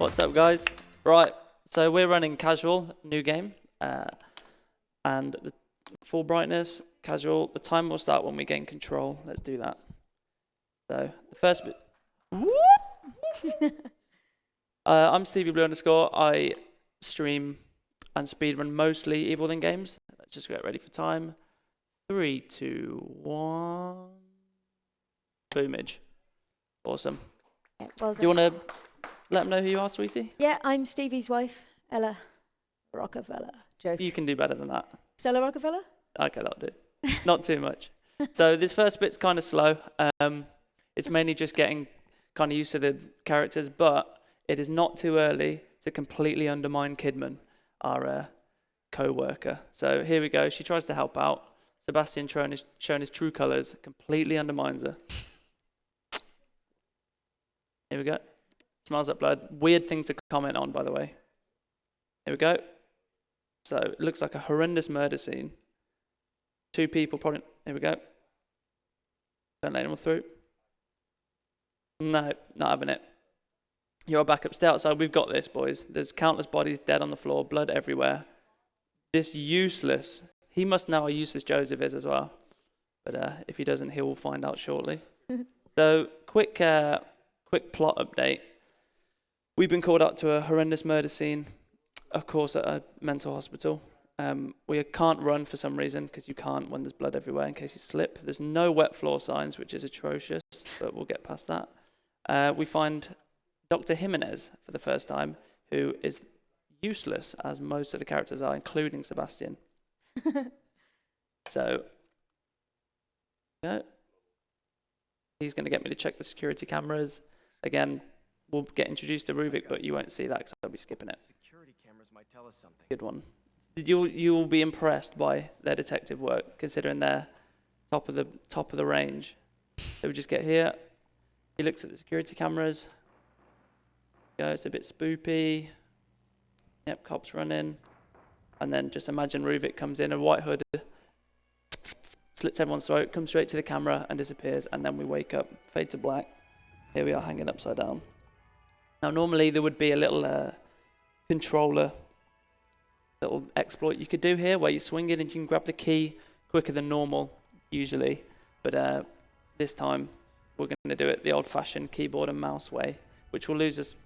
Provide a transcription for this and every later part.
What's up, guys? Right, so we're running casual, new game, and the full brightness, casual. The time will start when we gain control. Let's do that. So the first bit. I'm Stevie Blue _. I stream and speedrun mostly Evil Within games. Let's just get ready for time. 3, 2, 1. Boomage. Awesome. Yeah, well done. Do you want to let them know who you are, sweetie? Yeah, I'm Stevie's wife, Ella Rockefeller. Joke. You can do better than that. Stella Rockefeller? Okay, that'll do. Not too much. So this first bit's kind of slow. It's mainly just getting kind of used to the characters, but it is not too early to completely undermine Kidman, our co-worker. So here we go. She tries to help out. Sebastian showing his true colours, completely undermines her. Here we go. Smells like blood. Weird thing to comment on, by the way. Here we go. So it looks like a horrendous murder scene. 2 people probably. Here we go. Don't let anyone through. No, not having it. You're back up. Stay outside. We've got this, boys. There's countless bodies dead on the floor, blood everywhere. This useless. He must know how useless Joseph is as well. But if he doesn't, he will find out shortly. So quick plot update. We've been called out to a horrendous murder scene, of course, at a mental hospital. We can't run for some reason, because you can't when there's blood everywhere in case you slip. There's no wet floor signs, which is atrocious, but we'll get past that. We find Dr. Jimenez for the first time, who is useless, as most of the characters are, including Sebastian. So, yeah. He's going to get me to check the security cameras. Again, we'll get introduced to Ruvik, but you won't see that because I'll be skipping it. Security cameras might tell us something. Good one. You'll be impressed by their detective work, considering they're top of the range. So we just get here. He looks at the security cameras. It's a bit spoopy. Yep, cops running. And then just imagine Ruvik comes in, a white hood, slits everyone's throat, comes straight to the camera and disappears, and then we wake up, fade to black. Here we are hanging upside down. Now normally there would be a little controller, little exploit you could do here where you swing it and you can grab the key quicker than normal, usually. But this time we're going to do it the old-fashioned keyboard and mouse way, which will lose us,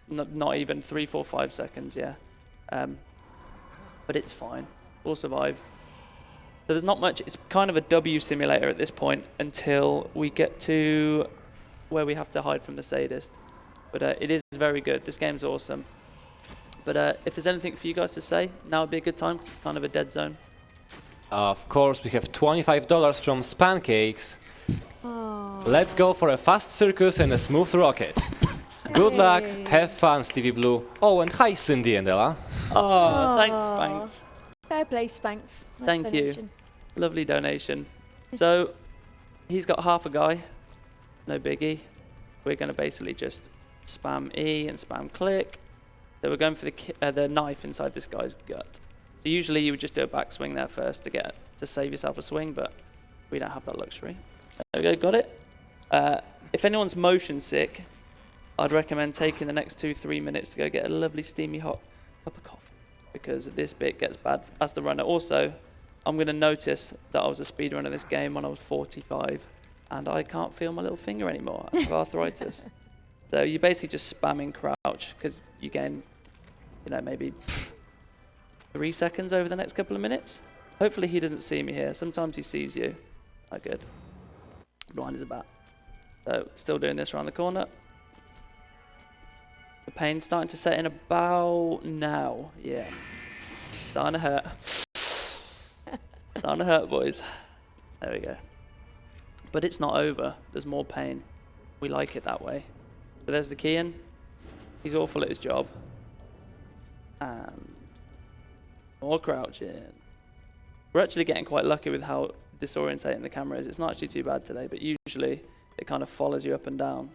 not even 3, 4, 5 seconds, yeah. But it's fine. We'll survive. So there's not much. It's kind of a W simulator at this point until we get to where we have to hide from the sadist. But it is very good. This game's awesome. But if there's anything for you guys to say, now would be a good time because it's kind of a dead zone. Of course, we have $25 from Spancakes. Oh. Let's go for a fast circus and a smooth rocket. Good luck, have fun, Stevie Blue. Oh, and hi, Cindy and Ella. Oh, thanks, Spanks. Fair play, Spanks. Nice Thank donation. you. Lovely donation. So he's got half a guy. No biggie. We're going to basically just spam E and spam click. So we're going for the knife inside this guy's gut. So usually you would just do a backswing there first to save yourself a swing, but we don't have that luxury. There we go, got it. If anyone's motion sick, I'd recommend taking the next 2-3 minutes to go get a lovely steamy hot cup of coffee, because this bit gets bad as the runner. Also, I'm going to notice that I was a speedrunner this game when I was 45, and I can't feel my little finger anymore. I have arthritis. So you're basically just spamming crouch, because you gain, maybe 3 seconds over the next couple of minutes. Hopefully he doesn't see me here. Sometimes he sees you. Oh, good. Blind as a bat. So still doing this around the corner. The pain's starting to set in about now. Yeah. Starting to hurt. Starting to hurt, boys. There we go. But it's not over. There's more pain. We like it that way. So there's the key in. He's awful at his job. And more crouching. We're actually getting quite lucky with how disorientating the camera is. It's not actually too bad today, but usually it kind of follows you up and down,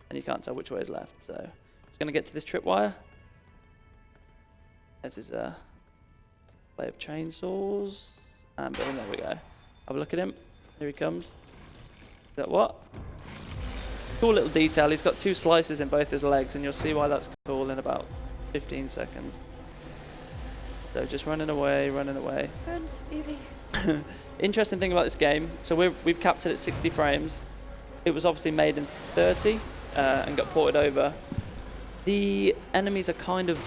and you can't tell which way is left. So just going to get to this tripwire. This is a play of chainsaws. And boom, there we go. Have a look at him. Here he comes. Is that what? Cool little detail. He's got 2 slices in both his legs, and you'll see why that's cool in about 15 seconds. So just running away, running away. Run, Stevie. Interesting thing about this game, so we've capped it at 60 frames. It was obviously made in 30 and got ported over. The enemies are kind of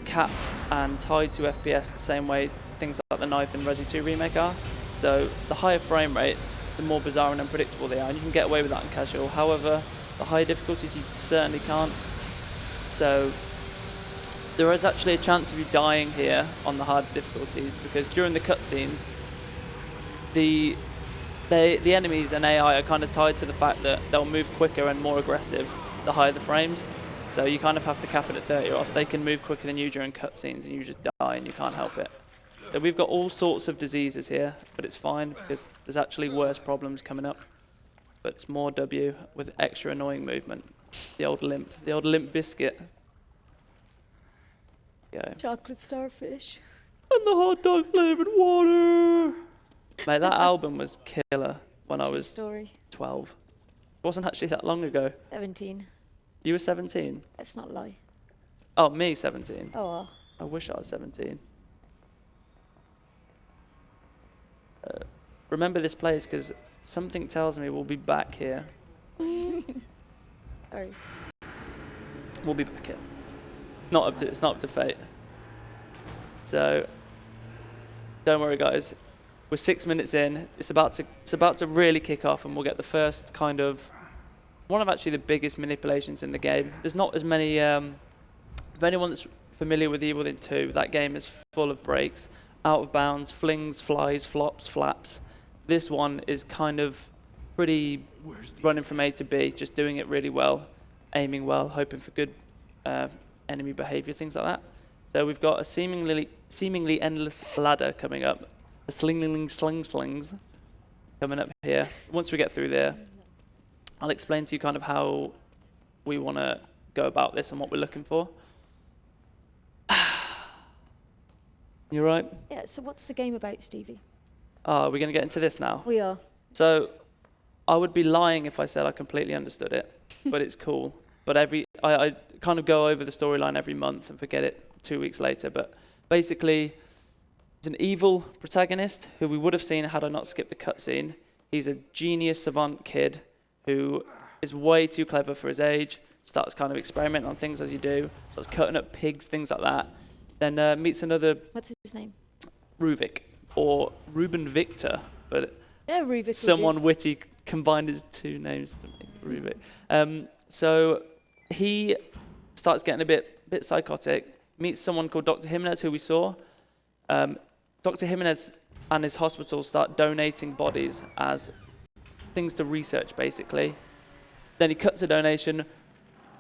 capped and tied to FPS the same way things like the Knife and Resi 2 Remake are. So the higher frame rate, the more bizarre and unpredictable they are, and you can get away with that in casual. However, the higher difficulties you certainly can't. So there is actually a chance of you dying here on the hard difficulties, because during the cutscenes, the enemies and AI are kind of tied to the fact that they'll move quicker and more aggressive the higher the frames. So you kind of have to cap it at 30, or else they can move quicker than you during cutscenes and you just die and you can't help it. So we've got all sorts of diseases here, but it's fine because there's actually worse problems coming up. But it's more W with extra annoying movement. The old limp biscuit. Yeah. Chocolate starfish. And the hot dog flavored water. Mate, that album was killer when I was Story. 12. It wasn't actually that long ago. 17. You were 17? Let's not lie. Oh, me 17. Oh, well. I wish I was 17. Remember this place, because something tells me we'll be back here. Sorry. We'll be back here. It's not up to fate. So, don't worry, guys. We're 6 minutes in. It's about to really kick off, and we'll get the first kind of one of actually the biggest manipulations in the game. There's not as many. For anyone that's familiar with Evil Within 2, that game is full of breaks, out of bounds, flings, flies, flops, flaps. This one is kind of pretty running from A to B, just doing it really well, aiming well, hoping for good enemy behavior, things like that. So we've got a seemingly endless ladder coming up, a slings coming up here. Once we get through there, I'll explain to you kind of how we want to go about this and what we're looking for. You right? Yeah, so what's the game about, Stevie? We're going to get into this now. We are. So I would be lying if I said I completely understood it, but it's cool. But I kind of go over the storyline every month and forget it 2 weeks later. But basically, it's an evil protagonist who we would have seen had I not skipped the cutscene. He's a genius savant kid who is way too clever for his age, starts kind of experimenting on things as you do, starts cutting up pigs, things like that. Then meets another... What's his name? Ruvik, or Ruben Victor, but Yeah, Ruvik. someone witty combined his 2 names to make Ruvik. So he starts getting a bit psychotic, meets someone called Dr. Jimenez, who we saw. Dr. Jimenez and his hospital start donating bodies as things to research, basically. Then he cuts a donation.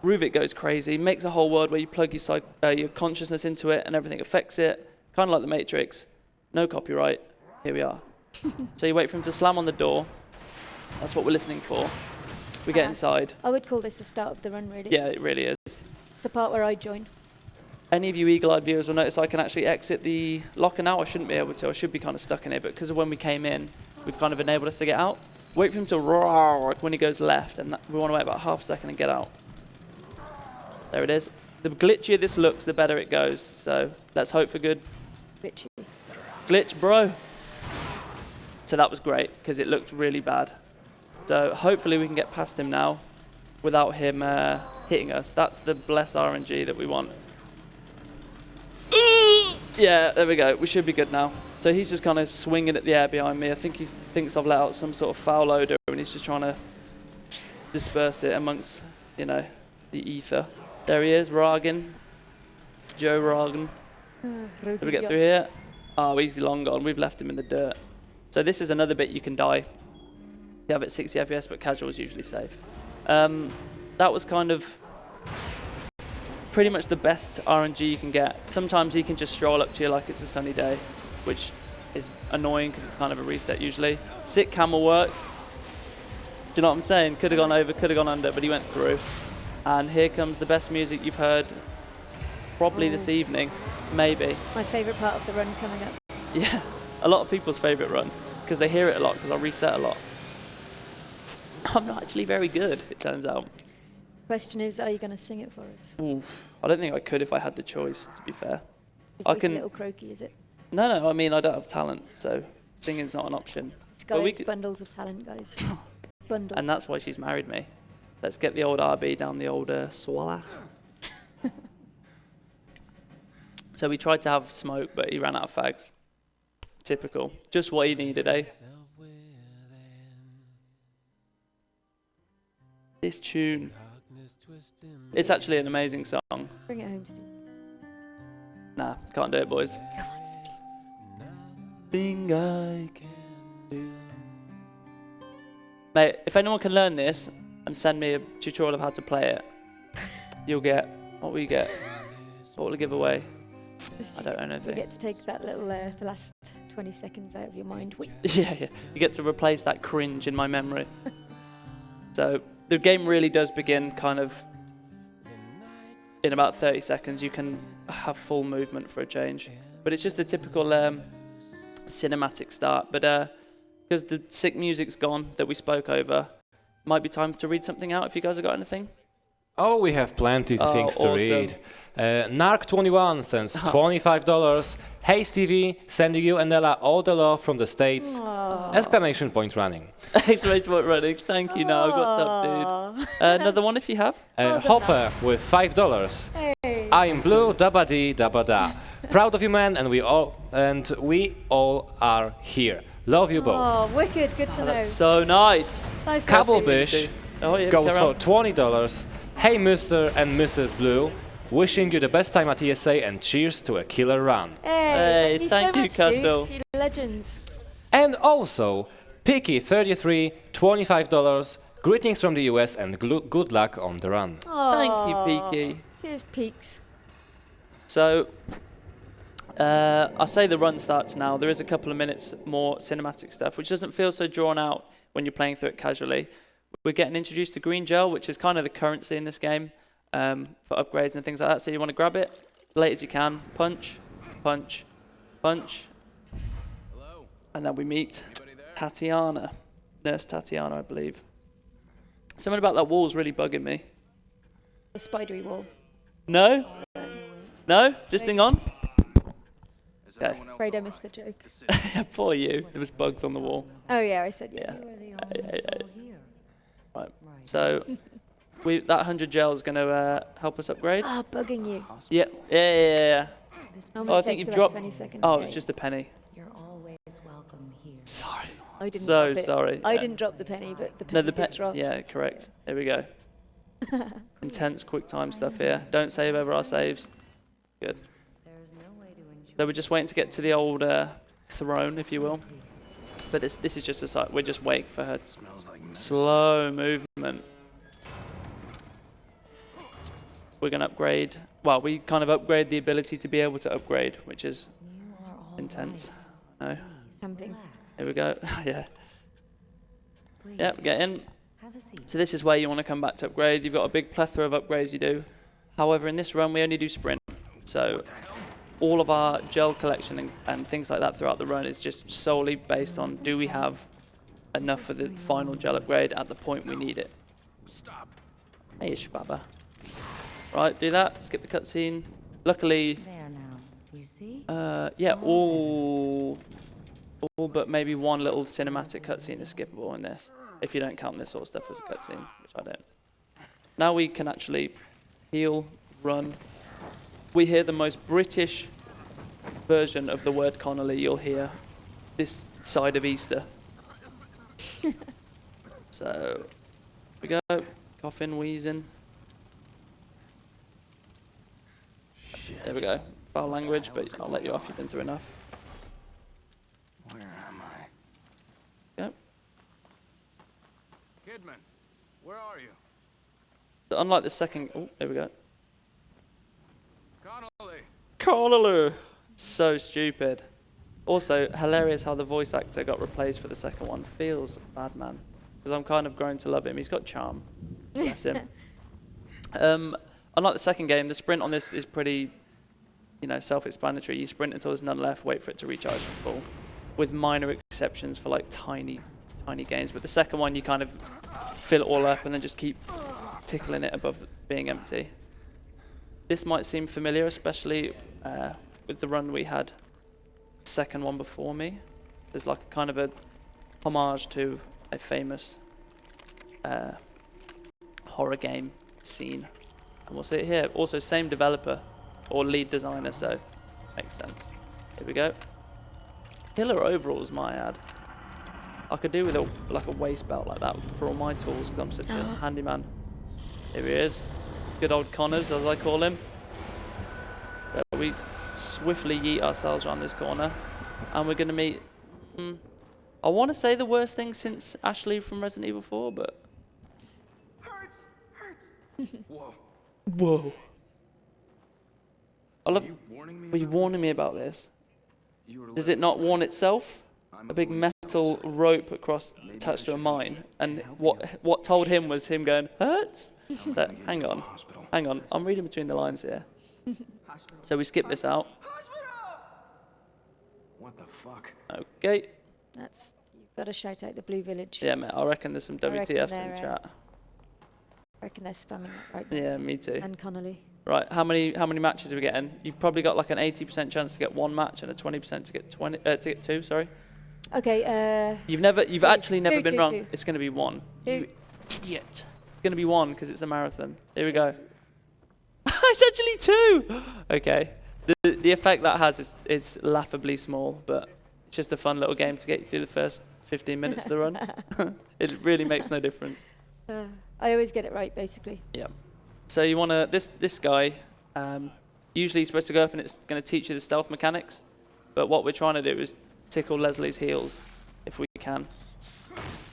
Ruvik goes crazy, makes a whole world where you plug your consciousness into it and everything affects it, kind of like the Matrix. No copyright. Here we are. So you wait for him to slam on the door. That's what we're listening for. We get inside. I would call this the start of the run, really. Yeah, it really is. It's the part where I join. Any of you eagle-eyed viewers will notice I can actually exit the locker now. I shouldn't be able to. I should be kind of stuck in it, but because of when we came in, we've kind of enabled us to get out. Wait for him to roar when he goes left, and we want to wait about half a second and get out. There it is. The glitchier this looks, the better it goes. So let's hope for good. Bitchy. Glitch, bro. So that was great, because it looked really bad. So hopefully we can get past him now without him hitting us. That's the bless RNG that we want. Yeah, there we go. We should be good now. So he's just kind of swinging at the air behind me. I think he thinks I've let out some sort of foul odor, and he's just trying to disperse it amongst, the ether. There he is, Ragan. Joe Ragan. Did we get through here? Oh, easy, long gone. We've left him in the dirt. So this is another bit you can die. You have it 60 FPS, but casual is usually safe. That was kind of pretty much the best RNG you can get. Sometimes he can just stroll up to you like it's a sunny day, which is annoying because it's kind of a reset usually. Sick camel work. Do you know what I'm saying? Could have gone over, could have gone under, but he went through. And here comes the best music you've heard probably this evening, maybe. My favourite part of the run coming up. Yeah, a lot of people's favourite run, because they hear it a lot, because I reset a lot. I'm not actually very good, it turns out. Question is, are you going to sing it for us? Oof. I don't think I could if I had the choice, to be fair. Your I voice can- a little croaky, is it? No, I mean, I don't have talent, so singing's not an option. This But guy we has could- bundles of talent, guys. Bundle. And that's why she's married me. Let's get the old RB down the old swallow. So we tried to have smoke, but he ran out of fags. Typical. Just what he needed, eh? This tune. It's actually an amazing song. Bring it home, Steve. Nah, can't do it, boys. Come on, Steve. Thing I can do. Mate, if anyone can learn this and send me a tutorial of how to play it, you'll get... What will you get? What will I give away? I don't know You anything. get to take that little, the last 20 seconds out of your mind. Wait. Yeah. You get to replace that cringe in my memory. So the game really does begin kind of in about 30 seconds. You can have full movement for a change. But it's just a typical cinematic start. But because the sick music's gone that we spoke over, might be time to read something out if you guys have got anything. Oh, we have plenty of things to awesome. read. Narc21 sends $25. Hey Stevie, sending you and Ella all the love from the States. Aww. Exclamation point running. Exclamation point running. Thank you, Nog. What's up, dude? Another one if you have. Hopper with $5. Hey. I'm blue, dabba dee, dabba da. Proud of you, man, and we all are here. Love you both. Oh, wicked. Good to know. That's so nice. Nice. Kabblebish Oh, yeah, goes carry for on. $20. Hey, Mr. and Mrs. Blue, wishing you the best time at ESA and cheers to a killer run. Hey, Hey, thank you thank so you, much, Kato. dudes. You're legends. And also, Picky33, $25. Greetings from the US and good luck on the run. Thank Aw. you, Peaky. Cheers, Peaks. So, I say the run starts now. There is a couple of minutes more cinematic stuff, which doesn't feel so drawn out when you're playing through it casually. We're getting introduced to green gel, which is kind of the currency in this game for upgrades and things like that. So you want to grab it as late as you can. Punch, punch, punch. Hello? And then we meet Anybody there? Tatiana. Nurse Tatiana, I believe. Something about that wall's really bugging me. The spidery wall. No? No? Is this thing on? Is Okay. everyone else Afraid I all missed the right? joke. The city. Poor you. There was bugs on the wall. Oh, yeah, I said yeah. Yeah. Right. So that 100 gel is going to help us upgrade. Oh, bugging you. Yeah. Normally I it think takes you about dropped. 20 seconds. Oh, yeah. it's just a penny. You're always welcome here. Sorry. I didn't So drop it. sorry. I Yeah. didn't drop the penny, but the No, penny the did drop. Yeah, correct. Here we go. Intense quick time stuff here. Don't save over our saves. Good. There's no way to enjoy So we're just waiting to get to the old throne, if you will. But this is just a site. We're just waiting for her Smells like medicine. slow movement. We're going to upgrade. Well, we kind of upgrade the ability to be able to upgrade, which is You are all intense. No. right. Something. Relax. Here we go. Yeah. Please. Yep, get in. Have a seat. So this is where you want to come back to upgrade. You've got a big plethora of upgrades you do. However, in this run, we only do sprint. So all of our gel collection and things like that throughout the run is just solely based on do we have enough for the final gel upgrade at the point we need it. Stop. Hey, Shbaba. Right, do that. Skip the cutscene. Luckily, There now. You see? yeah, all but maybe one little cinematic cutscene is skippable in this, if you don't count this sort of stuff as a cutscene, which I don't. Now we can actually heal, run. We hear the most British version of the word Connolly you'll hear this side of Easter. So, we go, coughing, wheezing. There we go. Foul language, but I'll let you off, you've been through enough. Where am I? Go. Kidman, where are you? So unlike the second, oh, there we go. Connolly. Connolly! So stupid. Also, hilarious how the voice actor got replaced for the second one. Feels bad, man. Because I'm kind of grown to love him. He's got charm. Bless him. Unlike the second game, the sprint on this is pretty, self-explanatory. You sprint until there's none left, wait for it to recharge to full, with minor exceptions for like tiny gains. But the second one, you kind of fill it all up and then just keep tickling it above being empty. This might seem familiar, especially with the run we had, second one before me. There's like a kind of a homage to a famous horror game scene. And we'll see it here. Also, same developer or lead designer, so makes sense. Here we go. Killer overalls, my ad. I could do with a waist belt like that for all my tools because I'm such a handyman. Here he is. Good old Connors, as I call him. So we swiftly yeet ourselves around this corner. And we're going to meet, I want to say the worst thing since Ashley from Resident Evil 4, but... Hurts! Whoa. Whoa. I love... You warning me? Were you about warning me about this? this? You were Does it not warn itself? I'm A big police metal officer. rope attached to a mine. And what told him was him going, hurts? I'm So, gonna get hang you to on. the hospital. Hang on. I'm reading between the lines here. So we skip this out. What the fuck? Okay. That's, you've got to shout out the Blue Village. Yeah, mate. I reckon there's some I reckon WTFs in they're, chat. I reckon they're spamming that right now. Yeah, me too. And Connolly. Right. How many matches are we getting? You've probably got like an 80% chance to get one match and a 20% to get two. Sorry. Okay, You've actually never been wrong. two. It's going to be one. Two. You idiot. It's going to be one because it's a marathon. Here we go. It's actually two. Okay. The effect that has is laughably small, but it's just a fun little game to get you through the first 15 minutes of the run. It really makes no difference. I always get it right, basically. Yeah. So you want to this guy. Usually, you're supposed to go up and it's going to teach you the stealth mechanics. But what we're trying to do is tickle Leslie's heels if we can.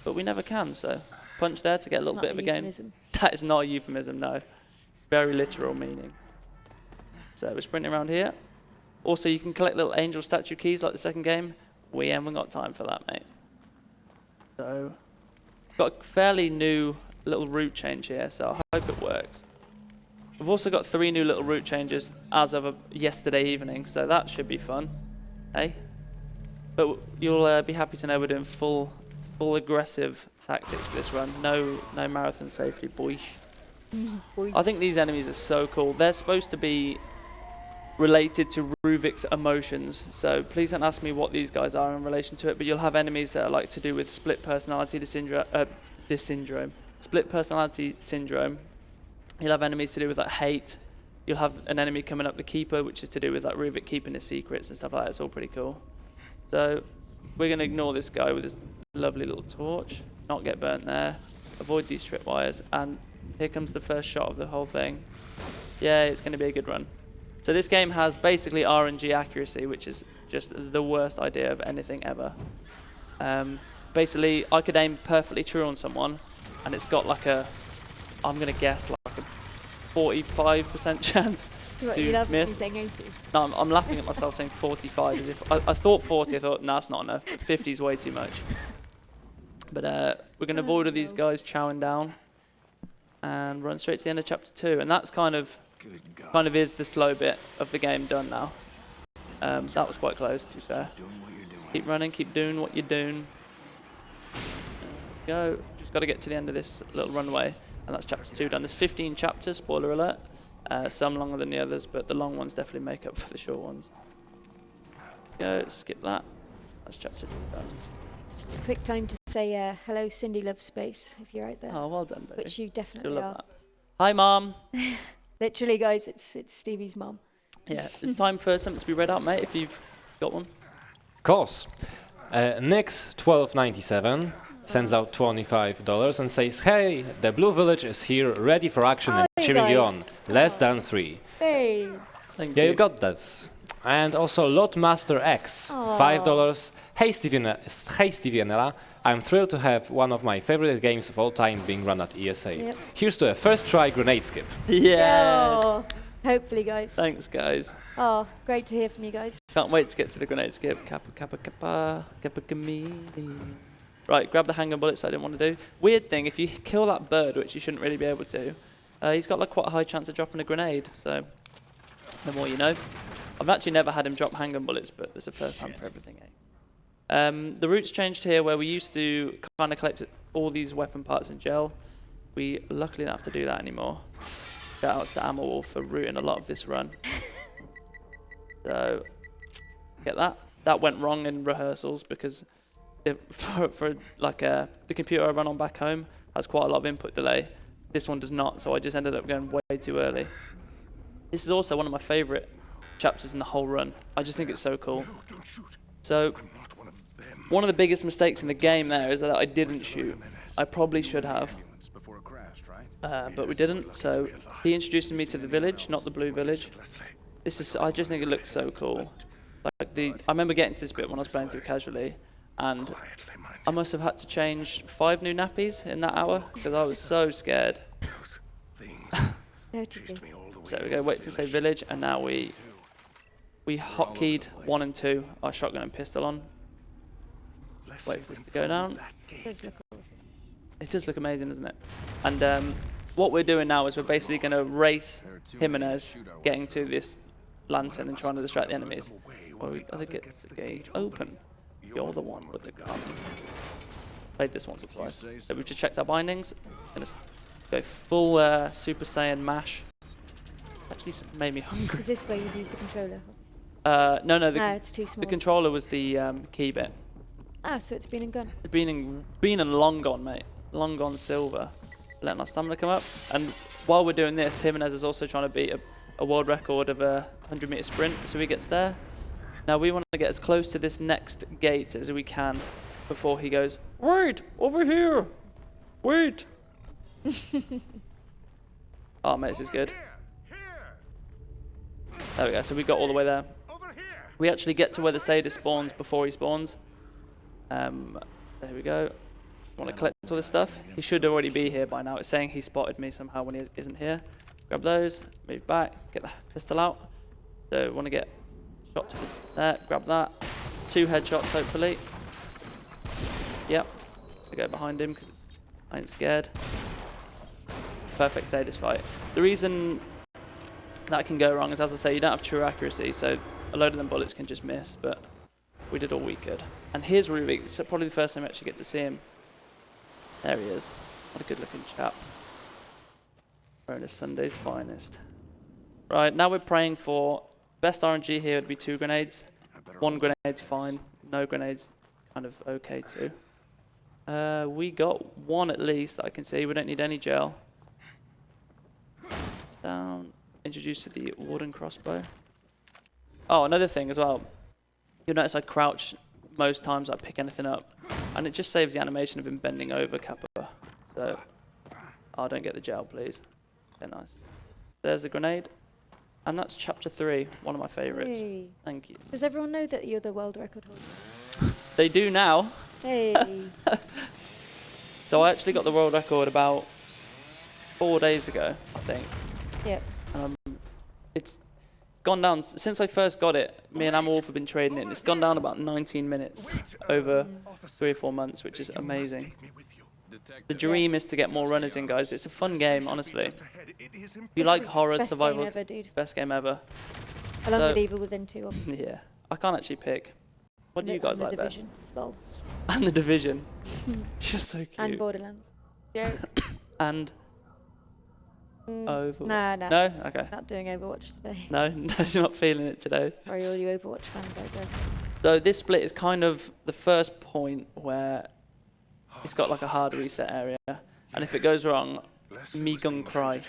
But we never can. So punch there to get a little bit of a gain. Euphemism. That is not a euphemism. No. Very literal meaning. So we're sprinting around here. Also, you can collect little angel statue keys like the second game. We haven't got time for that, mate. So, got a fairly new little route change here, so I hope it works. We've also got 3 new little route changes as of yesterday evening, so that should be fun. Hey? But you'll be happy to know we're doing full aggressive tactics for this run. No marathon safety, boys. I think these enemies are so cool. They're supposed to be related to Ruvik's emotions, so please don't ask me what these guys are in relation to it, but you'll have enemies that are like to do with split personality syndrome. Split personality syndrome. You'll have enemies to do with like hate. You'll have an enemy coming up, the Keeper, which is to do with like Ruvik keeping his secrets and stuff like that. It's all pretty cool. So we're going to ignore this guy with his lovely little torch, not get burnt there, avoid these tripwires, and here comes the first shot of the whole thing. Yeah, it's going to be a good run. So this game has basically RNG accuracy, which is just the worst idea of anything ever. Basically, I could aim perfectly true on someone, and it's got like I'm going to guess like a 45% chance to miss. No, I'm laughing at myself saying 45 as if I thought 40. I thought, no, that's not enough. But 50 is way too much. But we're going to avoid all these guys chowing down and run straight to the end of chapter 2. And that's kind of is the slow bit of the game done now. That was quite close, to be fair. Keep running, keep doing what you're doing. Go. Just got to get to the end of this little runway, and that's chapter 2 done. There's 15 chapters, spoiler alert. Some longer than the others, but the long ones definitely make up for the short ones. Go, skip that. That's chapter 2 done. Just a quick time to say hello, Cindy loves space, if you're out there. Oh, well done, baby. Which you She'll definitely love are. that. Hi, Mom. Literally, guys, it's Stevie's mom. Yeah, it's time for something to be read out, mate, if you've got one. Of course. Nix 1297 sends out $25 and says, "Hey, the Blue Village is here, ready for action and Hi, cheering you on. guys. Less than 3. Hey. Thank Yeah, you. you got this. And also Lotmaster X, $5. Hey Stevie and Ella, I'm thrilled to have one of my favorite games of all time being run at ESA. Yep. Here's to a first try grenade skip. Yeah. Oh, hopefully, guys. Thanks, guys. Oh, great to hear from you guys. Can't wait to get to the grenade skip. Kappa, kamini. Right, grab the handgun bullets I didn't want to do. Weird thing, if you kill that bird, which you shouldn't really be able to, he's got like quite a high chance of dropping a grenade, so the more you know. I've actually never had him drop handgun bullets, but there's a first time for everything, eh? The route's changed here where we used to kind of collect all these weapon parts in gel. we luckily don't have to do that anymore. Shout outs to Ammo Wolf for routing a lot of this run. So, get that. That went wrong in rehearsals because for the computer I run on back home has quite a lot of input delay. This one does not, so I just ended up going way too early. This is also one of my favourite chapters in the whole run. I just think it's so cool. So, one of the biggest mistakes in the game there is that I didn't shoot. I probably should have, but we didn't. So he introduced me to the village, not the blue village. I just think it looks so cool. I remember getting to this bit when I was playing through casually, and I must have had to change 5 new nappies in that hour because I was so scared. So we go wait for say village, and now we hotkeyed 1 and 2, our shotgun and pistol on. Wait for this to go down. It does look amazing, doesn't it? And what we're doing now is we're basically going to race Jimenez getting to this lantern and trying to distract the enemies. Well, we gotta get the gate open. You're the one with the gun. Played this once or twice. So we've just checked our bindings. Gonna go full Super Saiyan mash. Actually made me hungry. Is this where you'd use the controller? No, it's too small. the controller was the key bit. Ah, so it's been and gone. Been and long gone, mate. Long gone silver. Letting our stamina come up. And while we're doing this, Jimenez is also trying to beat a world record of a 100-meter sprint, so he gets there. Now we want to get as close to this next gate as we can before he goes, wait, over here, wait. Oh, mate, this is good. There we go, so we got all the way there. We actually get to where the Satyr spawns before he spawns. So there we go. Want to collect all this stuff. He should already be here by now. It's saying he spotted me somehow when he isn't here. Grab those, move back, get the pistol out. So want to get shot to there, grab that. 2 headshots hopefully. Yep. I go behind him because I ain't scared. Perfect Sadist fight. The reason that can go wrong is, as I say, you don't have true accuracy, so a load of them bullets can just miss, but we did all we could. And here's Rubik. It's probably the first time I actually get to see him. There he is. What a good looking chap. Wearing a Sunday's finest. Right, now we're praying for best RNG here would be 2 grenades. 1 grenade's fine. No grenades kind of okay too. We got 1 at least that I can see. We don't need any gel. Down. Introduced to the wooden crossbow. Oh, another thing as well. You'll notice I crouch most times I pick anything up, and it just saves the animation of him bending over Kappa. So, oh, don't get the gel, please. Okay, nice. There's the grenade, and that's chapter 3, one of my favourites. Hey. Thank you. Does everyone know that you're the world record holder? They do now. Hey. So I actually got the world record about 4 days ago, I think. Yep. It's gone down since I first got it. Me and Ammo Wolf have been trading it, and it's gone down about 19 minutes over 3 or 4 months, which is amazing. The dream is to get more runners in, guys. It's a fun game, honestly. If you like horror, Best survival, game ever, dude. best game ever. Along So- with Evil Within 2, obviously. Yeah, I can't actually pick. What do you guys And like The best? Division. Lol. And The Division. Just so cute. And Borderlands. Joke. And Overwatch. Nah. No? Okay. Not doing Overwatch today. No, you're not feeling it today. Sorry, all you Overwatch fans out there. So this split is kind of the first point where it's got like a hard reset area, and if it goes wrong, me gun cry.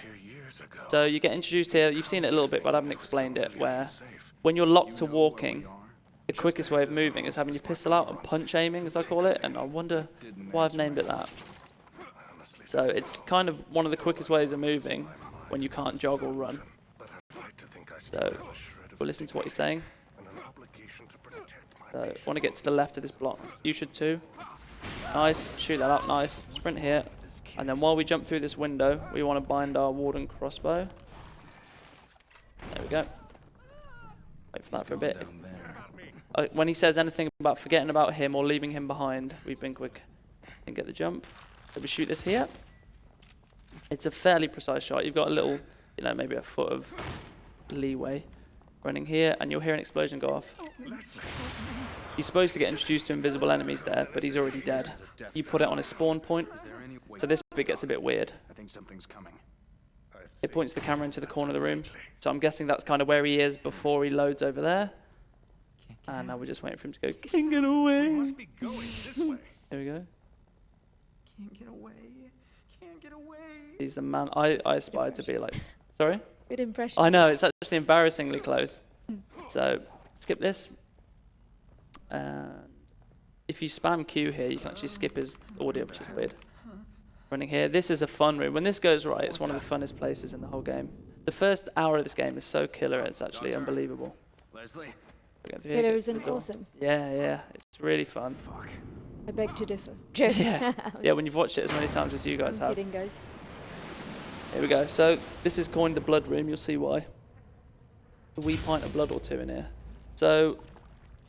So you get introduced here, you've seen it a little bit, but I haven't explained it, where when you're locked to walking, the quickest way of moving is having your pistol out and punch aiming, as I call it, and I wonder why I've named it that. So it's kind of one of the quickest ways of moving when you can't jog or run. So we'll listen to what he's saying. So I want to get to the left of this block. You should too. Nice, shoot that up, nice. Sprint here. And then while we jump through this window, we want to bind our warden crossbow. There we go. Wait for that for a bit. When he says anything about forgetting about him or leaving him behind, we've been quick and get the jump. So we shoot this here. It's a fairly precise shot. You've got a little, maybe a foot of leeway running here, and you'll hear an explosion go off. He's supposed to get introduced to invisible enemies there, but he's already dead. You put it on his spawn point. So this bit gets a bit weird. I think something's coming. It points the camera into the corner of the room. So I'm guessing that's kind of where he is before he loads over there. And now we're just waiting for him to go, can't get away. Must be going this way. Here we go. Can't get away. Can't get away. He's the man. I aspire to be like, sorry? Good impression. I know, it's actually embarrassingly close. So skip this. If you spam Q here, you can actually skip his audio, which is weird. Running here. This is a fun room. When this goes right, it's one of the funnest places in the whole game. The first hour of this game is so killer, it's actually unbelievable. Leslie. Killer isn't awesome. Yeah, it's really fun. Fuck. I beg to differ. Yeah, when you've watched it as many times as you guys I'm have. kidding, guys. Here we go. So this is coined the blood room. You'll see why. A wee pint of blood or two in here. So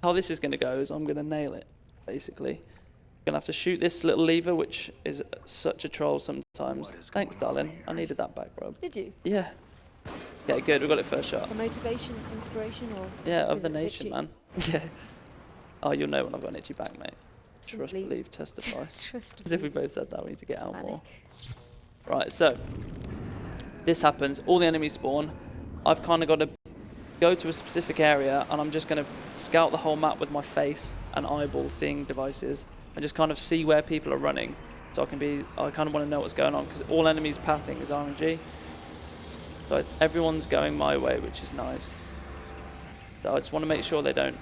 how this is going to go is I'm going to nail it, basically. Going to have to shoot this little lever, which is such a troll sometimes. Thanks, darling. I needed that back rub. Did you? Yeah. Yeah, good. We got it first shot. A motivation, inspiration, or Yeah, just of 'cause the it fits nation, you? man. Yeah. Oh, you'll know when I've got an itchy back, mate. Trust, Believe. believe, testify. Trust As if we believe. both said that, we need to get out more. Panic. Right, so this happens. All the enemies spawn. I've kind of got to go to a specific area, and I'm just going to scout the whole map with my face and eyeball seeing devices, and just kind of see where people are running. So I kind of want to know what's going on, because all enemies pathing is RNG. But everyone's going my way, which is nice. So I just want to make sure they don't.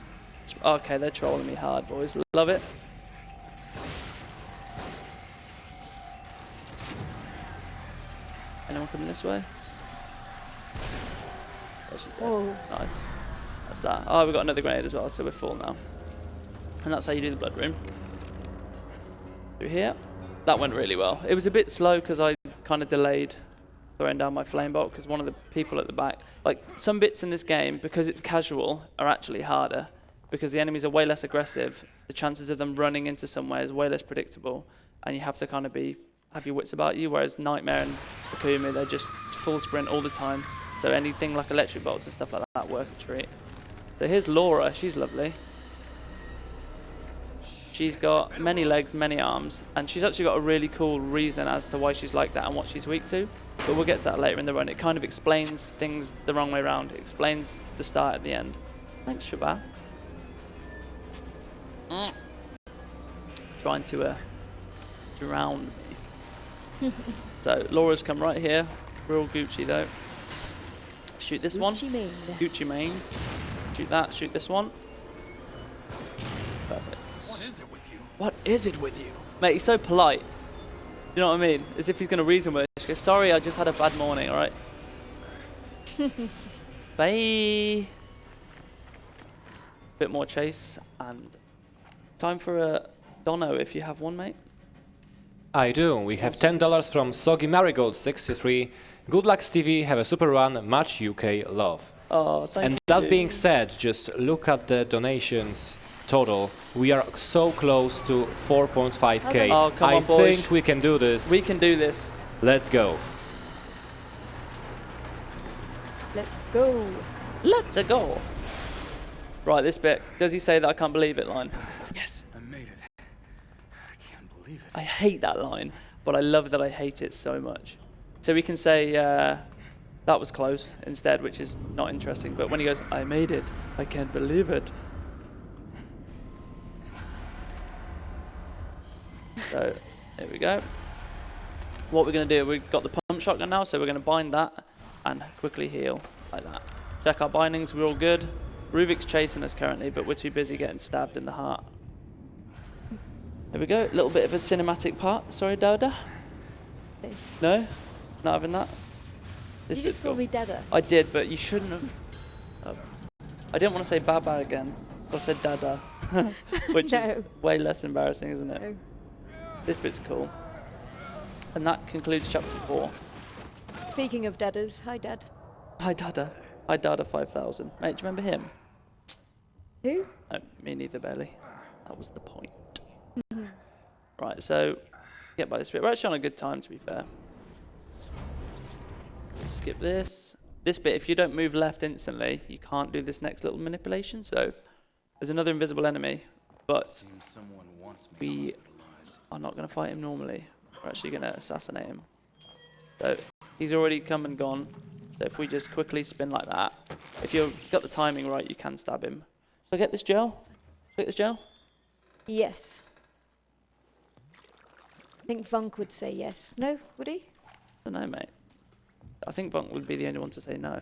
Okay, they're trolling me hard, boys. Love it. Anyone coming this way? Oh, she's dead. Whoa. Nice. That's that. Oh, we've got another grenade as well, so we're full now. And that's how you do the blood room. Through here. That went really well. It was a bit slow because I kind of delayed throwing down my flame bolt because one of the people at the back, like some bits in this game, because it's casual, are actually harder because the enemies are way less aggressive. The chances of them running into somewhere is way less predictable, and you have to kind of have your wits about you, whereas Nightmare and Akumi, they're just full sprint all the time. So anything like electric bolts and stuff like that work a treat. So here's Laura. She's lovely. She's got many legs, many arms, and she's actually got a really cool reason as to why she's like that and what she's weak to. But we'll get to that later in the run. It kind of explains things the wrong way around. It explains the start at the end. Thanks, Shabbat. Trying to drown me. So Laura's come right here. We're all Gucci though. Shoot this one. Gucci Mane. Gucci Mane. Shoot that. Shoot this one. Perfect. What is it with you? What is it with you? Mate, he's so polite. You know what I mean? As if he's going to reason with us. He goes, sorry, I just had a bad morning, alright? Bye. Bit more chase, and time for a dono if you have one, mate. I do. We have $10 from Soggy Marigold 63. Good luck, Stevie. Have a super run. Much UK love. Oh, thank you. And that being said, just look at the donations total. We are so close to 4.5k. Oh, come I on, boys. think we can do this. We can do this. Let's go. Let's go. Let's go. Right, this bit. Does he say that I can't believe it line? Yes. I made it. I can't believe it. I hate that line, but I love that I hate it so much. So we can say that was close instead, which is not interesting. But when he goes, I made it, I can't believe it. So there we go. What we're going to do, we've got the pump shotgun now, so we're going to bind that and quickly heal like that. Check our bindings, we're all good. Ruvik's chasing us currently, but we're too busy getting stabbed in the heart. There we go, a little bit of a cinematic part. Sorry, Dada. Okay. No? Not having that? This You bit's just called cool. me Dada. I did, but you shouldn't have. Oh. I didn't want to say Baba again, so I said Dada. Which No. is way less embarrassing, isn't it? No. This bit's cool. And that concludes chapter 4. Speaking of Dadas, hi Dad. Hi, Dada. Hi, Dada 5000. Mate, do you remember him? Who? No, me neither, barely. That was the point. Right, so get by this bit. We're actually on a good time, to be fair. Skip this. This bit, if you don't move left instantly, you can't do this next little manipulation. So there's another invisible enemy, but Seems someone wants me we hospitalized. are not going to fight him normally. we're actually going to assassinate him. So he's already come and gone. So if we just quickly spin like that, if you've got the timing right, you can stab him. Should I get this gel? Get this gel? Yes. I think Vunk would say yes. No, would he? I don't know, mate. I think Vunk would be the only one to say no.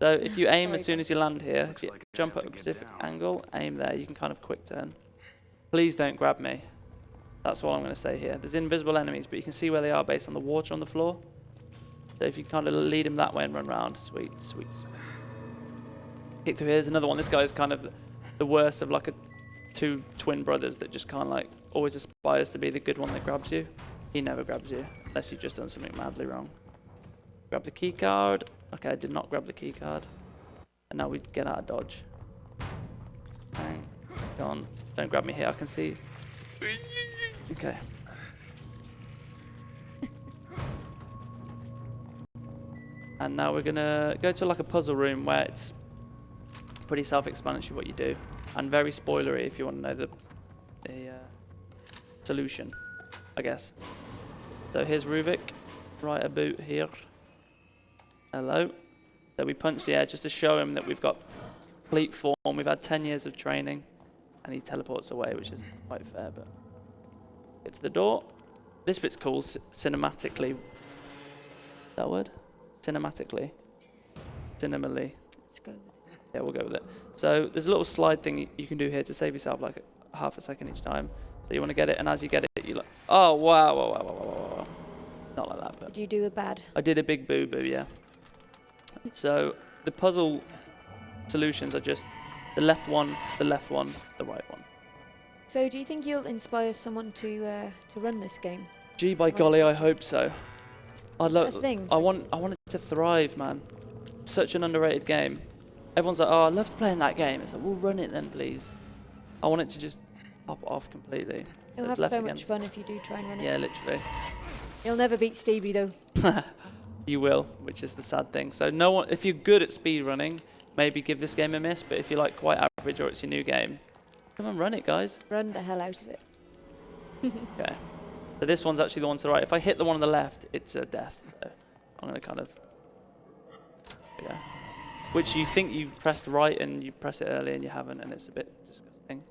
So if you aim as soon as you land here, if you jump at a specific angle, aim there, you can kind of quick turn. Please don't grab me. That's all I'm going to say here. There's invisible enemies, but you can see where they are based on the water on the floor. So if you kind of lead them that way and run round, sweet, sweet, sweet. Kick through here. There's another one. This guy is kind of the worst of like two twin brothers that just kind of like always aspires to be the good one that grabs you. He never grabs you unless you've just done something madly wrong. Grab the key card. Okay, I did not grab the key card. And now we get out of dodge. Hang on. Don't grab me here. I can see. Okay. And now we're gonna go to like a puzzle room where it's pretty self-explanatory what you do, and very spoilery if you want to know the solution, I guess. So here's Ruvik, right about here. Hello. So we punch the air just to show him that we've got complete form. We've had 10 years of training, and he teleports away, which is quite fair. But get to the door. This bit's cool, cinematically. Is that a word? Cinematically. Cinemally. Let's go with it. Yeah, we'll go with it. So there's a little slide thing you can do here to save yourself like half a second each time. So you want to get it, and as you get it, you like, oh wow, wow, wow, wow, wow, wow. Not like that, but Did you do a bad? I did a big boo boo, yeah. So the puzzle solutions are just the left one, the right one. So do you think you'll inspire someone to run this game? Gee, by golly, I hope so. Is that a thing? I want it to thrive, man. It's such an underrated game. Everyone's like, oh, I love playing that game. It's like, well, run it then, please. I want it to just pop off completely. You'll it's have left so again. much fun if you do try and run it. Yeah, literally. You'll never beat Stevie though. You will, which is the sad thing. So no one, if you're good at speedrunning, maybe give this game a miss. But if you're like quite average or it's your new game, come on, run it, guys. Run the hell out of it. Okay. So this one's actually the one to the right. If I hit the one on the left, it's a death. So I'm going to kind of... There we go. Which you think you've pressed right and you press it early and you haven't, and it's a bit disgusting.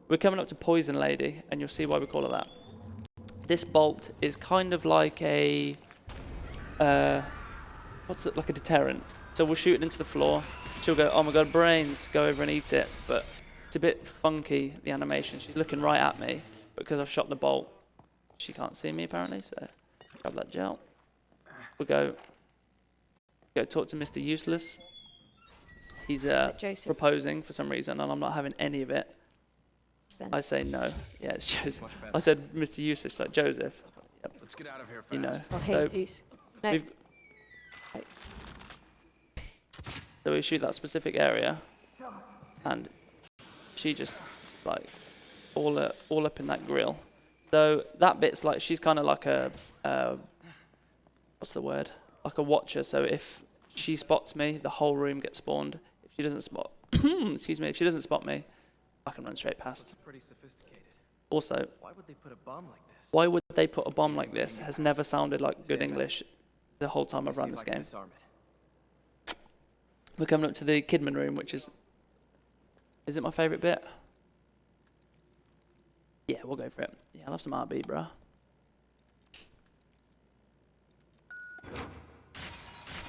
We're coming up to Poison Lady, and you'll see why we call it that. This bolt is kind of like a... what's it? Like a deterrent. So we'll shoot it into the floor. She'll go, oh my god, brains, go over and eat it. But it's a bit funky, the animation. She's looking right at me, but because I've shot the bolt, she can't see me apparently, so grab that gel. We'll go talk to Mr. Useless. He's Joseph? proposing for some reason, and I'm not having any of it. Then. I say no. Yeah, it's Joseph. I said Mr. Useless, like Joseph. Yep. Let's get out of here fast. You know. Oh, Jesus. No. we've- So we shoot that specific area, and she just like all up in that grill. So that bit's like she's kind of like a what's the word? Like a watcher. So if she spots me, the whole room gets spawned. If she doesn't spot, excuse me, if she doesn't spot me, I can run straight past. It's pretty sophisticated. Also, Why would they put a bomb like this? why would they put a bomb like this? Has never sounded like good English the whole time I've run this game. We're coming up to the Kidman Room, which is it my favourite bit? Yeah, we'll go for it. Yeah, I'll have some RB, bruh.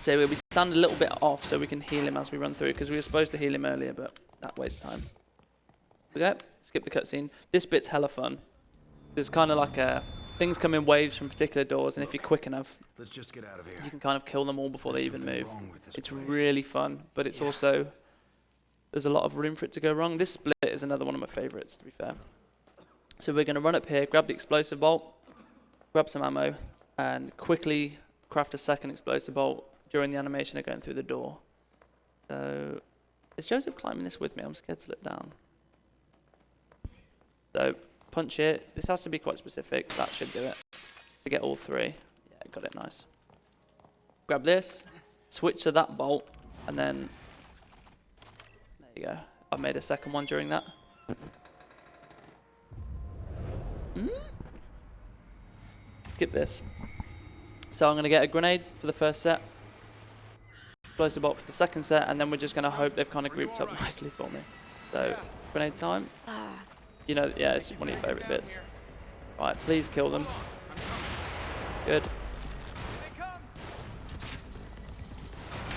So we'll be stand a little bit off so we can heal him as we run through, because we were supposed to heal him earlier, but that wastes time. We go, skip the cutscene. This bit's hella fun. There's kind of like things come in waves from particular doors, and if you're quick enough, Let's just get out of here. you can kind of kill them all before they even Something move. wrong with this It's place. really fun, but it's also, there's a lot of room for it to go wrong. This split is another one of my favourites, to be fair. So we're going to run up here, grab the explosive bolt, grab some ammo, and quickly craft a second explosive bolt during the animation of going through the door. So, is Joseph climbing this with me? I'm scared to slip down. So, punch it. This has to be quite specific. That should do it. To get all three. Yeah, got it, nice. Grab this, switch to that bolt, and then, there you go. I've made a second one during that. skip this. So I'm going to get a grenade for the first set, explosive bolt for the second set, and then we're just going to hope they've kind of grouped up nicely for me. So, grenade time. You know, yeah, it's one of your favourite bits. Right, please kill them. Good.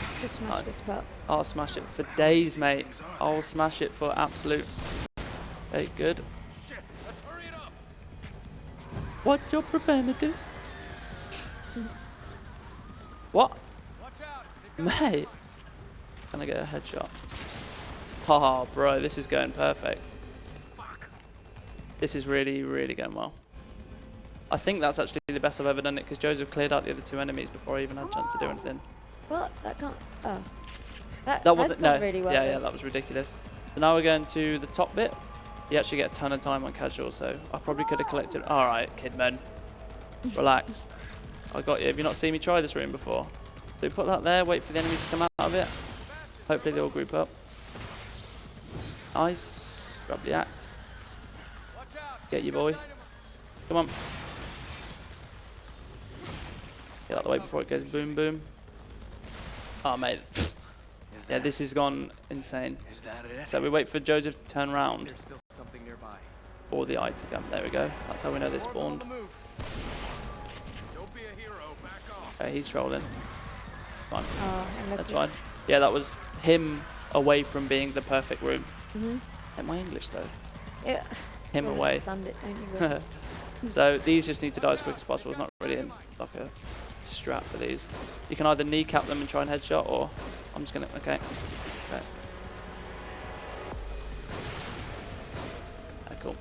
Let's just smash Nice. this part. I'll smash it for days, mate. I'll smash it for absolute. Okay, good. What's your profanity? What? Mate. Can I get a headshot? Oh, bro, this is going perfect. This is really, really going well. I think that's actually the best I've ever done it because Joseph cleared out the other two enemies before I even had a chance to do anything. What? That can't. Oh. That That has wasn't gone no. really well. Yeah, though. yeah, that was ridiculous. So now we're going to the top bit. You actually get a ton of time on casual, so I probably could have collected. All right, Kidman, relax. I got you. Have you not seen me try this room before? So we put that there. Wait for the enemies to come out of it. Hopefully they all group up. Nice. Grab the axe. Get you, boy. Come on. Get out of the way before it goes boom, boom. Oh, mate. Yeah, this has gone insane. So we wait for Joseph to turn around or the eye to come. There we go. That's how we know they spawned. Okay, he's trolling. Fine. Oh, That's unlucky. fine. Yeah, that was him away from being the perfect room. Mhm. Hit my English though. Yeah. Him You'll away. understand it, don't you? So these just need to die as quick as possible. It's not really like a strat for these. You can either kneecap them and try and headshot, or I'm just gonna. Okay. Cool.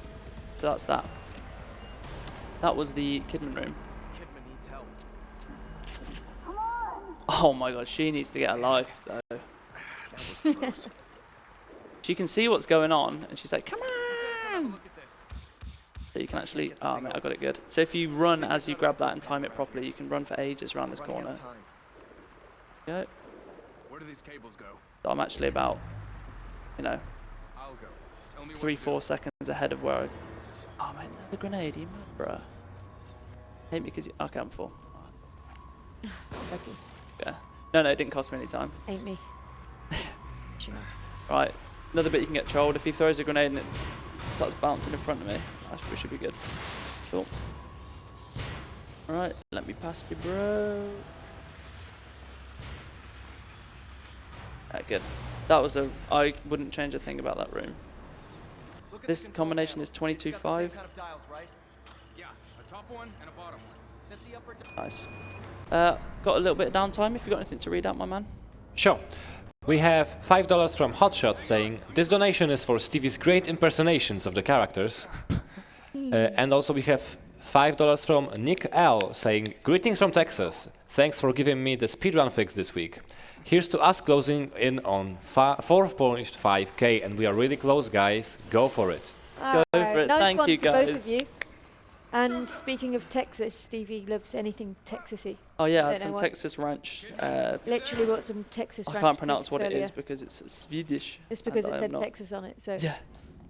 So that's that. That was the Kidman Room. Kidman needs help. Oh my god, she needs to get a life though. She can see what's going on, and she's like, "Come on!" So you can actually. Oh mate, I got it good. So if you run as you grab that and time it properly, you can run for ages around this corner. Go. Where do these cables go? So I'm actually about, you know, I'll go. Tell me 3-4 seconds ahead of where I. Oh man, the grenade, you bruh. Hate me because you. Okay, I'm full. Lucky. Yeah. No, it didn't cost me any time. Ain't me. Sure. Right, another bit you can get trolled. If he throws a grenade and it starts bouncing in front of me, we should be good. Cool. Alright, let me pass you, bro. Alright, good. That was I wouldn't change a thing about that room. This combination is 22.5. Yeah, a top one and a bottom one. Set the upper Nice. Got a little bit of downtime if you got anything to read out, my man. Sure. We have $5 from Hotshot saying, this donation is for Stevie's great impersonations of the characters. And also we have $5 from Nick L saying, greetings from Texas. Thanks for giving me the speedrun fix this week. Here's to us closing in on 4.5k, and we are really close, guys. Go for it. Go for it. Nice Thank one you, to both guys. of you. And speaking of Texas, Stevie loves anything Texasy. Oh yeah, I Don't had some know what. Texas ranch. Literally bought some Texas I ranch can't pronounce crisps what it earlier. is because it's Swedish. It's because and it I said am not. Texas on it. So Yeah,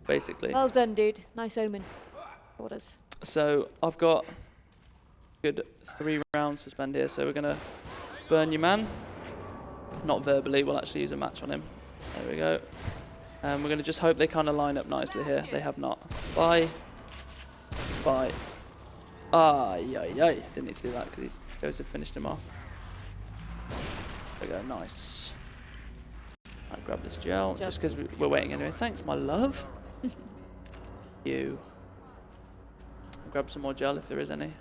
basically. well done, dude. Nice omen. Orders. So I've got good 3 rounds to spend here. So we're gonna burn your man. Not verbally. We'll actually use a match on him. There we go. And we're gonna just hope they kind of line up nicely here. They have not. Bye. Bye. Ay. Didn't need to do that because Joseph finished him off. There we go. Nice. I'll grab this gel just because we're waiting anyway. Thanks, my love. You. I'll grab some more gel if there is any.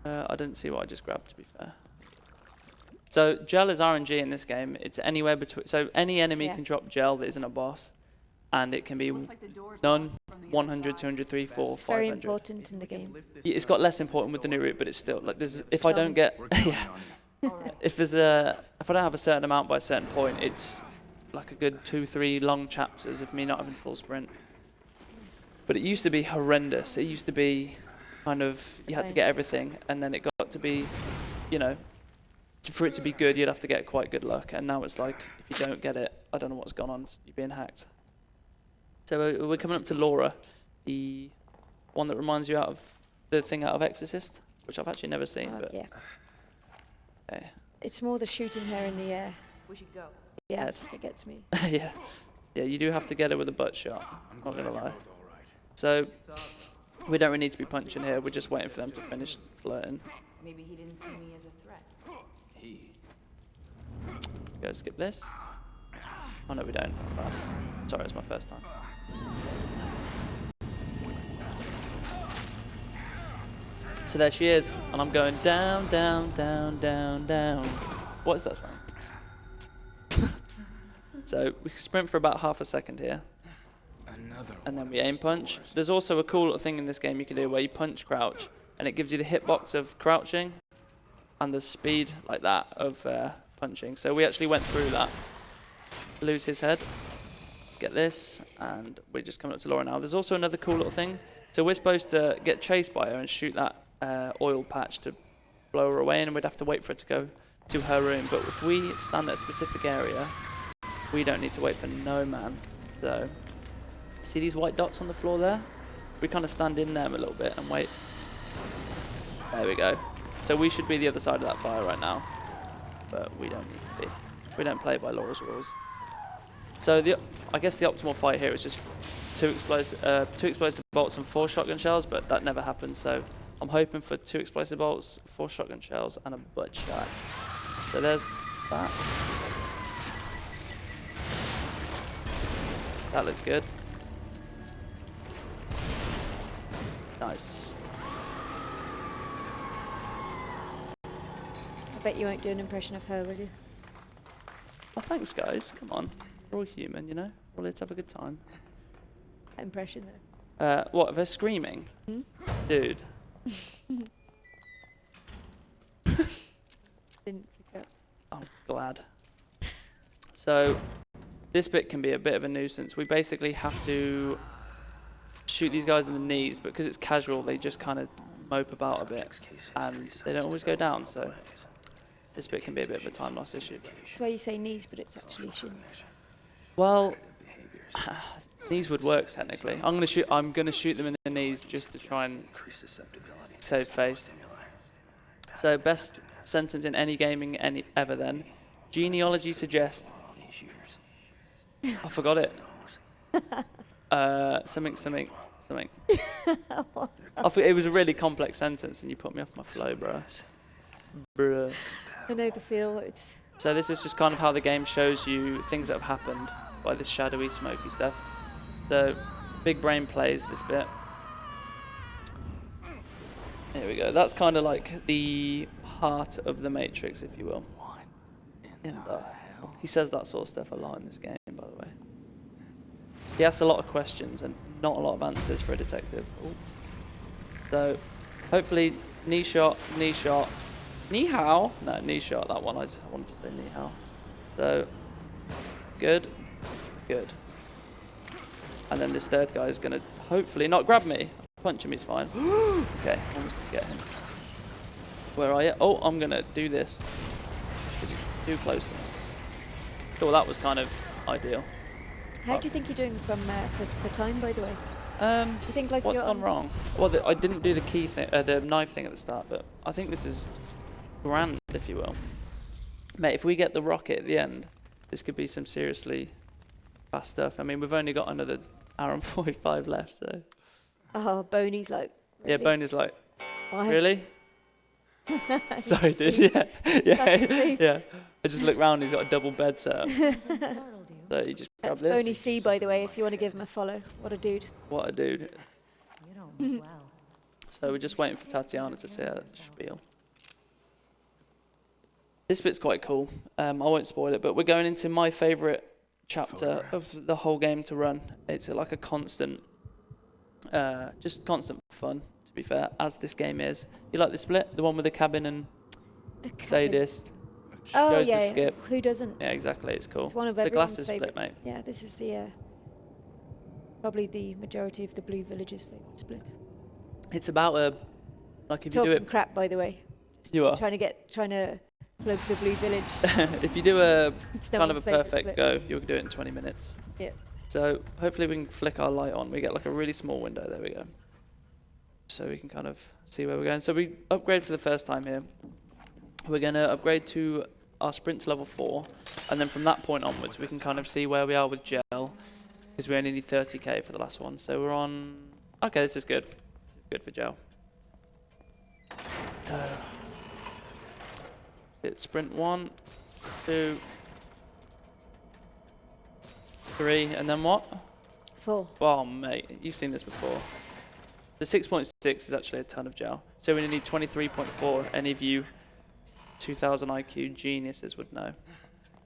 I didn't see what I just grabbed, to be fair. So gel is RNG in this game. It's anywhere between. So any enemy can drop gel that isn't a boss, and it can be none, 100, 200, 3, 4, It's very 500. important in the game. Yeah, it's got less important with the new route, but it's still like there's. If I don't get, yeah, if I don't have a certain amount by a certain point, it's like a good 2-3 long chapters of me not having full sprint. But it used to be horrendous. It used to be kind of you had to get everything, and then it got to be, you know, for it to be good, you'd have to get quite good luck. And now it's like if you don't get it, I don't know what's gone on. You're being hacked. So we're coming up to Laura, the one that reminds you out of the thing out of Exorcist, which I've actually never seen, but Yeah. okay. It's more the shooting her in the air. We should go. Yes, that gets me. Yeah. Yeah, you do have to get her with a butt shot. I'm not gonna lie. So we don't really need to be punching here. We're just waiting for them to finish flirting. Maybe he didn't see me as a threat. Go skip this. Oh no, we don't. Bad. Sorry, it's my first time. So there she is, and I'm going down, down, down, down, down. What is that sound? So we sprint for about half a second here, and then we aim punch. There's also a cool little thing in this game you can do where you punch crouch, and it gives you the hitbox of crouching and the speed like that of punching. So we actually went through that. Lose his head. Get this, and we're just coming up to Laura now. There's also another cool little thing. So we're supposed to get chased by her and shoot that oil patch to blow her away, and we'd have to wait for her to go to her room. But if we stand at a specific area, we don't need to wait for no man. So, see these white dots on the floor there? We kind of stand in them a little bit and wait. There we go. So we should be the other side of that fire right now, but we don't need to be. We don't play by Laura's rules. So I guess the optimal fight here is just two explosive bolts and 4 shotgun shells, but that never happens. So I'm hoping for 2 explosive bolts, 4 shotgun shells, and a butt shot. So there's that. That looks good. Nice. I bet you won't do an impression of her, will you? Oh, thanks, guys. Come on. We're all human, you know? We're all here to have a good time. That impression, though. What, of her screaming? Hmm? Dude. Didn't pick up. I'm glad. So, this bit can be a bit of a nuisance. We basically have to shoot these guys in the knees, but because it's casual, they just kind of mope about a bit, and they don't always go down, so this bit can be a bit of a time loss issue. That's why you say knees, but it's actually shins. Well, knees would work technically. I'm gonna shoot them in the knees just to try and save face. So best sentence in any gaming ever then. Genealogy suggests. I forgot it. Something. It was a really complex sentence, and you put me off my flow, bruh. I know the feel. It's So this is just kind of how the game shows you things that have happened by this shadowy, smoky stuff. So big brain plays this bit. Here we go. That's kind of like the heart of the Matrix, if you will. In the hell? He says that sort of stuff a lot in this game, by the way. He asks a lot of questions and not a lot of answers for a detective. Ooh. So hopefully knee shot, knee hao. No, knee shot. That one I wanted to say knee hao. So good. And then this third guy is gonna hopefully not grab me. Punch him, he's fine. Okay, almost to get him. Where are you? Oh, I'm gonna do this. Because he's too close to me. Cool, that was kind of ideal. how do you think you're doing from for time, by the way? Do you think like What's you're gone wrong? Well, I didn't do the key thing, the knife thing at the start, but I think this is grand, if you will. Mate, if we get the rocket at the end, this could be some seriously fast stuff. I mean, we've only got another hour and 45 left, so. Oh, Boney's like. Yeah, really? Bone is like, Why? really? Sorry, dude. asleep. Yeah, asleep. yeah. I just look round. He's got a double bed set up. So you just grab That's this. Boney C, by the way, if you want to give him a follow. What a dude. What a dude. You don't look well. So we're just waiting for Tatiana to say her spiel. This bit's quite cool. I won't spoil it, but we're going into my favourite chapter of the whole game to run. It's like a constant, just constant fun, to be fair, as this game is. You like the split? The one with the cabin and The cabin. sadist? Oh, Joseph yeah. Skip. Who doesn't? Yeah, exactly. It's cool. It's one of The everyone's glasses favourite. split, mate. Yeah, this is the probably the majority of the Blue Village's favourite split. It's about like if you do Talking it, crap, by the way. Just You are. trying to plug the Blue Village. if you do a It's no kind of a one's favourite perfect split. go, you'll do it in 20 minutes. Yeah. So hopefully we can flick our light on. We get like a really small window. There we go. so we can kind of see where we're going. So we upgrade for the first time here. We're going to upgrade to our sprint to level 4, and then from that point onwards we can kind of see where we are with gel, because we only need 30k for the last one. So we're on... Okay, this is good. This is good for gel. So... It's sprint 1, 2, 3, and then what? 4. Oh, mate, you've seen this before. The 6.6 is actually a ton of gel. So we need 23.4. Any of you 2000 IQ geniuses would know.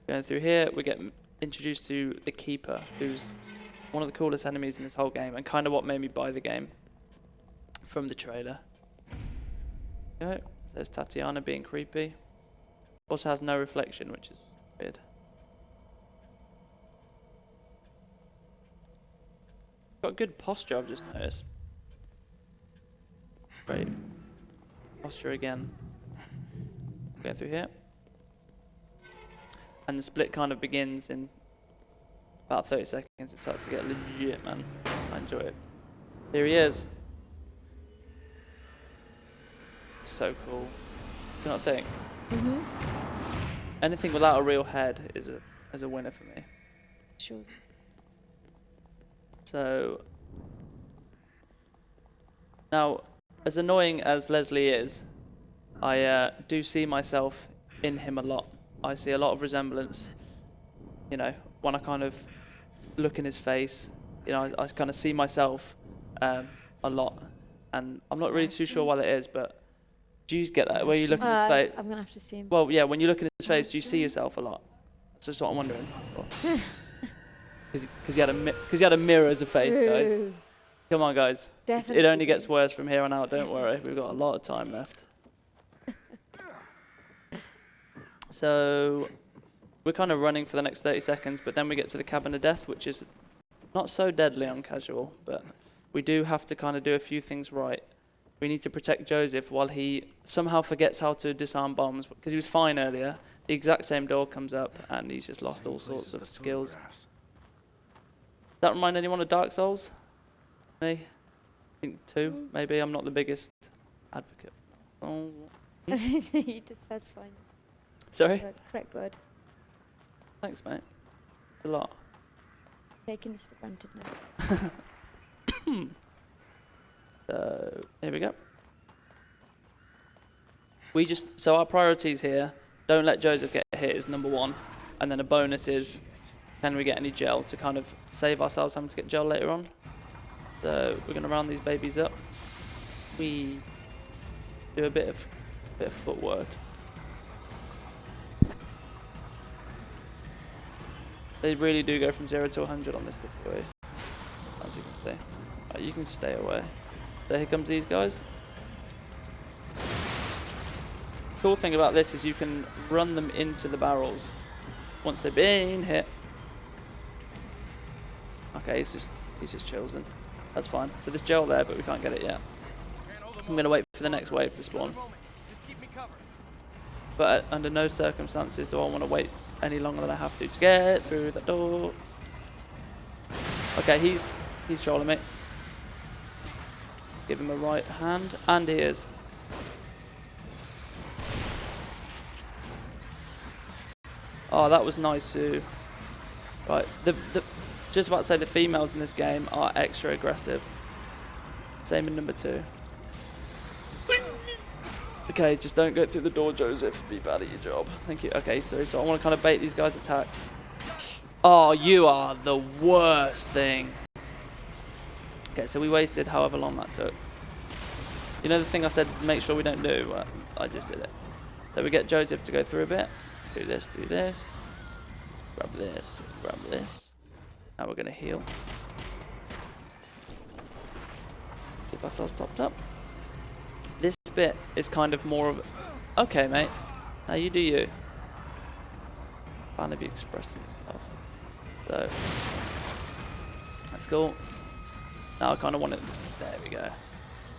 Going through here, we get introduced to the Keeper, who's one of the coolest enemies in this whole game, and kind of what made me buy the game from the trailer. Okay, there's Tatiana being creepy. Also has no reflection, which is weird. Got good posture, I've just noticed. Great. Posture again. Go through here. And the split kind of begins in about 30 seconds. It starts to get legit, man. I enjoy it. Here he is. So cool. Do you not think? Mm-hmm. Anything without a real head is a winner for me. Sure. So now, as annoying as Leslie is, I do see myself in him a lot. I see a lot of resemblance. You know, when I kind of look in his face, you know, I kind of see myself a lot, and I'm not really too sure why that is, but do you get that? Where you look in his face? I'm gonna have to see him. Well, yeah, when you look in his face, do you see yourself a lot? That's just what I'm wondering. Because he had a mirror as a face, guys. Ooh, Come on, guys. definitely. It only gets worse from here on out, don't worry. We've got a lot of time left. So we're kind of running for the next 30 seconds, but then we get to the cabin of death, which is not so deadly on casual, but we do have to kind of do a few things right. We need to protect Joseph while he somehow forgets how to disarm bombs, because he was fine earlier. The exact same door comes up, and he's just lost all sorts of skills. Does that remind anyone of Dark Souls? Me? I think 2, maybe. I'm not the biggest advocate. Oh. That's fine. Sorry? Correct word. Thanks, mate. A lot. Taking this for granted now. So, here we go. So our priorities here, don't let Joseph get hit is number 1. And then a bonus is, can we get any gel to kind of save ourselves having to get gel later on? So we're going to round these babies up. We do a bit of footwork. They really do go from 0 to 100 on this difficulty, as you can see. Right, you can stay away. So here comes these guys. Cool thing about this is you can run them into the barrels once they've been hit. Okay, he's just chilling. That's fine. So there's gel there, but we can't get it yet. I'm gonna wait for the next wave to spawn. But under no circumstances do I want to wait any longer than I have to get through the door. Okay, he's trolling me. Give him a right hand, and he is. Oh, that was nice too. Right, just about to say the females in this game are extra aggressive. Same in number 2. Okay, just don't go through the door, Joseph. Be bad at your job. Thank you. Okay, so I want to kind of bait these guys' attacks. Oh, you are the worst thing. Okay, so we wasted however long that took. You know the thing I said, make sure we don't do? Well, I just did it. So we get Joseph to go through a bit. Do this, do this. Grab this, grab this. Now we're going to heal. Keep ourselves topped up. This bit is kind of more of... Okay, mate. Now you do you. Finally be expressing yourself. So... That's cool. Now I kind of want it... There we go.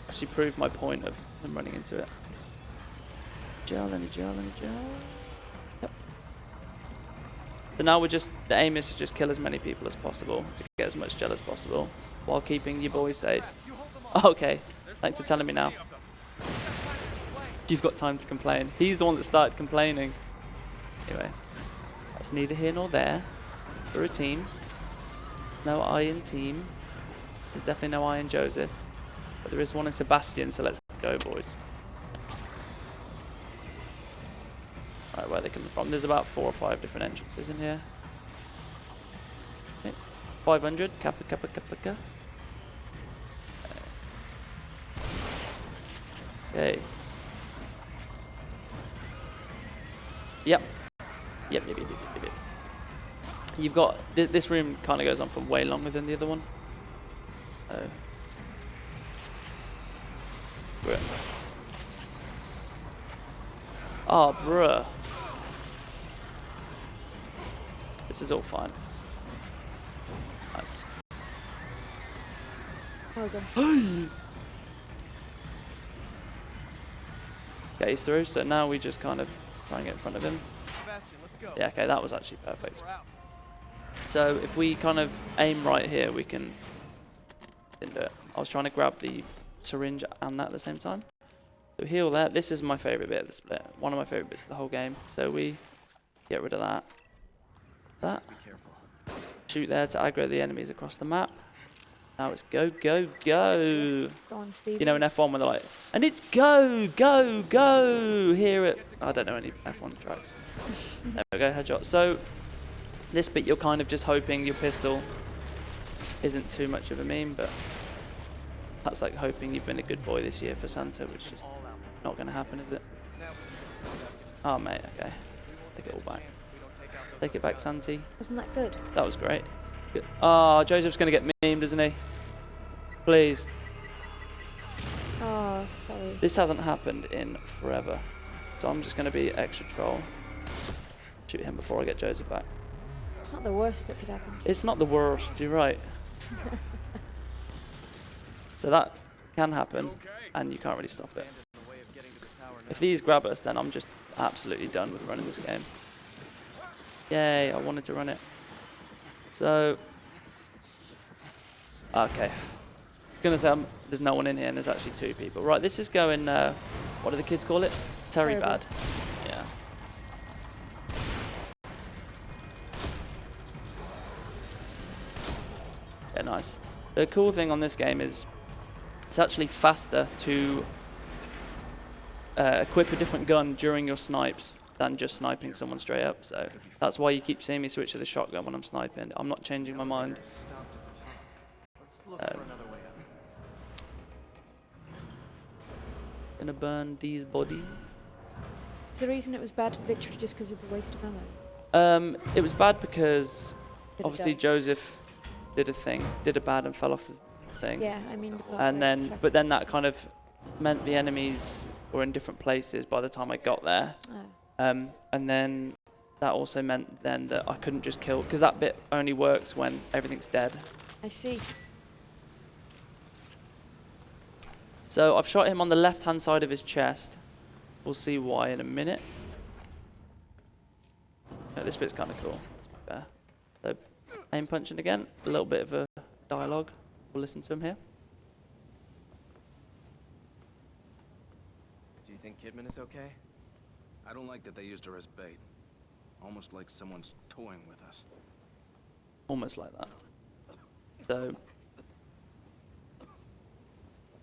Actually proved my point of them running into it. Gel, any gel, any gel. Yep. So now the aim is to just kill as many people as possible, to get as much gel as possible, while keeping your boys safe. Okay. Thanks for telling me now. You've got time to complain. He's the one that started complaining. Anyway, that's neither here nor there. We're a team. No I in team. There's definitely no I in Joseph. But there is one in Sebastian, so let's go, boys. Right, where are they coming from? There's about 4 or 5 different entrances in here. Okay. 500. Kappa, kappa, kappa, kappa. Okay. Yep. Yep. You've got this room kind of goes on for way longer than the other one. Oh. Bruh. Oh, bruh. This is all fine. Nice. Well done. Okay, he's through, so now we just kind of try and get in front of him. Yeah, okay, that was actually perfect. So if we kind of aim right here, we can... Didn't do it. I was trying to grab the syringe and that at the same time. So heal there. This is my favourite bit of the split. One of my favourite bits of the whole game. So we get rid of that. That. Shoot there to aggro the enemies across the map. Now it's go, go, go. Yes. Go on, Steve. You know in F1 when they're like, and it's go, go, go. Here it. I don't know any F1 tracks. There we go, headshot. So this bit you're kind of just hoping your pistol isn't too much of a meme, but that's like hoping you've been a good boy this year for Santa, which is not going to happen, is it? Oh, mate, okay. Take it all back. Take it back, Santi. Wasn't that good? That was great. Good. Oh, Joseph's going to get memed, isn't he? Please. Oh, sorry. This hasn't happened in forever, so I'm just going to be extra troll. Shoot him before I get Joseph back. It's not the worst that could happen. It's not the worst, you're right. So that can happen, and you can't really stop it. If these grab us, then I'm just absolutely done with running this game. Yay, I wanted to run it. So, okay. Gonna say there's no one in here, and there's actually 2 people. Right, this is going, what do the kids call it? Terry Terrible. bad. Yeah. Yeah, nice. The cool thing on this game is it's actually faster to equip a different gun during your snipes than just sniping someone straight up. So that's why you keep seeing me switch to the shotgun when I'm sniping. I'm not changing my mind. Gonna burn these bodies. Is the reason it was bad literally just because of the waste of ammo? It was bad because Did it obviously die? Joseph did a bad and fell off the thing. Yeah, I mean... the part And where then, it's but then that kind of meant the enemies were in different places by the time I got there. Oh. And then that also meant then that I couldn't just kill, because that bit only works when everything's dead. I see. So I've shot him on the left-hand side of his chest. We'll see why in a minute. Yeah, this bit's kind of cool, to be fair. So aim punching again, a little bit of a dialogue. We'll listen to him here. Do you think Kidman is okay? I don't like that they used her as bait. Almost like someone's toying with us. Almost like that. So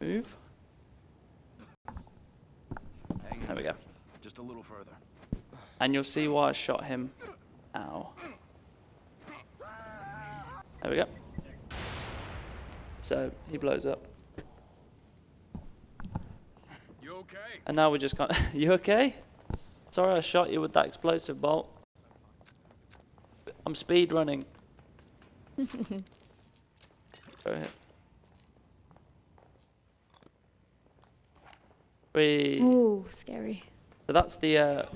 move. Hang in There we go. just a little further. And you'll see why I shot him. Ow. There we go. So he blows up. You okay? And now we're just kind of... You okay? Sorry I shot you with that explosive bolt. I'm speed running. Go ahead. Ooh, scary. So that's the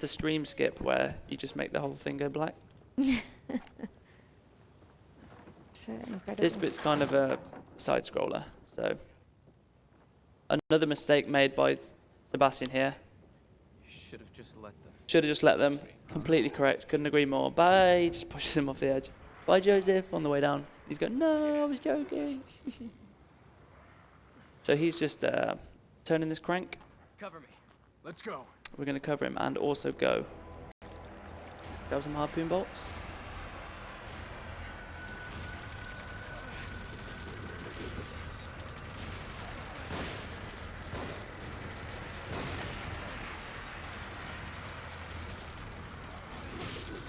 stream skip where you just make the whole thing go black. It's incredible. This bit's kind of a side scroller. So another mistake made by Sebastian here. You should have just let them. Should have just let them. Completely correct. Couldn't agree more. Bye. Just pushes him off the edge. Bye, Joseph. On the way down. He's going, no, I was joking. So he's just turning this crank. Cover me. Let's go. We're going to cover him and also go. Grab some harpoon bolts.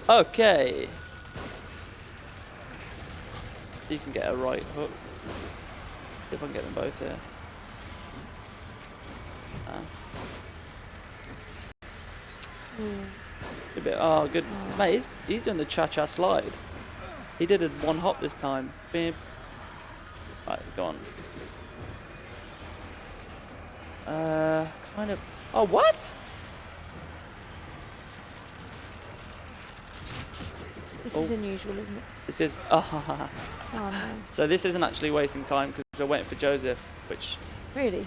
Okay. You can get a right hook. See if I can get them both here. A bit. Oh, good. Mate, he's doing the cha-cha slide. He did it one hop this time. Bim. Right, go on. Kind of. Oh, what? This is unusual, isn't it? This is. Oh no. So this isn't actually wasting time because we're waiting for Joseph, which. Really?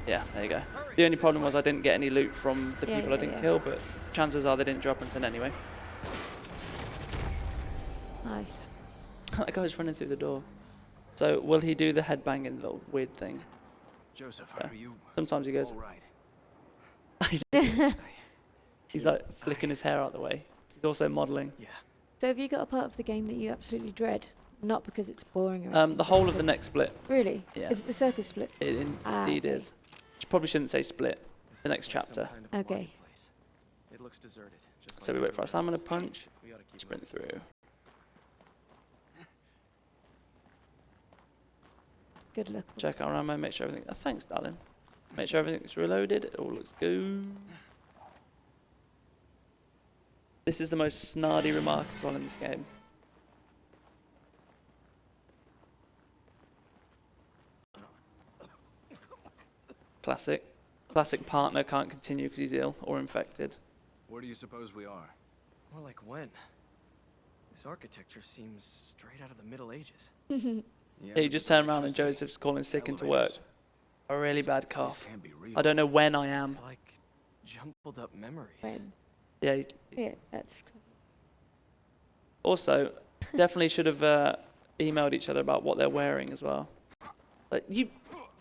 Yeah, there you go. The only problem was I didn't get any loot from the people I Yeah, didn't yeah. kill, but chances are they didn't drop anything anyway. Nice. That guy's running through the door. So will he do the headbanging little weird thing? Joseph, Yeah. are you Sometimes he goes. all right? He's like flicking his hair out the way. He's also modelling. Yeah. So have you got a part of the game that you absolutely dread? Not because it's boring or anything, The whole but of the because- next split. Really? Yeah. Is it the circus split? It indeed okay. is. Probably shouldn't say split. This The next looks like some chapter. kind of Okay. marketplace. It looks deserted. Just So like we wait for our everywhere stamina else. punch. We ought to keep Sprint moving. through. Good luck. Check our ammo. Make sure everything. Oh, thanks, darling. Make sure everything's reloaded. It all looks good. This is the most snardy remark as well in this game. Classic. Classic partner can't continue because he's ill or infected. Where do you suppose we are? More like when? This architecture seems straight out of the Middle Ages. Yeah, you just turn around and Joseph's calling sick into work. A really bad This cough. can't be real. I don't know when I am. It's like jumbled up memories. When? Yeah. Yeah, that's. Also, definitely should have emailed each other about what they're wearing as well. Like you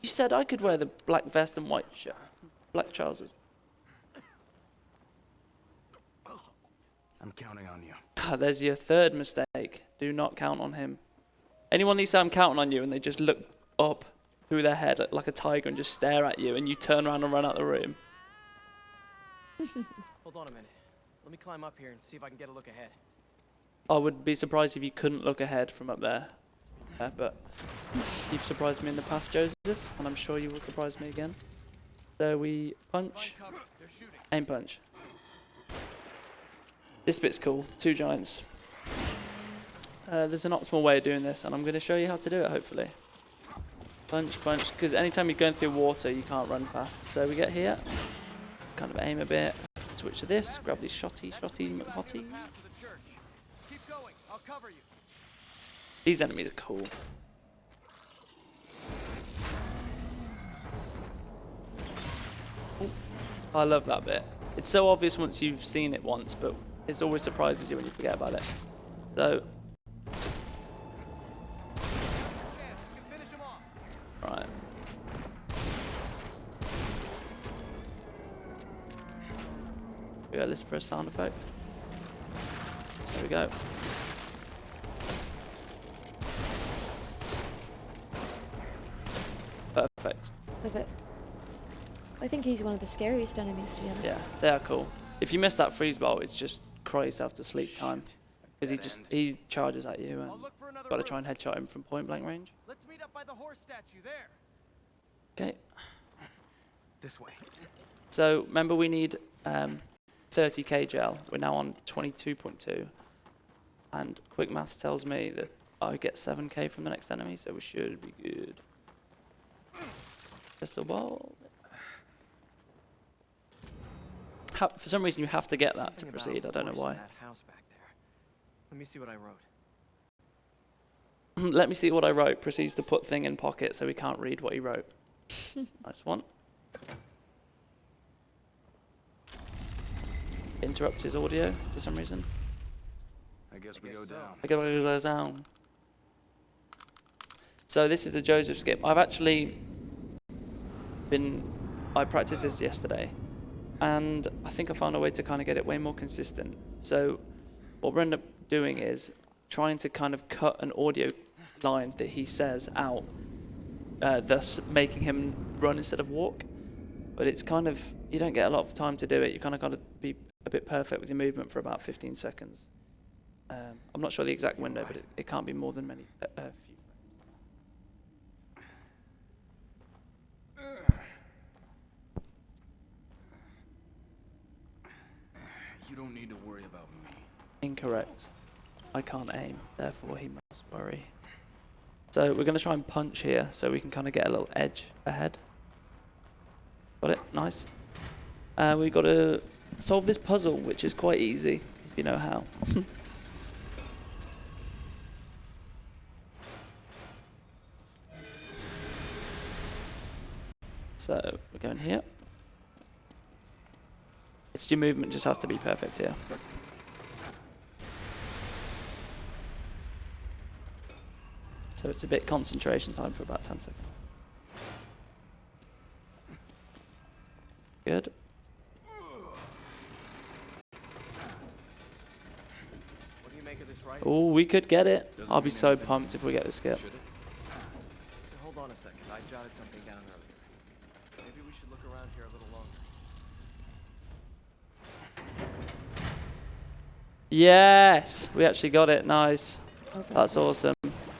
said I could wear the black vest and white shirt, black trousers. I'm counting on you. There's your third mistake. Do not count on him. Anyone needs to say I'm counting on you and they just look up through their head like a tiger and just stare at you and you turn around and run out the room. Hold on a minute. Let me climb up here and see if I can get a look ahead. I would be surprised if you couldn't look ahead from up there. But you've surprised me in the past, Joseph, and I'm sure you will surprise me again. So we punch, Find cover. They're shooting. aim punch. This bit's cool. 2 giants. There's an optimal way of doing this, and I'm going to show you how to do it, hopefully. Punch, punch, because anytime you're going through water, you can't run fast. So we get here, kind of aim a bit, switch to this, grab these shotty hotties. Path to the church. Keep going. I'll cover you. These enemies are cool. Ooh, I love that bit. It's so obvious once you've seen it once, but it always surprises you when you forget about it. So, Chance. You can finish him off. right. We gotta listen for a sound effect. There we go. Perfect. Perfect. I think he's one of the scariest enemies, to be honest. Yeah, they are cool. If you miss that freeze bolt, it's just cry yourself to sleep time. Because he charges at you and I'll look for another got to room. try and headshot him from point blank range. Let's meet up by the horse statue there. Okay. This way. So remember we need 30k gel. We're now on 22.2. And quick maths tells me that I get 7k from the next enemy, so we should be good. Crystal ball. For some reason you have to get that to Something about proceed. a I don't know horse in why. that house back there. Let me see what I wrote. Let me see what I wrote. Proceeds to put thing in pocket so we can't read what he wrote. Nice one. Interrupts his audio for some reason. I guess we guess go so. down. I go down. So this is the Joseph skip. I've actually I practiced this yesterday, and I think I found a way to kind of get it way more consistent. So what we're end up doing is trying to kind of cut an audio line that he says out, thus making him run instead of walk. But it's kind of, you don't get a lot of time to do it. You kind of got to be a bit perfect with your movement for about 15 seconds. I'm not sure the exact window, but it can't be more than few frames. You don't need to worry about me. Incorrect. I can't aim, therefore he must worry. So we're going to try and punch here so we can kind of get a little edge ahead. Got it? Nice. We've got to solve this puzzle, which is quite easy, if you know how. So we're going here. It's your movement just has to be perfect here. So it's a bit concentration time for about 10 seconds. Good. What do you make of this ride? Oh, we could get it. Doesn't I'll be mean so anything. pumped if we get the skip. Should it? Hold on a second. I jotted something down earlier. Maybe we should look around here a little longer. Yes, we actually got it. Nice. That's awesome.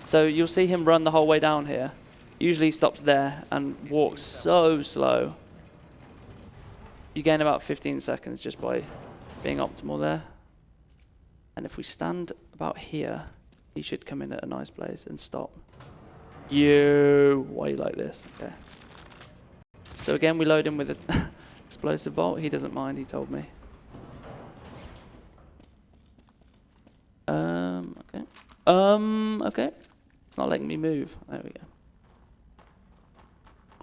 So you'll see him run the whole way down here. Usually he stops there and walks so slow. You gain about 15 seconds just by being optimal there. And if we stand about here, he should come in at a nice place and stop. Why you like this? Okay. So again, we load him with an explosive bolt. He doesn't mind, he told me. Okay. Okay. It's not letting me move. There we go.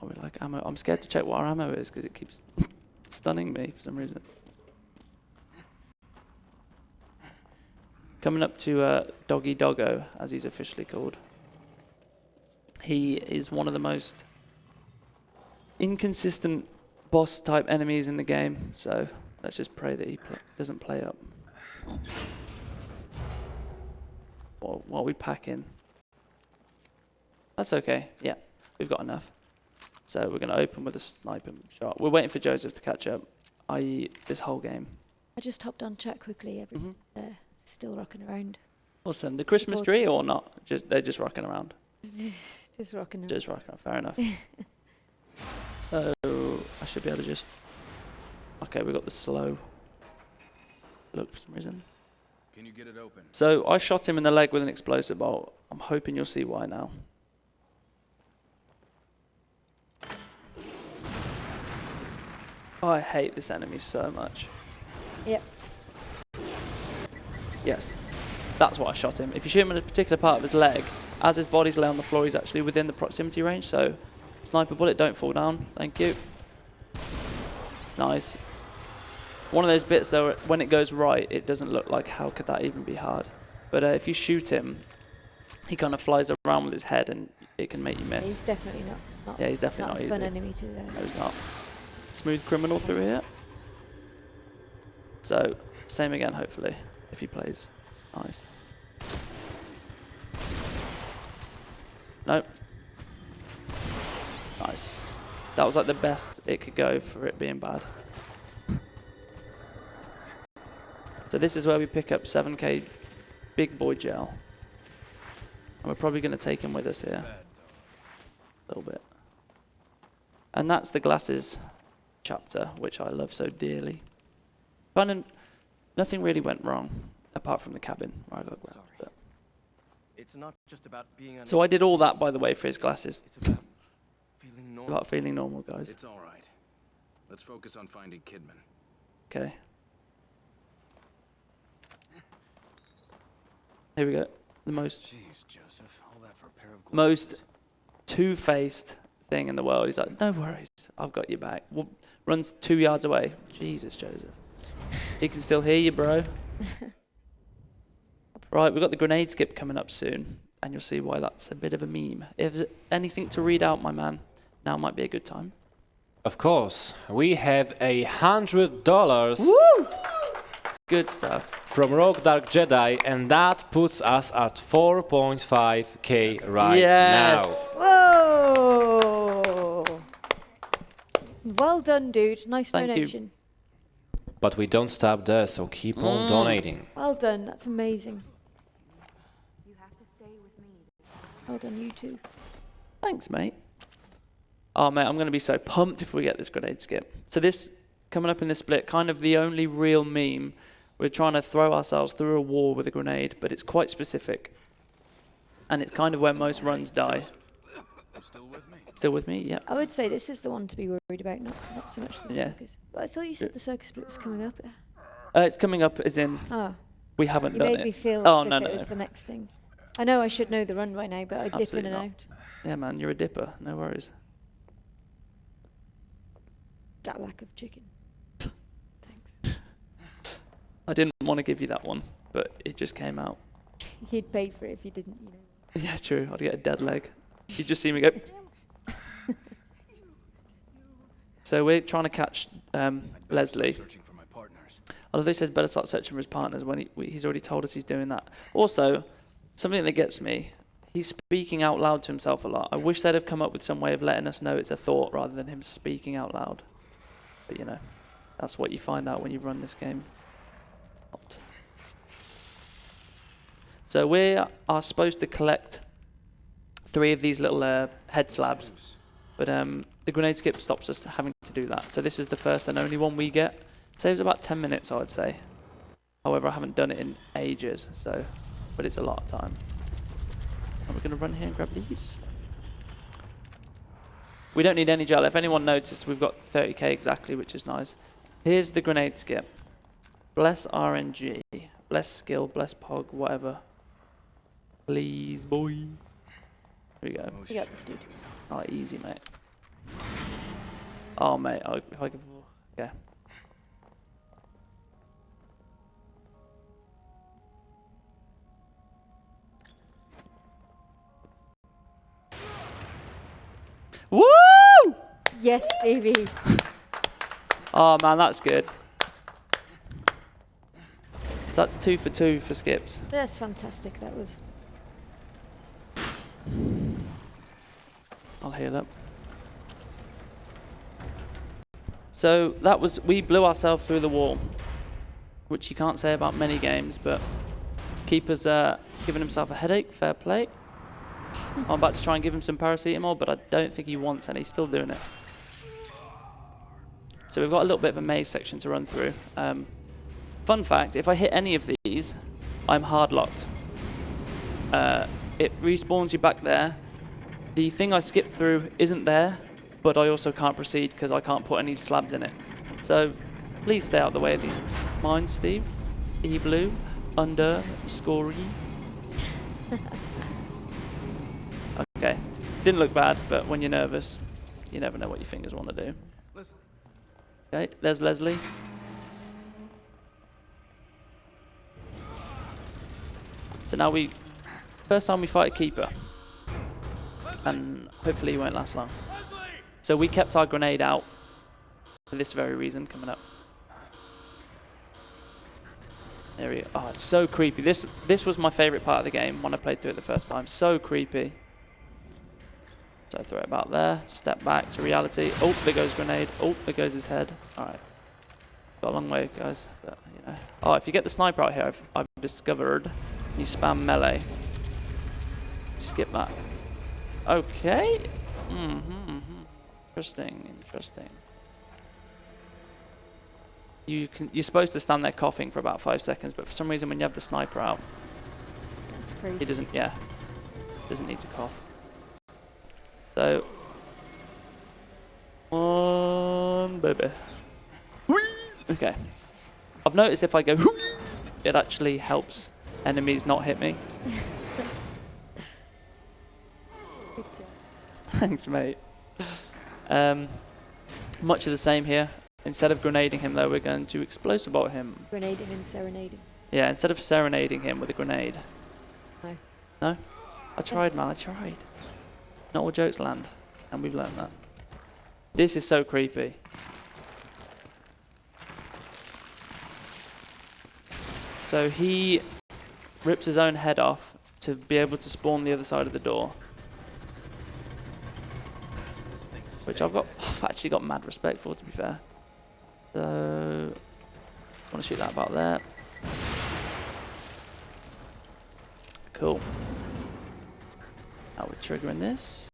Oh, we like ammo. I'm scared to check what our ammo is because it keeps stunning me for some reason. Coming up to Doggy Doggo, as he's officially called. He is one of the most inconsistent boss type enemies in the game, so let's just pray that he doesn't play up. While we pack in. That's okay. Yeah, we've got enough. So we're going to open with a sniper shot. We're waiting for Joseph to catch up, i.e. this whole game. I just hopped on chat quickly. Everyone's still rocking around. Awesome. The Christmas tree or not? They're just rocking around. Just rocking around. Just rocking around. Fair enough. So I should be able to just... Okay, we got the slow look for some reason. Can you get it open? So I shot him in the leg with an explosive bolt. I'm hoping you'll see why now. I hate this enemy so much. Yep. Yes, that's why I shot him. If you shoot him in a particular part of his leg, as his body's lay on the floor, he's actually within the proximity range, so sniper bullet, don't fall down. Thank you. Nice. One of those bits though, when it goes right, it doesn't look like how could that even be hard. But if you shoot him, he kind of flies around with his head and it can make you miss. He's definitely not Yeah, he's definitely not a easy. fun enemy to No, he's not. Smooth criminal through here. So, same again, hopefully, if he plays. Nice. Nope. Nice. That was like the best it could go for it being bad. So this is where we pick up 7k big boy gel. And we're probably going to take him with us here. A little bit. And that's the glasses chapter, which I love so dearly. Nothing really went wrong, apart from the cabin where I got grabbed. But. It's not just about being So I did all that, by the way, for his glasses. It's about feeling normal. About feeling normal, guys. It's all right. Let's focus on finding Kidman. Okay. Here we go. The most Jeez, Joseph, all that for a pair of most glasses. two-faced thing in the world. He's like, no worries, I've got your back. Runs 2 yards away. Jesus, Joseph. He can still hear you, bro. Right, we've got the grenade skip coming up soon, and you'll see why that's a bit of a meme. If there's anything to read out, my man, now might be a good time. Of course, we have $100 Woo! Good stuff. from Rogue Dark Jedi, and that puts us at 4.5k right Yes. Whoa! Well done, dude. Nice Thank you. donation. now. But we don't stop there, so keep on donating. Well done. That's amazing. You have to stay with me. Well done, you too. Thanks, mate. Oh, mate, I'm going to be so pumped if we get this grenade skip. So this, coming up in this split, kind of the only real meme. We're trying to throw ourselves through a wall with a grenade, but it's quite specific. And it's kind of where most runs die. You still with me? Still with me? Yeah. I would say this is the one to be worried about, not so much the Yeah. circus. But I thought you said the circus split was coming up. It's coming up as in Ah, we haven't you done made me it. feel Oh, as no, if no, it was no. the next thing. I know I should know the run by now, but I dip in Absolutely and not. out. Yeah, man, you're a dipper. No worries. That lack of chicken. Thanks. I didn't want to give you that one, but it just came out. You'd pay for it if you didn't, you know. Yeah, true. I'd get a dead leg. You'd just see me go. So we're trying to catch Leslie. Searching for my partners. Although he says better start searching for his partners when he's already told us he's doing that. Also, something that gets me, he's speaking out loud to himself a lot. I wish they'd have come up with some way of letting us know it's a thought rather than him speaking out loud. But you know, that's what you find out when you run this game. Not. So we are supposed to collect 3 of these little head slabs, but the grenade skip stops us having to do that. So this is the first and only one we get. Saves about 10 minutes, I would say. However, I haven't done it in ages, so, but it's a lot of time. And we're going to run here and grab these. We don't need any gel. If anyone noticed, we've got 30k exactly, which is nice. Here's the grenade skip. Bless RNG. Bless skill, bless pog, whatever. Please, boys. Here we go. Oh, We got this, dude. Oh, easy, mate. Oh, mate. Oh, if I could... Yeah. Woo! Yes, Stevie. Oh, man, that's good. So that's 2 for 2 for skips. That's fantastic, that was. I'll heal up. So that was, we blew ourselves through the wall, which you can't say about many games, but Keeper's giving himself a headache, fair play. I'm about to try and give him some paracetamol, but I don't think he wants any, he's still doing it. So we've got a little bit of a maze section to run through. Fun fact, if I hit any of these, I'm hard locked. It respawns you back there. The thing I skipped through isn't there, but I also can't proceed because I can't put any slabs in it. So please stay out of the way of these mines, Steve. E-blue, under, scory. Okay, didn't look bad, but when you're nervous, you never know what your fingers want to do. Leslie. Okay, there's Leslie. So now first time we fight a Keeper. And hopefully he won't last long. So we kept our grenade out for this very reason coming up. There we go. Oh, it's so creepy. This was my favourite part of the game when I played through it the first time. So creepy. So throw it about there. Step back to reality. Oh, there goes grenade. Oh, there goes his head. Alright. Got a long way, guys. But, you know. Oh, if you get the sniper out here, I've discovered you spam melee. Skip that. Okay. Interesting. You're supposed to stand there coughing for about 5 seconds, but for some reason when you have the sniper out, That's crazy. he doesn't need to cough. So one baby. Okay. I've noticed if I go it actually helps enemies not hit me. Good job. Thanks, mate. Much of the same here. Instead of grenading him, though, we're going to explosive bolt him. Grenading and serenading. Yeah, instead of serenading him with a grenade. No. No? I tried, man. I tried. Not all jokes land, and we've learned that. This is so creepy. So he rips his own head off to be able to spawn the other side of the door. Which I've actually got mad respect for, to be fair. So, I want to shoot that about there. Cool. Now we're triggering this.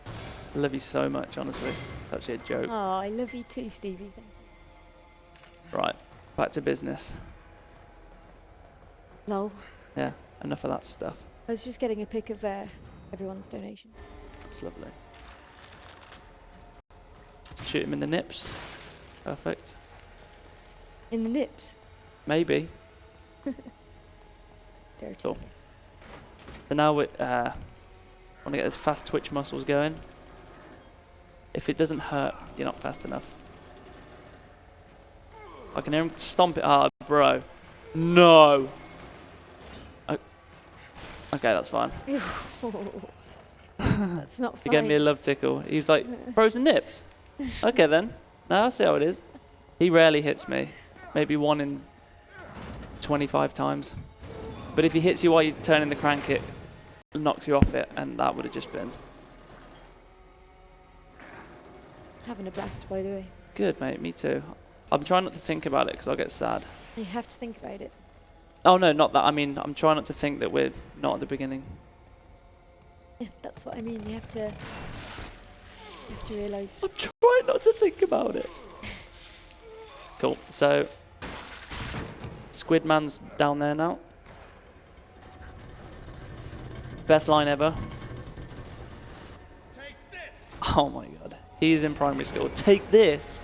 I love you so much, honestly. It's actually a joke. Oh, I love you too, Stevie. Thank you. Right, back to business. Lol. Yeah, enough of that stuff. I was just getting a pic of everyone's donations. That's lovely. Shoot him in the nips. Perfect. In the nips. Maybe. Dirty. Cool. So now we want to get those fast twitch muscles going. If it doesn't hurt, you're not fast enough. I can hear him stomp it hard, bro. No. Okay, that's fine. That's not He fine. gave me a love tickle. He's like, frozen nips. Okay then. Now I see how it is. He rarely hits me. Maybe 1 in 25 times. But if he hits you while you're turning the crank, it knocks you off it, and that would have just been Having a blast, by the way. good, mate. Me too. I'm trying not to think about it because I'll get sad. You have to think about it. Oh no, not that. I mean, I'm trying not to think that we're not at the beginning. That's what I mean. You have to realise. I'm trying not to think about it. Cool. So, Squidman's down there now. Best line ever. Take this. Oh my god. He is in primary school. Take this.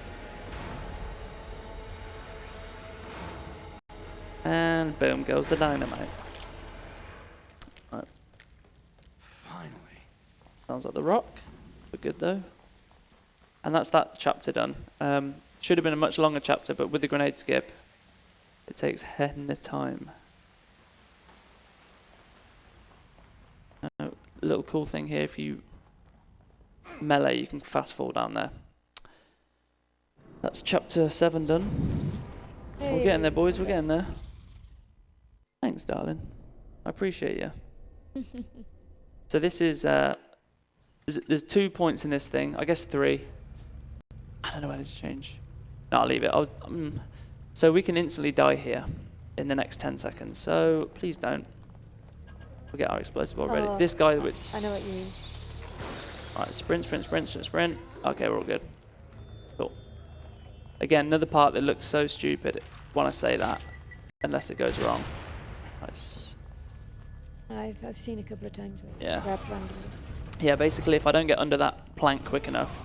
And boom goes the dynamite. Right. Finally. Sounds like the rock. We're good though. And that's that chapter done. Should have been a much longer chapter, but with the grenade skip, it takes hen time. Little cool thing here, if you melee, you can fast fall down there. That's chapter 7 done. Hey. We're getting there, boys. We're getting there. Thanks, darling. I appreciate you. So this is there's 2 points in this thing. I guess 3. I don't know whether to change. No, I'll leave it. So we can instantly die here in the next 10 seconds. So please don't. We'll get our explosive already. Oh, This guy with. I know what you mean. Alright, sprint. Okay, we're all good. Cool. Again, another part that looks so stupid when I say that, unless it goes wrong. Nice. I've seen a couple of times where Yeah. you grabbed randomly. Yeah, basically, if I don't get under that plank quick enough,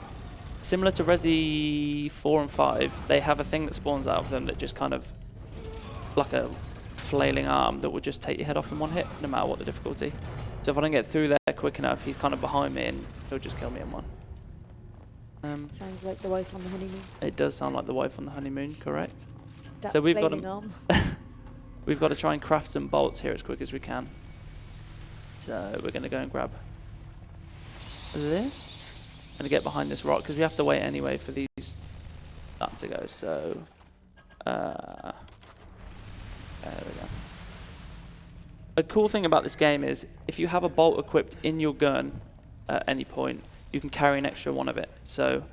similar to Resi 4 and 5, they have a thing that spawns out of them that just kind of, like a flailing arm that will just take your head off in one hit, no matter what the difficulty. So if I don't get through there quick enough, he's kind of behind me and he'll just kill me in one. Sounds like the wife on the honeymoon. It does sound like the wife on the honeymoon, correct? That So we've got flailing him. arm. We've got to try and craft some bolts here as quick as we can. So we're going to go and grab this. I'm going to get behind this rock because we have to wait anyway for that to go. So there we go. A cool thing about this game is if you have a bolt equipped in your gun at any point, you can carry an extra one of it. So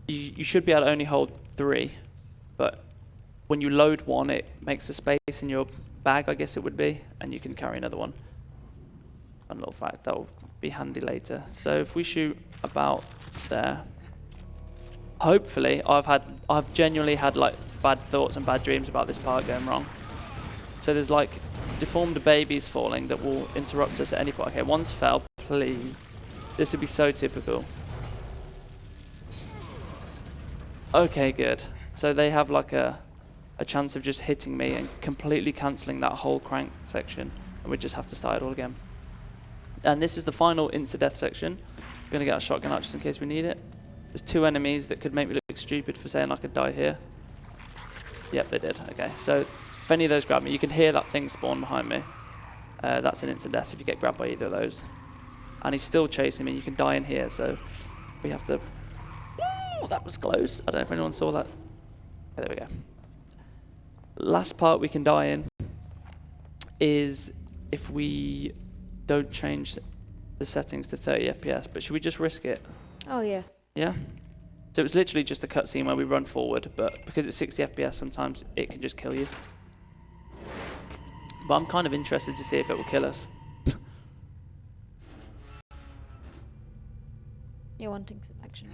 you should be able to only hold 3, but when you load one, it makes a space in your bag, I guess it would be, and you can carry another one. Fun little fact, that'll be handy later. So if we shoot about there, hopefully, I've genuinely had like bad thoughts and bad dreams about this part going wrong. So there's like deformed babies falling that will interrupt us at any point. Okay, one's fell, please. This would be so typical. Okay, good. So they have like a chance of just hitting me and completely cancelling that whole crank section, and we just have to start it all again. And this is the final insta-death section. We're going to get our shotgun out just in case we need it. There's 2 enemies that could make me look stupid for saying I could die here. Yep, they did. Okay, so if any of those grab me, you can hear that thing spawn behind me. That's an instant death if you get grabbed by either of those. and he's still chasing me. You can die in here, so we have to... Ooh, that was close. I don't know if anyone saw that. Okay, there we go. Last part we can die in is if we don't change the settings to 30 FPS, but should we just risk it? Oh, yeah. Yeah? So it's literally just a cutscene where we run forward, but because it's 60 FPS, sometimes it can just kill you. But I'm kind of interested to see if it will kill us. You're wanting some action.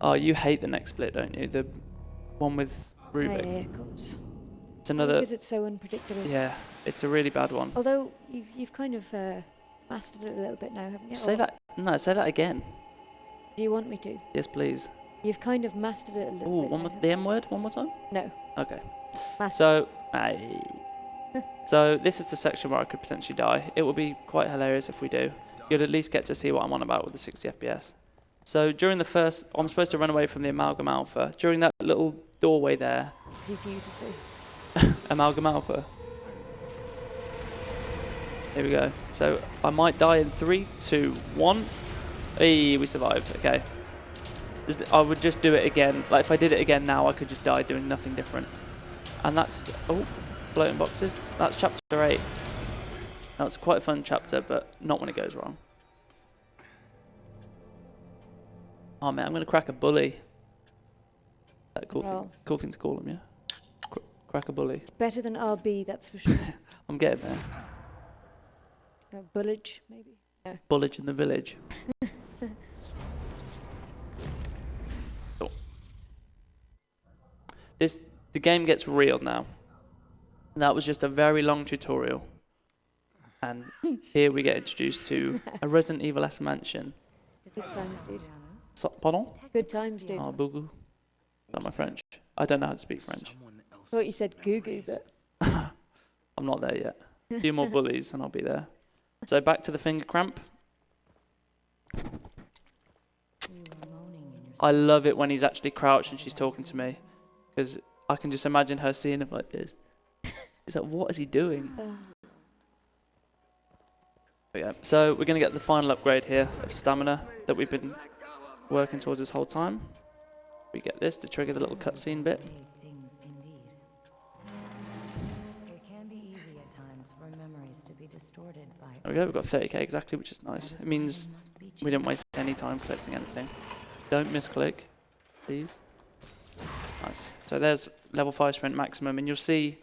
Oh, you hate the next split, don't you? The one with Rubik. Yeah, of course. It's another... Because it's so unpredictable. Yeah, it's a really bad one. Although, you've kind of mastered it a little bit now, haven't you? Say Or that... No, say that again. Do you want me to? Yes, please. You've kind of mastered it a little Ooh, bit one now, more... The M word? One more time? No. Okay. Mastered. So... So this is the section where I could potentially die. It will be quite hilarious if we do. You'll at least get to see what I'm on about with the 60 FPS. So during the first... I'm supposed to run away from the Amalgam Alpha. During that little doorway there... Easy for you to see. Amalgam Alpha. Here we go. So I might die in 3, 2, 1. Hey, we survived. Okay. I would just do it again. Like if I did it again now, I could just die doing nothing different. And that's... Oh, floating boxes. That's chapter 8. That's quite a fun chapter, but not when it goes wrong. Oh man, I'm going to crack a bully. That cool thing to call him, yeah? Crack a bully. It's better than RB, that's for sure. I'm getting there. Bullage, maybe? No. Bullage in the village. Cool. The game gets real now. That was just a very long tutorial. And here we get introduced to a Resident Evil ESA mansion. Good times, dude. Pardon? Good times, dude. Oh, boo-boo. Not my French. I don't know how to speak French. I thought you said goo-goo, but... I'm not there yet. A few more bullies and I'll be there. So back to the finger cramp. I love it when he's actually crouched and she's talking to me. Because I can just imagine her seeing him like this. It's like, what is he doing? Yeah. So we're going to get the final upgrade here of stamina that we've been working towards this whole time. We get this to trigger the little cutscene bit. There we go, we've got 30k exactly, which is nice. It means we didn't waste any time collecting anything. Don't misclick, please. Nice. So there's level 5 sprint maximum, and you'll see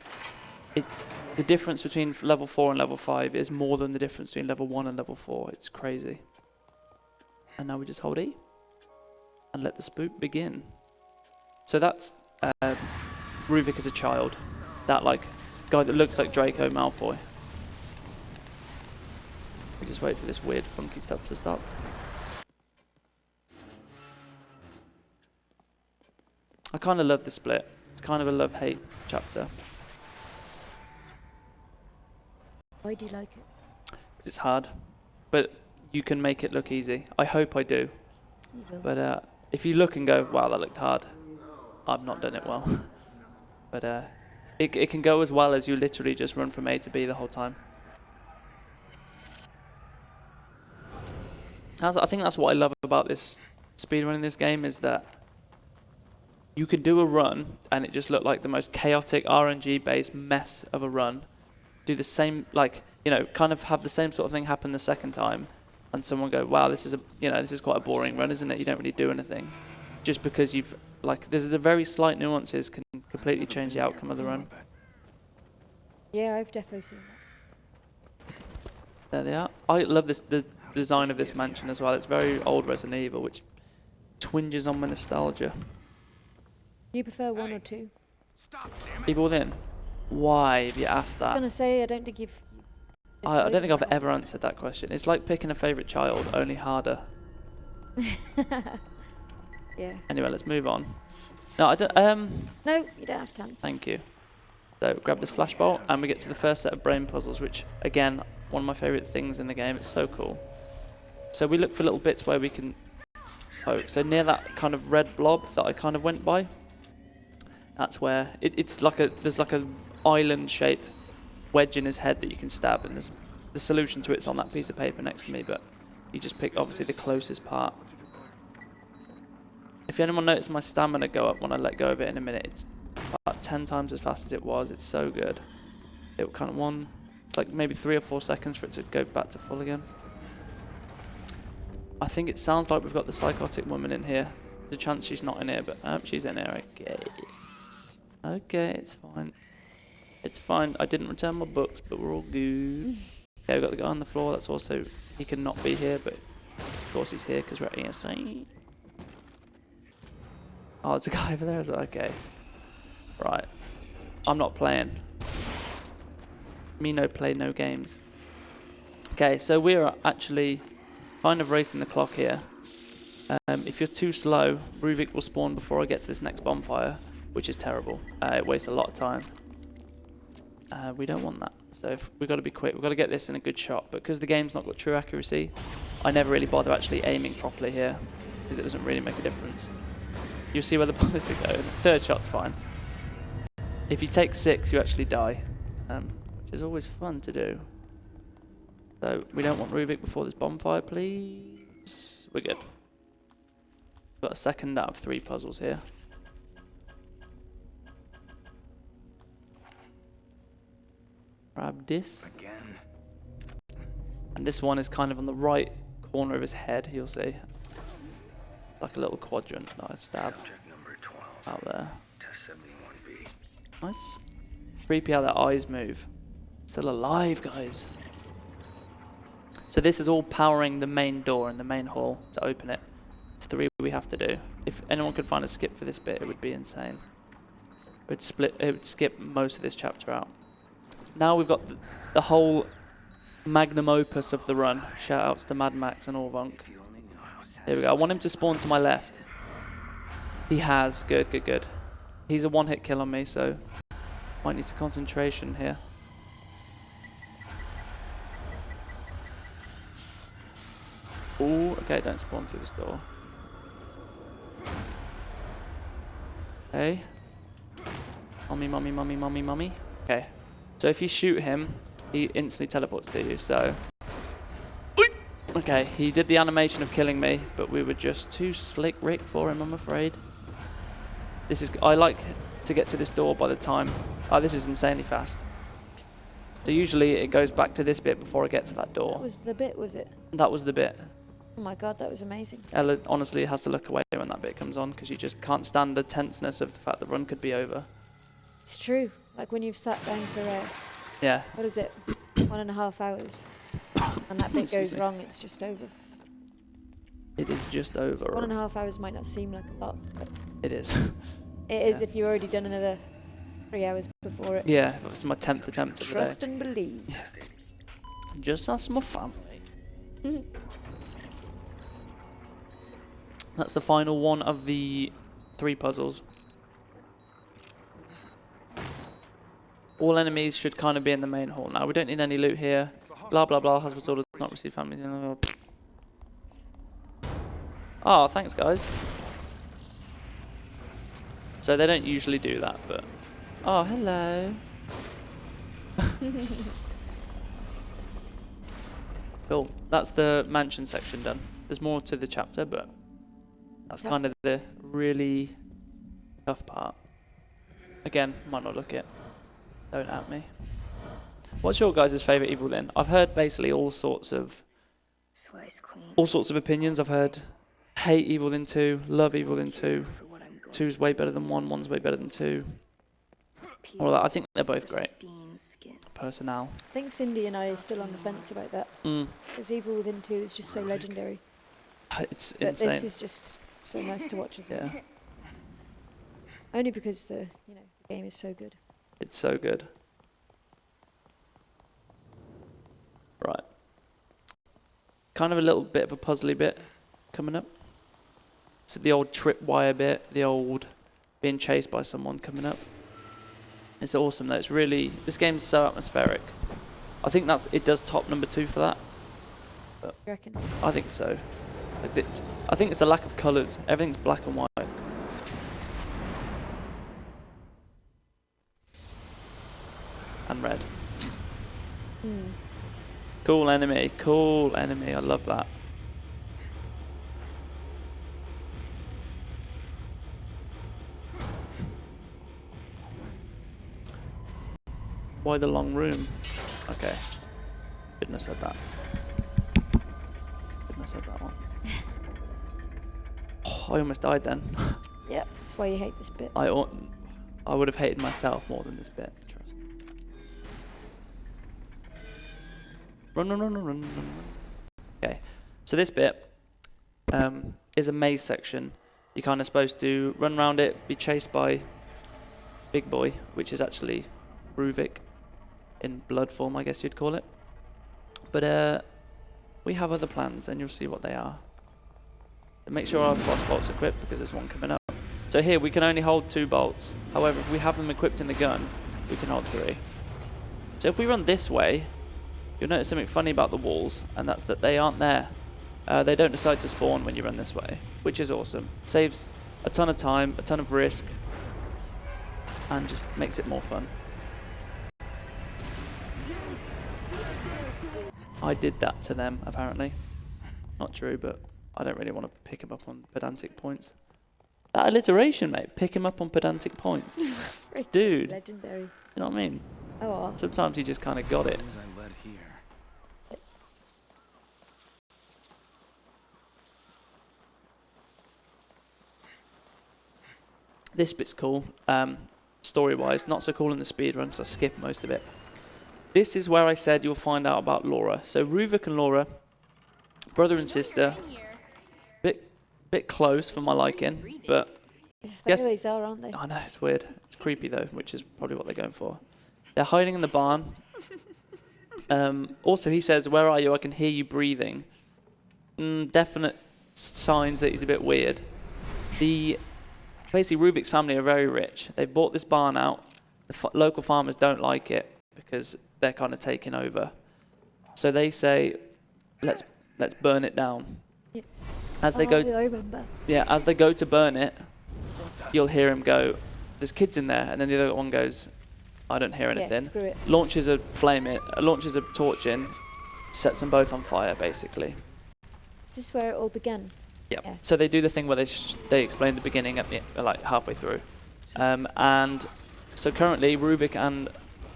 the difference between level 4 and level 5 is more than the difference between level 1 and level 4. It's crazy. And now we just hold E and let the spook begin. So that's Ruvik as a child. That like guy that looks like Draco Malfoy. We just wait for this weird funky stuff to stop. I kind of love the split. It's kind of a love-hate chapter. Why do you like it? Because it's hard. But you can make it look easy. I hope I do. You will. But if you look and go, wow, that looked hard, I've not done it well. But it can go as well as you literally just run from A to B the whole time. I think that's what I love about this speedrunning this game, is that you can do a run and it just looked like the most chaotic RNG based mess of a run. Do the same, like, you know, kind of have the same sort of thing happen the second time, and someone go, wow, this is quite a boring run, isn't it? You don't really do anything. Just because you've, like, there's the very slight nuances can completely change the outcome of the run. Yeah, I've definitely seen that. There they are. I love the design of this mansion as well. It's very old Resident Evil, which twinges on my nostalgia. Do you prefer 1 or 2? Evil Within? Why have you asked I was that? going to say, I don't think you've... I don't think I've ever answered that question. It's like picking a favourite child, only harder. Yeah. Anyway, let's move on. No, I don't. No, you don't have to answer. Thank you. So grab this flashbulb, and we get to the first set of brain puzzles, which again, one of my favourite things in the game. It's so cool. So we look for little bits where we can poke. So near that kind of red blob that I kind of went by, that's where it's like there's like a island shape wedge in his head that you can stab, and there's the solution to it's on that piece of paper next to me, but you just pick obviously the closest part. If anyone noticed my stamina go up when I let go of it in a minute, it's about 10 times as fast as it was. It's so good. It kind of it's like maybe 3 or 4 seconds for it to go back to full again. I think it sounds like we've got the psychotic woman in here. There's a chance she's not in here, but she's in here. Okay. Okay, it's fine. It's fine. I didn't return my books, but we're all good. Okay, we've got the guy on the floor. That's also... He could not be here, but of course he's here because we're at ESA. Oh, there's a guy over there as well. Okay. Right. I'm not playing. Me no play, no games. Okay, so we're actually kind of racing the clock here. If you're too slow, Ruvik will spawn before I get to this next bonfire, which is terrible. It wastes a lot of time. We don't want that. So we've got to be quick. We've got to get this in a good shot. But because the game's not got true accuracy, I never really bother actually aiming properly here, because it doesn't really make a difference. You'll see where the bullets are going. The third shot's fine. If you take 6, you actually die, which is always fun to do. So we don't want Ruvik before this bonfire, please. We're good. Got a second out of 3 puzzles here. Grab this. Again. And this one is kind of on the right corner of his head, you'll see. Like a little quadrant that I stab out there. Nice. Creepy how their eyes move. Still alive, guys. So this is all powering the main door in the main hall to open it. It's 3 we have to do. If anyone could find a skip for this bit, it would be insane. It would skip most of this chapter out. Now we've got the whole magnum opus of the run. Shout outs to Mad Max and Orvonk. Here we go. I want him to spawn to my left. He has. Good, good, good. He's a one-hit kill on me, so might need some concentration here. Ooh, okay, don't spawn through this door. Okay. Mummy, mummy, mummy, mummy, mummy. Okay. So if you shoot him, he instantly teleports to you, so... Okay, he did the animation of killing me, but we were just too slick Rick for him, I'm afraid. This is... I like to get to this door by the time... Oh, this is insanely fast. So usually it goes back to this bit before I get to that door. That was the bit, was it? That was the bit. Oh my god, that was amazing. Ella honestly has to look away when that bit comes on, because you just can't stand the tenseness of the fact the run could be over. It's true. Like when you've sat down for, Yeah. what is it, 1.5 hours, and that bit goes wrong, it's just over. It is just over. 1.5 hours might not seem like a lot, but It is. it is if you've already done another 3 hours before it. Yeah, it was my 10th attempt of the day. Trust and believe. Just ask my family. That's the final one of the 3 puzzles. All enemies should kind of be in the main hall now. We don't need any loot here. Blah, blah, blah. Hospital does not receive families. Oh, thanks, guys. So they don't usually do that, but... Oh, hello. Cool. That's the mansion section done. There's more to the chapter, but that's kind of the really tough part. Again, might not look it. Don't at me. What's your guys' favourite Evil then? I've heard basically all sorts of opinions. I've heard hate Evil in 2, love Evil in 2. 2's way better than 1, 1's way better than 2. All that. I think they're both great. Personnel. I think Cindy and I are still on the fence about that. Because Evil Within 2 is just so legendary. It's But insane. this is just so nice to watch as well. Yeah, Only because the game is so good. it's so good. Right. Kind of a little bit of a puzzly bit coming up. So the old tripwire bit, the old being chased by someone coming up. It's awesome though. It's really, this game's so atmospheric. I think it does top number 2 for that. You reckon? I think so. I think it's the lack of colours. Everything's black and white. And red. Cool enemy, cool enemy. I love that. Why the long room? Okay. Shouldn't have said that. Shouldn't have said that one. Oh, I almost died then. Yep, that's why you hate this bit. I would have hated myself more than this bit. Trust. Run, run, run, run, run, run. Okay. So this bit is a maze section. You're kind of supposed to run around it, be chased by Big Boy, which is actually Ruvik in blood form, I guess you'd call it. But we have other plans, and you'll see what they are. And make sure our frost bolts equipped, because there's one coming up. So here we can only hold 2 bolts. However, if we have them equipped in the gun, we can hold 3. So if we run this way, you'll notice something funny about the walls, and that's that they aren't there. They don't decide to spawn when you run this way, which is awesome. Saves a ton of time, a ton of risk, and just makes it more fun. I did that to them, apparently. Not true, but I don't really want to pick him up on pedantic points. That alliteration, mate. Pick him up on pedantic points. Dude. Legendary. You know what I mean? Oh. Sometimes you just kind of got it. As I led here. This bit's cool. Story-wise, not so cool in the speedrun, because I skipped most of it. This is where I said you'll find out about Laura. So Ruvik and Laura, brother and sister, bit close for my liking, but They always are, aren't they? I know, it's weird. It's creepy though, which is probably what they're going for. They're hiding in the barn. Also, he says, "Where are you? I can hear you breathing." Definite signs that he's a bit weird. Basically, Ruvik's family are very rich. They've bought this barn out. The local farmers don't like it because they're kind of taking over. So they say, "Let's burn it down." Yep. As they I go, remember. yeah, as they go to burn it, you'll hear him go, "There's kids in there," and then the other one goes, "I don't hear anything." Yeah, screw it. Launches a torch in, sets them both on fire, basically. Is this where it all began? Yep. Yeah. So they do the thing where they explain the beginning at the like halfway through, and so currently Ruvik and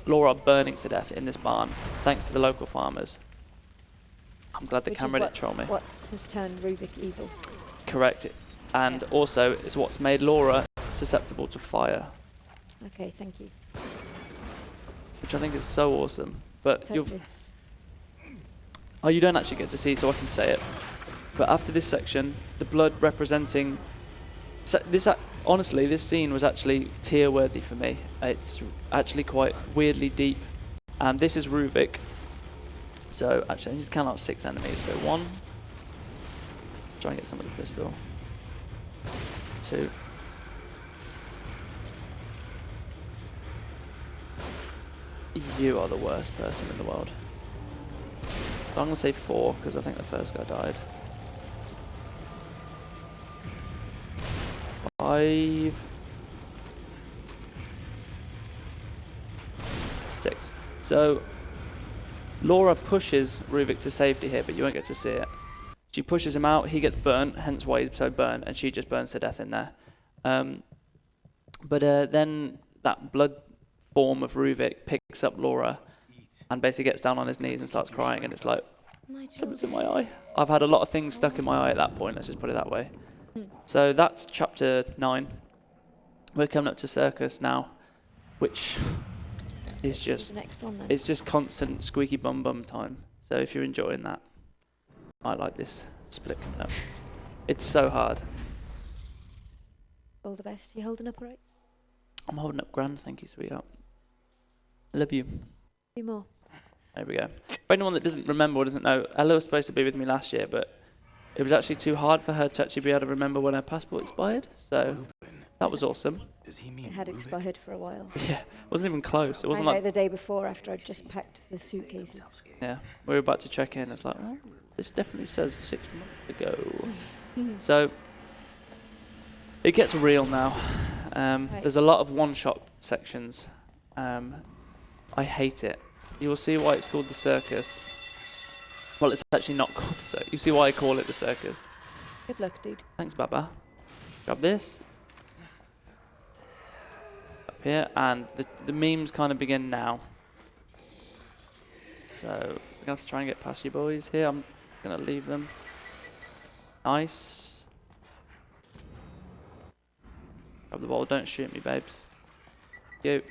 Laura are burning to death in this barn, thanks to the local farmers. I'm glad the Which camera is didn't troll me. what has turned Ruvik evil. Correct. And also, it's what's made Laura susceptible to fire, Okay, thank you. which I think is so awesome. But Totally. you don't actually get to see, so I can say it. But after this section, the blood representing honestly, this scene was actually tear-worthy for me. It's actually quite weirdly deep. And this is Ruvik. So actually, I just count out 6 enemies. So 1. Try and get some of the pistol. 2. You are the worst person in the world. I'm gonna say 4 because I think the first guy died. 5. 6. So Laura pushes Ruvik to safety here, but you won't get to see it. She pushes him out, he gets burnt, hence why he's so burnt, and she just burns to death in there. But then that blood form of Ruvik picks up Laura and basically gets down on his knees and starts crying, and it's like, something's in my eye. I've had a lot of things stuck in my eye at that point, let's just put it that way. So that's chapter 9. We're coming up to Circus now, which is just, the next one then. it's just constant squeaky bum bum time. So if you're enjoying that, I like this split coming up. It's so hard. All the best. You holding up all right? I'm holding up grand, thank you, sweetheart. I love you. A few more. There we go. For anyone that doesn't remember or doesn't know, Ella was supposed to be with me last year, but it was actually too hard for her to actually be able to remember when her passport expired. So that was awesome. Does he mean It had Ruvik? expired for a while. Yeah, it wasn't even close. It wasn't Found out like, the day before after I'd just packed the suitcases. yeah, we were about to check in. It's like, oh, this definitely says 6 months ago. So it gets real now. There's a lot of one-shot sections. I hate it you will see why it's called the circus. Well, it's actually not called the circus. You see why I call it the circus. Good luck, dude. Thanks, Baba. Grab this. Up here, and the memes kind of begin now. So, we're going to have to try and get past you boys here. I'm going to leave them. Nice. Grab the ball. Don't shoot me, babes. You.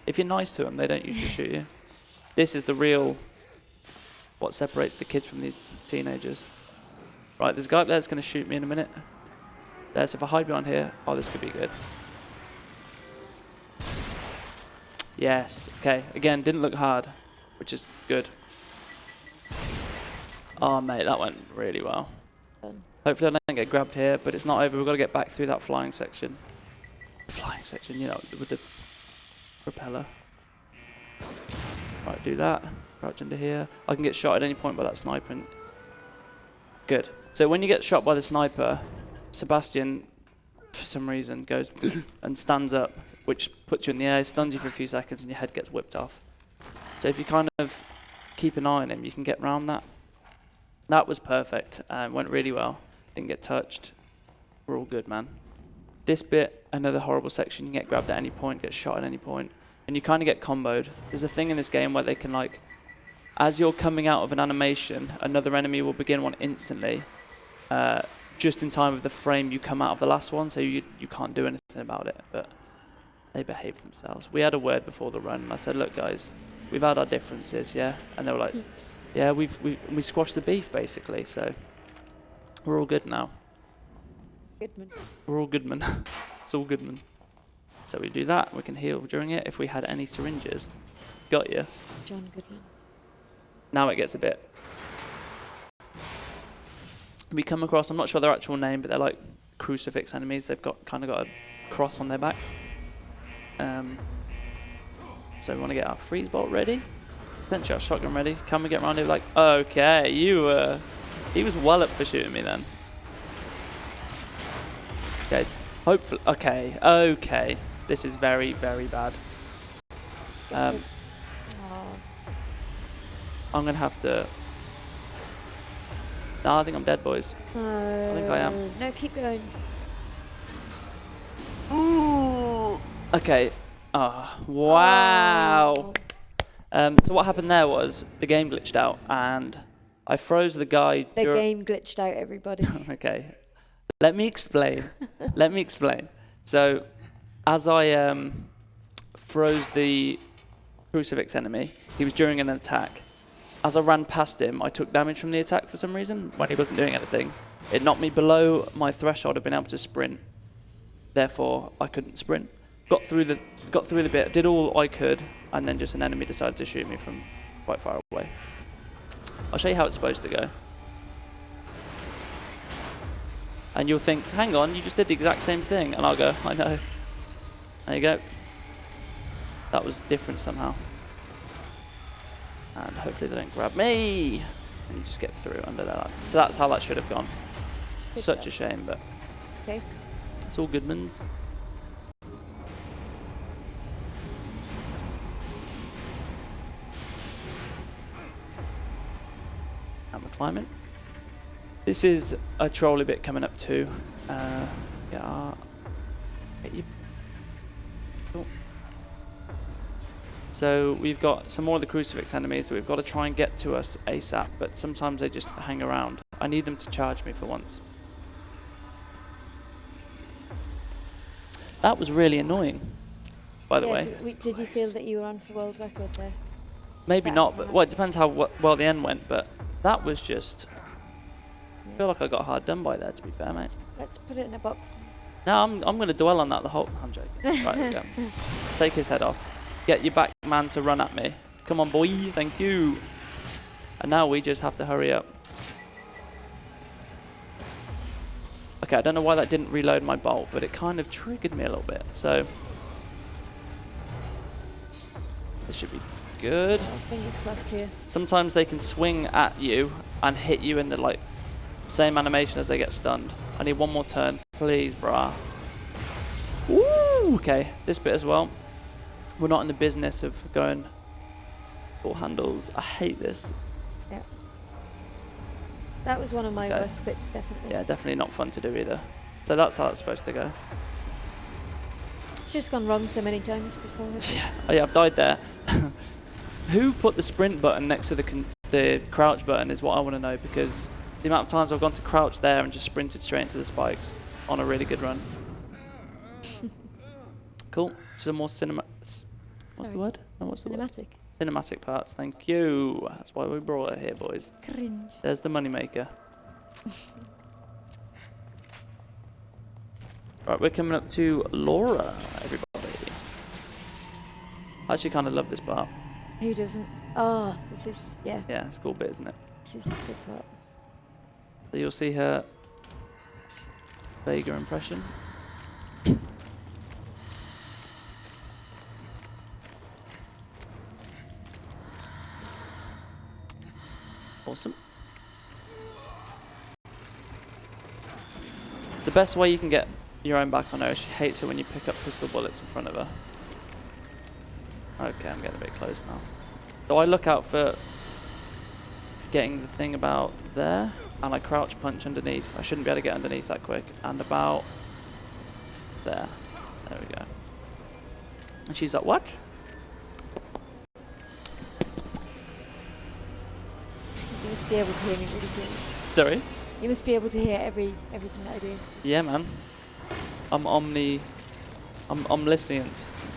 If you're nice to them, they don't usually shoot you. This is the real, what separates the kids from the teenagers. Right, there's a guy up there that's going to shoot me in a minute. So if I hide behind here, oh, this could be good. Yes, okay. Again, didn't look hard, which is good. Oh, mate, that went really well. Hopefully I don't get grabbed here, but it's not over. We've got to get back through that flying section. Flying section, you know, with the propeller. Right, do that. Crouch under here. I can get shot at any point by that sniper. Good. So when you get shot by the sniper, Sebastian, for some reason, goes and stands up, which puts you in the air, stuns you for a few seconds, and your head gets whipped off. So if you kind of keep an eye on him, you can get around that. That was perfect. Went really well. Didn't get touched. We're all good, man. This bit, another horrible section. You can get grabbed at any point, get shot at any point, and you kind of get comboed. There's a thing in this game where they can, like, as you're coming out of an animation, another enemy will begin one instantly, just in time with the frame you come out of the last one, so you can't do anything about it, but they behave themselves. We had a word before the run, and I said, look, guys, we've had our differences, yeah? And they were like, yeah, we squashed the beef, basically, so we're all good now. Goodman. We're all Goodman. It's all Goodman. So we do that, we can heal during it. If we had any syringes, got you. John Goodman. Now it gets a bit. We come across, I'm not sure their actual name, but they're like crucifix enemies. They've kind of got a cross on their back. So we want to get our freeze bolt ready. Potentially our shotgun ready. Can we get around here? Like, okay, he was well up for shooting me then. Okay, hopefully, okay. This is very, very bad. I'm gonna have to. No, I think I'm dead, boys. I think I am. No, keep going. Ooh. Okay. Oh, wow. So what happened there was the game glitched out, and I froze the guy. The game glitched out, everybody. Okay. Let me explain. Let me explain. So, as I froze the crucifix enemy, he was during an attack. As I ran past him, I took damage from the attack for some reason when he wasn't doing anything. It knocked me below my threshold of being able to sprint. Therefore, I couldn't sprint. Got through the bit, did all I could, and then just an enemy decided to shoot me from quite far away. I'll show you how it's supposed to go. And you'll think, hang on, you just did the exact same thing. And I'll go, I know. There you go. That was different somehow. And hopefully they don't grab me. And you just get through under that. So that's how that should have gone. Good Such job. a shame, but Okay. it's all Goodman's. And we're climbing. This is a trolley bit coming up too. Yeah. Get you. Cool. So we've got some more of the crucifix enemies, so we've got to try and get to us ASAP, but sometimes they just hang around. I need them to charge me for once. That was really annoying, by the way. Did you feel that you were on for world record there? Maybe that not, but well, it depends how well the end went, but that was just... I feel like I got hard done by there, to be fair, mate. Let's put it in a box. No, I'm going to dwell on that the whole... I'm joking. Right, there we go. Take his head off. Get your back man to run at me. Come on, boy. Thank you. And now we just have to hurry up. Okay, I don't know why that didn't reload my bolt, but it kind of triggered me a little bit. So this should be good. Fingers crossed here. Sometimes they can swing at you and hit you in the like same animation as they get stunned. I need one more turn, please, brah. Ooh, okay, this bit as well. We're not in the business of going Ball handles. I hate this. Yeah. That was one of my Okay. worst bits, definitely. Yeah, definitely not fun to do either. So that's how it's supposed to go. It's just gone wrong so many times before. hasn't it? Yeah. Oh yeah, I've died there. Who put the sprint button next to the crouch button is what I want to know, because the amount of times I've gone to crouch there and just sprinted straight into the spikes on a really good run. Cool. Some more cinema. What's Sorry. the word? No, what's the word? Cinematic. Cinematic parts. Thank you. That's why we brought it here, boys. Cringe. There's the moneymaker. Right, we're coming up to Laura, everybody. I actually kind of love this part. Who doesn't? Oh, this is, yeah, Yeah, it's a cool bit, isn't it? this is the good part. So you'll see her Vega impression. Awesome. The best way you can get your own back on her is she hates it when you pick up pistol bullets in front of her. Okay, I'm getting a bit close now. So I look out for getting the thing about there, and I crouch punch underneath. I shouldn't be able to get underneath that quick. And about there. There we go. And she's like, what? You must be able to hear me really good. Sorry? You must be able to hear everything that I do. Yeah, man. I'm omniscient,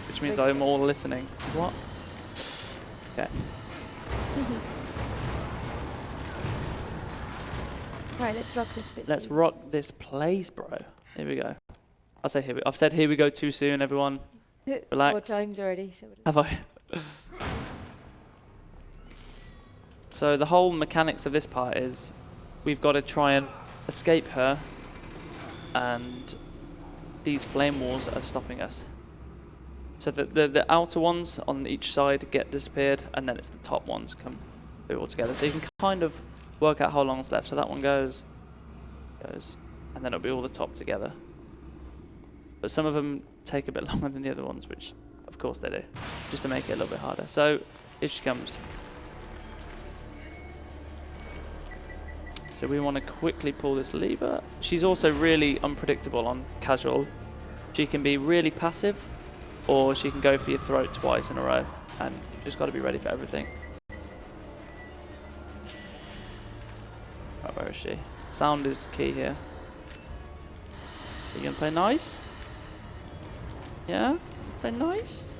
which means I'm all listening. What? Okay. Right, let's rock this bit. Let's Steve. rock this place, bro. Here we go. I've said here we go too soon, everyone. Relax. 4 times already. So Have I? So the whole mechanics of this part is we've got to try and escape her, and these flame walls are stopping us. So the outer ones on each side get disappeared, and then it's the top ones come through all together. So you can kind of work out how long's left. So that one goes, and then it'll be all the top together. But some of them take a bit longer than the other ones, which of course they do, just to make it a little bit harder. So here she comes. So we want to quickly pull this lever. She's also really unpredictable on casual. She can be really passive, or she can go for your throat twice in a row, and you've just got to be ready for everything. Right, where is she? Sound is key here. Are you going to play nice? Yeah? Play nice?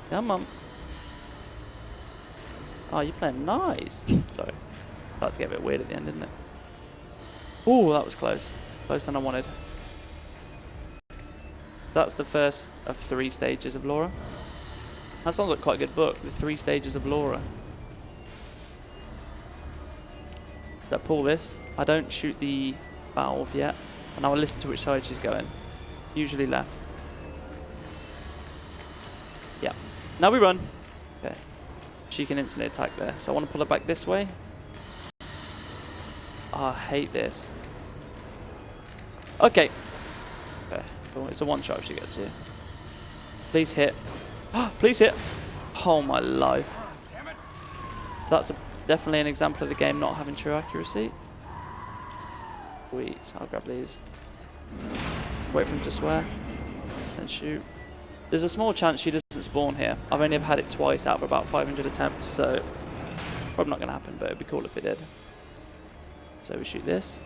Come on. Oh, you're playing nice. Sorry. Started to get a bit weird at the end, didn't it? Ooh, that was close. Closer than I wanted. That's the first of 3 stages of Laura. That sounds like quite a good book, The 3 Stages of Laura. So I pull this. I don't shoot the valve yet, and I will listen to which side she's going. Usually left. Yeah. Now we run. Okay. She can instantly attack there. So I want to pull her back this way. Oh, I hate this. Okay. Okay. Cool. It's a one shot if she gets here. Please hit. Please hit. Oh my life. So that's definitely an example of the game not having true accuracy. Sweet. I'll grab these. Wait for him to swear. Then shoot. There's a small chance she doesn't spawn here. I've only ever had it twice out of about 500 attempts, so probably not going to happen, but it'd be cool if it did. So we shoot this.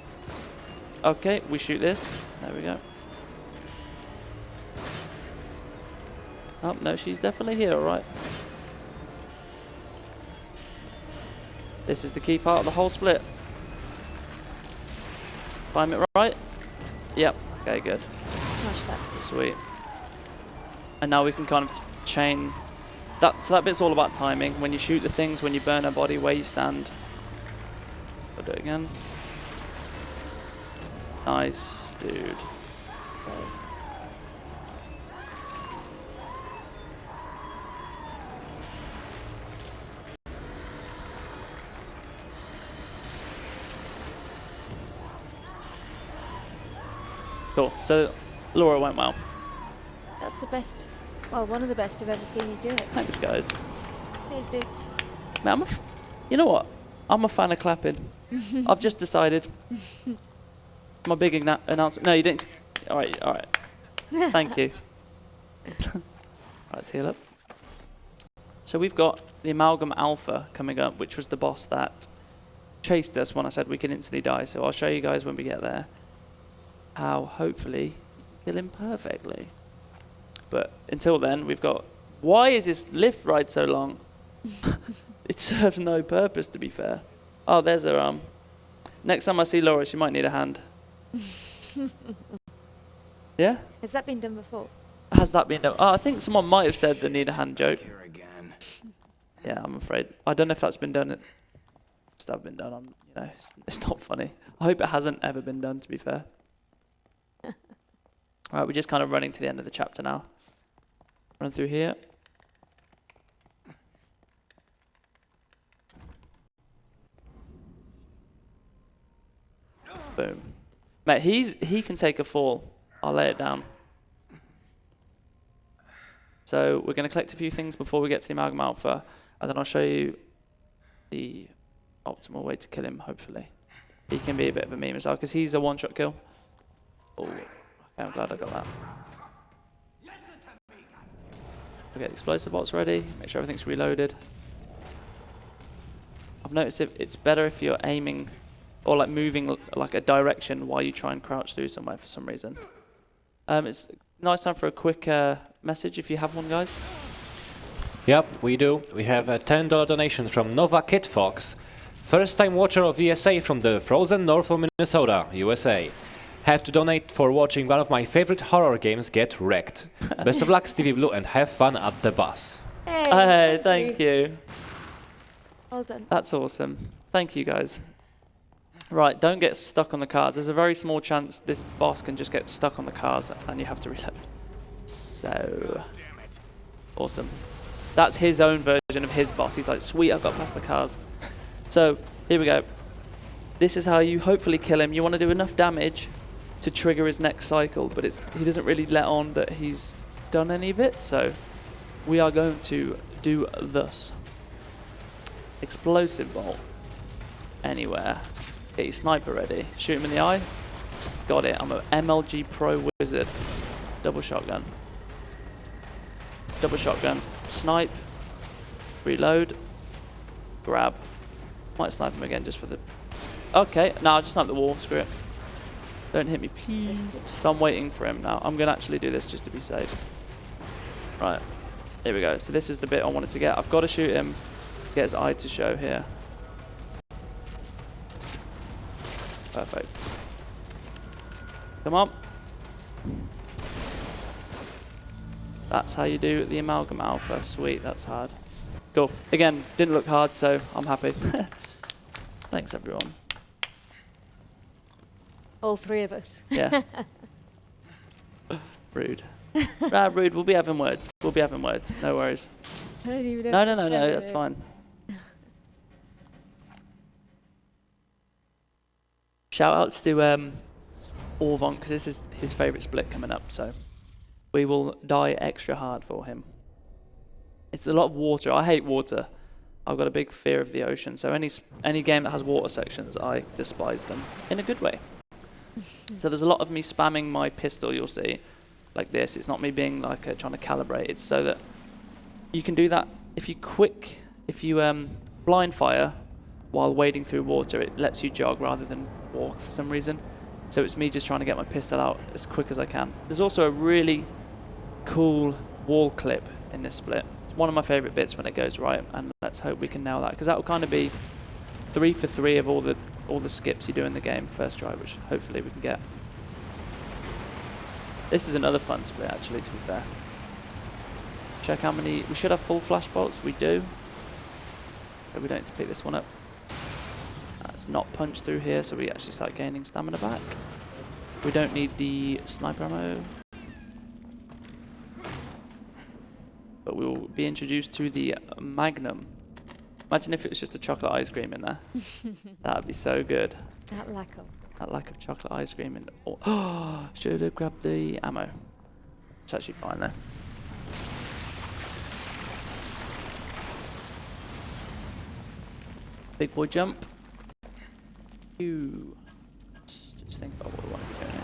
Okay, we shoot this. There we go. Oh, no, she's definitely here, alright. This is the key part of the whole split. Time it right? Yep. Okay, good. Smash that. Sweet. And now we can kind of chain. So that bit's all about timing. When you shoot the things, when you burn her body, where you stand. I'll do it again. Nice, dude. Cool. So Laura went well. That's the best, well, one of the best I've ever seen you do it. Thanks, guys. Take Cheers, dudes. Man, you know what? I'm a fan of clapping. I've just decided. My big announcement. No, you didn't. All right, all right. Thank you. Let's heal up. So we've got the Amalgam Alpha coming up, which was the boss that chased us when I said we can instantly die. So I'll show you guys when we get there how hopefully kill him perfectly. But until then, we've got... Why is this lift ride so long? It serves no purpose, to be fair. Oh, there's her arm. Next time I see Laura, she might need a hand. Yeah? Has that been done before? Has that been done? Oh, I think someone might have said the need a hand joke. Here again. Yeah, I'm afraid. I don't know if that's been done. It must have been done. You know, it's not funny. I hope it hasn't ever been done, to be fair. All right, we're just kind of running to the end of the chapter now. Run through here. Boom. Mate, he can take a fall. I'll lay it down. So we're going to collect a few things before we get to the Amalgam Alpha, and then I'll show you the optimal way to kill him, hopefully. He can be a bit of a meme as well, because he's a one-shot kill. Oh, okay, I'm glad I got that. We'll get the explosive bots ready, make sure everything's reloaded. I've noticed it's better if you're aiming or like moving like a direction while you try and crouch through somewhere for some reason. It's nice time for a quick message if you have one, guys. Yep, we do. We have a $10 donation from Nova Kid Fox. First time watcher of ESA from the frozen north of Minnesota, USA. Have to donate for watching one of my favorite horror games get wrecked. Best of luck, Stevie Blue, and have fun at the bus. Hey, thank you. Well done. That's awesome. Thank you, guys. Right, don't get stuck on the cars. There's a very small chance this boss can just get stuck on the cars and you have to reload. So, awesome. That's his own version of his boss. He's like, sweet, I've got past the cars. So, here we go. This is how you hopefully kill him. You want to do enough damage to trigger his next cycle, but he doesn't really let on that he's done any of it. So, we are going to do thus. Explosive bolt. Anywhere. Get your sniper ready. Shoot him in the eye. Got it. I'm an MLG Pro Wizard. Double shotgun. Double shotgun. Snipe. Reload. Grab. Might snipe him again just for the... Okay. No, I'll just snipe the wall. Screw it. Don't hit me, please. So I'm waiting for him now. I'm going to actually do this just to be safe. Right. Here we go. So this is the bit I wanted to get. I've got to shoot him. Get his eye to show here. Perfect. Come on. That's how you do the Amalgam Alpha. Sweet, that's hard. Cool. Again, didn't look hard, so I'm happy. Thanks, everyone. All three of us. Yeah. Rude. Rude. We'll be having words. We'll be having words. No worries. I don't even know. No. That's fine. Shout outs to Orvon, because this is his favourite split coming up, so we will die extra hard for him. It's a lot of water. I hate water. I've got a big fear of the ocean, so any game that has water sections, I despise them in a good way. So there's a lot of me spamming my pistol, you'll see, like this. It's not me being like trying to calibrate. It's so that you can do that if you blind fire while wading through water, it lets you jog rather than walk for some reason. So it's me just trying to get my pistol out as quick as I can. There's also a really cool wall clip in this split. It's one of my favourite bits when it goes right, and let's hope we can nail that, because that will kind of be 3 for 3 of all the skips you do in the game first try, which hopefully we can get. This is another fun split, actually, to be fair. Check how many... We should have full flash bolts. We do. But we don't need to pick this one up. Let's not punch through here, so we actually start gaining stamina back. We don't need the sniper ammo. But we will be introduced to the Magnum. Imagine if it was just a chocolate ice cream in there. That would be so good. That lack of chocolate ice cream. And oh, should have grabbed the ammo. It's actually fine though. Big boy jump. You. Just think about what we want to be doing here.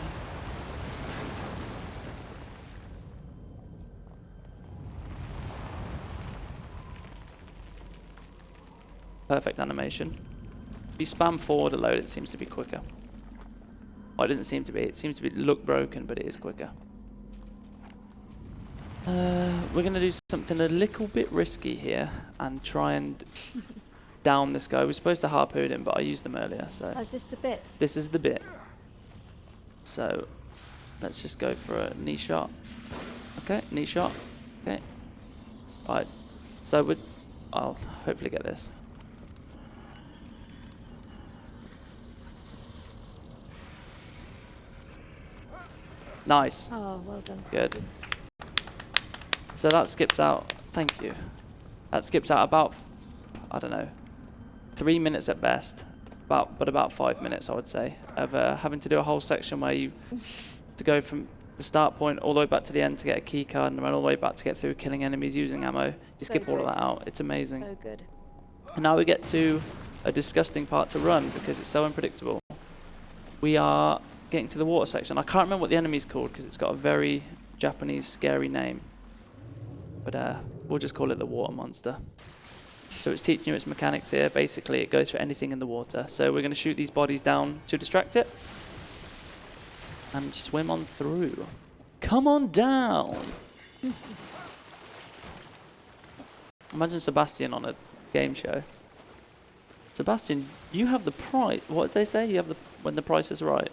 Perfect animation. If you spam forward a load, it seems to be quicker. Well, it doesn't seem to be. It seems to be look broken, but it is quicker. We're going to do something a little bit risky here and try and down this guy. We're supposed to harpoon him, but I used them earlier, so... Oh, is this the bit? This is the bit. So, let's just go for a knee shot. Okay, knee shot. Okay. Right. So, I'll hopefully get this. Nice. Oh, well done. Good. So that skips out, thank you. That skips out about, I don't know, 3 minutes at best, but about 5 minutes I would say, of having to do a whole section where you, to go from the start point all the way back to the end to get a key card and run all the way back to get through killing enemies using ammo. You So skip all of good. that out, it's amazing. So good. And now we get to a disgusting part to run because it's so unpredictable. We are getting to the water section. I can't remember what the enemy's called because it's got a very Japanese scary name. But we'll just call it the water monster. So it's teaching you its mechanics here. Basically, it goes for anything in the water. So we're going to shoot these bodies down to distract it. And swim on through. Come on down! Imagine Sebastian on a game show. Sebastian, you have the price. What did they say? You have the when the price is right.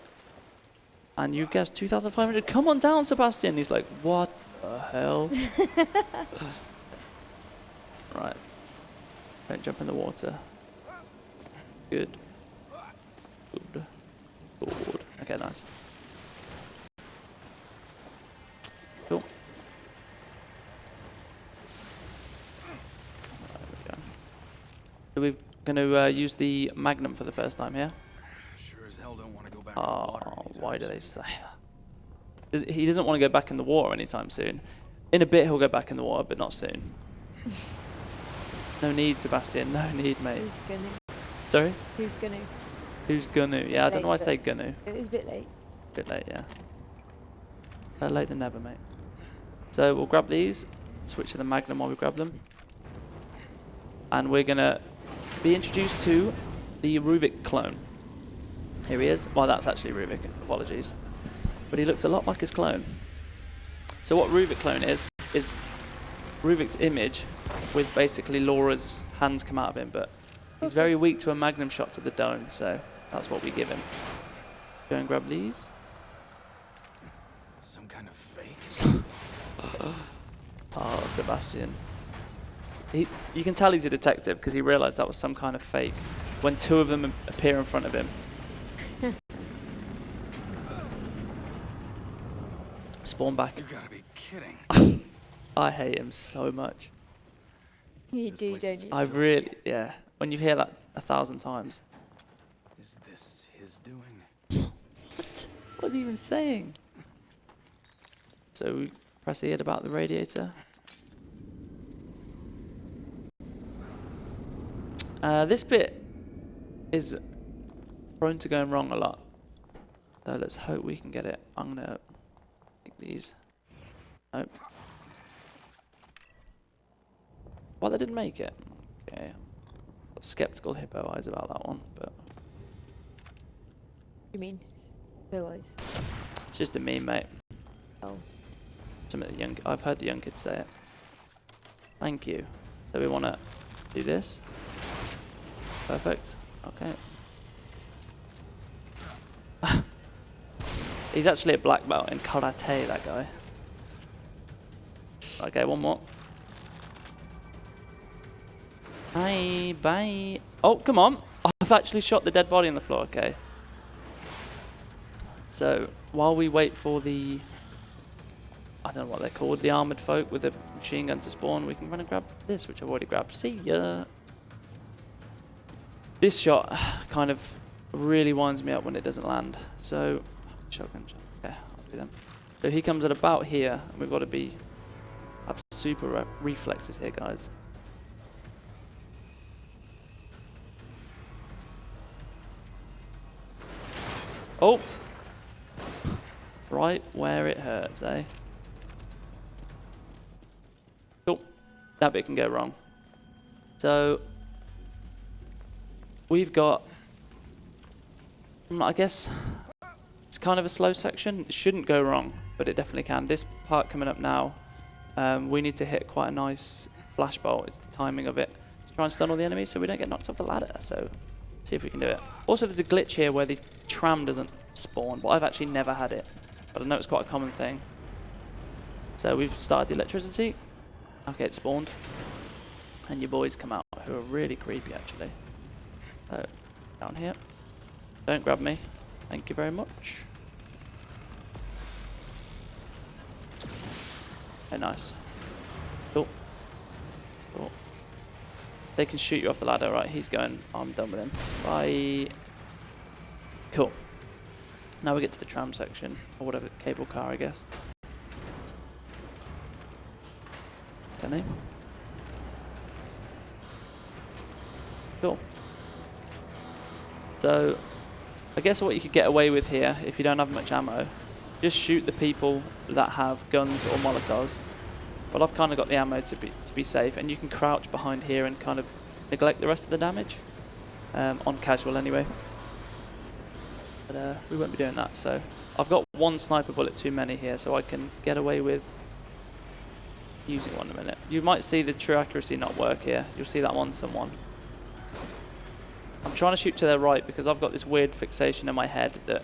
And you've guessed 2,500. Come on down, Sebastian. He's like, what the hell? Right. Don't jump in the water. Good. Good. Good. Okay, nice. Cool. There we go. Are we going to use the Magnum for the first time here? Sure as hell don't want to go back in the water Oh, anytime why do they soon. say that? He doesn't want to go back in the water anytime soon. In a bit, he'll go back in the water, but not soon. No need, Sebastian. No need, mate. Who's gonna? Sorry? Who's gonna? Who's gonna? Yeah, I don't know why I Late, say gonna. It is a bit late. Bit late, yeah. Better late than never, mate. So we'll grab these, switch to the Magnum while we grab them. And we're gonna be introduced to the Ruvik clone. Here he is. Well, that's actually Ruvik, apologies. But he looks a lot like his clone. So what Ruvik clone is Ruvik's image with basically Laura's hands come out of him, but he's very weak to a Magnum shot to the dome, so that's what we give him. Go and grab these. Some kind of fake? Oh, Sebastian. You can tell he's a detective because he realised that was some kind of fake when two of them appear in front of him. Spawn back. You gotta be kidding. I hate him so much. You This do, place don't is you? I really, yeah. When you hear that 1,000 times. Is this his doing? What? What is he even saying? So we press E about the radiator. This bit is prone to going wrong a lot. So let's hope we can get it. I'm gonna take these. Nope. Well, they didn't make it. Okay. Got skeptical hippo eyes about that one, but You mean? Realize. it's just a meme, mate. Oh. Some of the young, I've heard the young kids say it. Thank you. So we want to do this. Perfect. Okay. He's actually a black belt in karate, that guy. Okay, one more. Bye, bye. Oh, come on. I've actually shot the dead body on the floor. Okay. So, while we wait for the... I don't know what they're called, the armoured folk with a machine gun to spawn, we can run and grab this, which I've already grabbed. See ya! This shot kind of really winds me up when it doesn't land. So, shotgun shot. Okay, I'll do them. So he comes at about here, and we've got to have super reflexes here, guys. Oh! Right where it hurts, eh? Cool. That bit can go wrong. So, we've got, I guess, it's kind of a slow section. It shouldn't go wrong, but it definitely can. This part coming up now, we need to hit quite a nice flash bolt. It's the timing of it to try and stun all the enemies so we don't get knocked off the ladder. So, see if we can do it. Also, there's a glitch here where the tram doesn't spawn, but I've actually never had it. But I know it's quite a common thing. So we've started the electricity. Okay, it's spawned. And your boys come out, who are really creepy, actually. So, down here. Don't grab me. Thank you very much. Okay, nice. Cool. Cool. They can shoot you off the ladder, right? He's going. I'm done with him. Bye. Cool. Now we get to the tram section, or whatever, cable car, I guess. Tenny. Cool. So, I guess what you could get away with here, if you don't have much ammo, just shoot the people that have guns or Molotovs. But I've kind of got the ammo to be safe, and you can crouch behind here and kind of neglect the rest of the damage, on casual anyway. But we won't be doing that, so I've got one sniper bullet too many here, so I can get away with using one in a minute. You might see the true accuracy not work here. You'll see that on someone. I'm trying to shoot to their right because I've got this weird fixation in my head that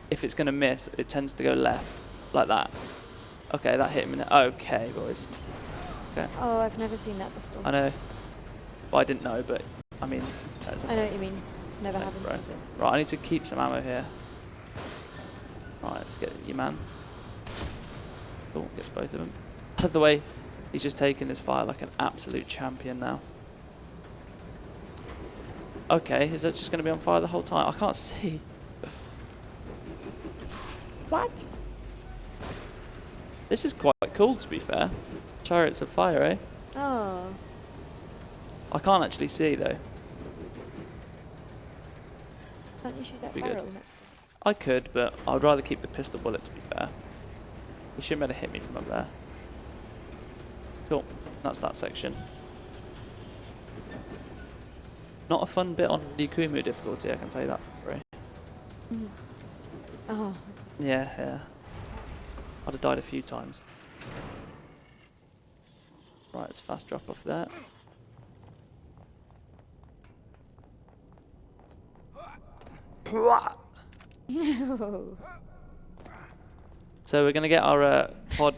if it's going to miss, it tends to go left, like that. Okay, that hit him in the... Okay, boys. Okay. Oh, I've never seen that before. I know. Well, I didn't know, but, I mean... I know what you mean. It's never happened, right. has it? Right, I need to keep some ammo here. Right, let's get your man. Cool, gets both of them. Out of the way, he's just taking this fire like an absolute champion now. Okay, is that just going to be on fire the whole time? I can't see. What? This is quite cool, to be fair. Chariots of fire, eh? Oh. I can't actually see, though. Can't you shoot that Be barrel good. next time? I could, but I would rather keep the pistol bullet, to be fair. He shouldn't be able to hit me from up there. Cool. That's that section. Not a fun bit on Nikumu difficulty, I can tell you that for free. Mm. Oh. Yeah, yeah. I'd have died a few times. Right, it's fast drop off there. No. So we're going to get our pod...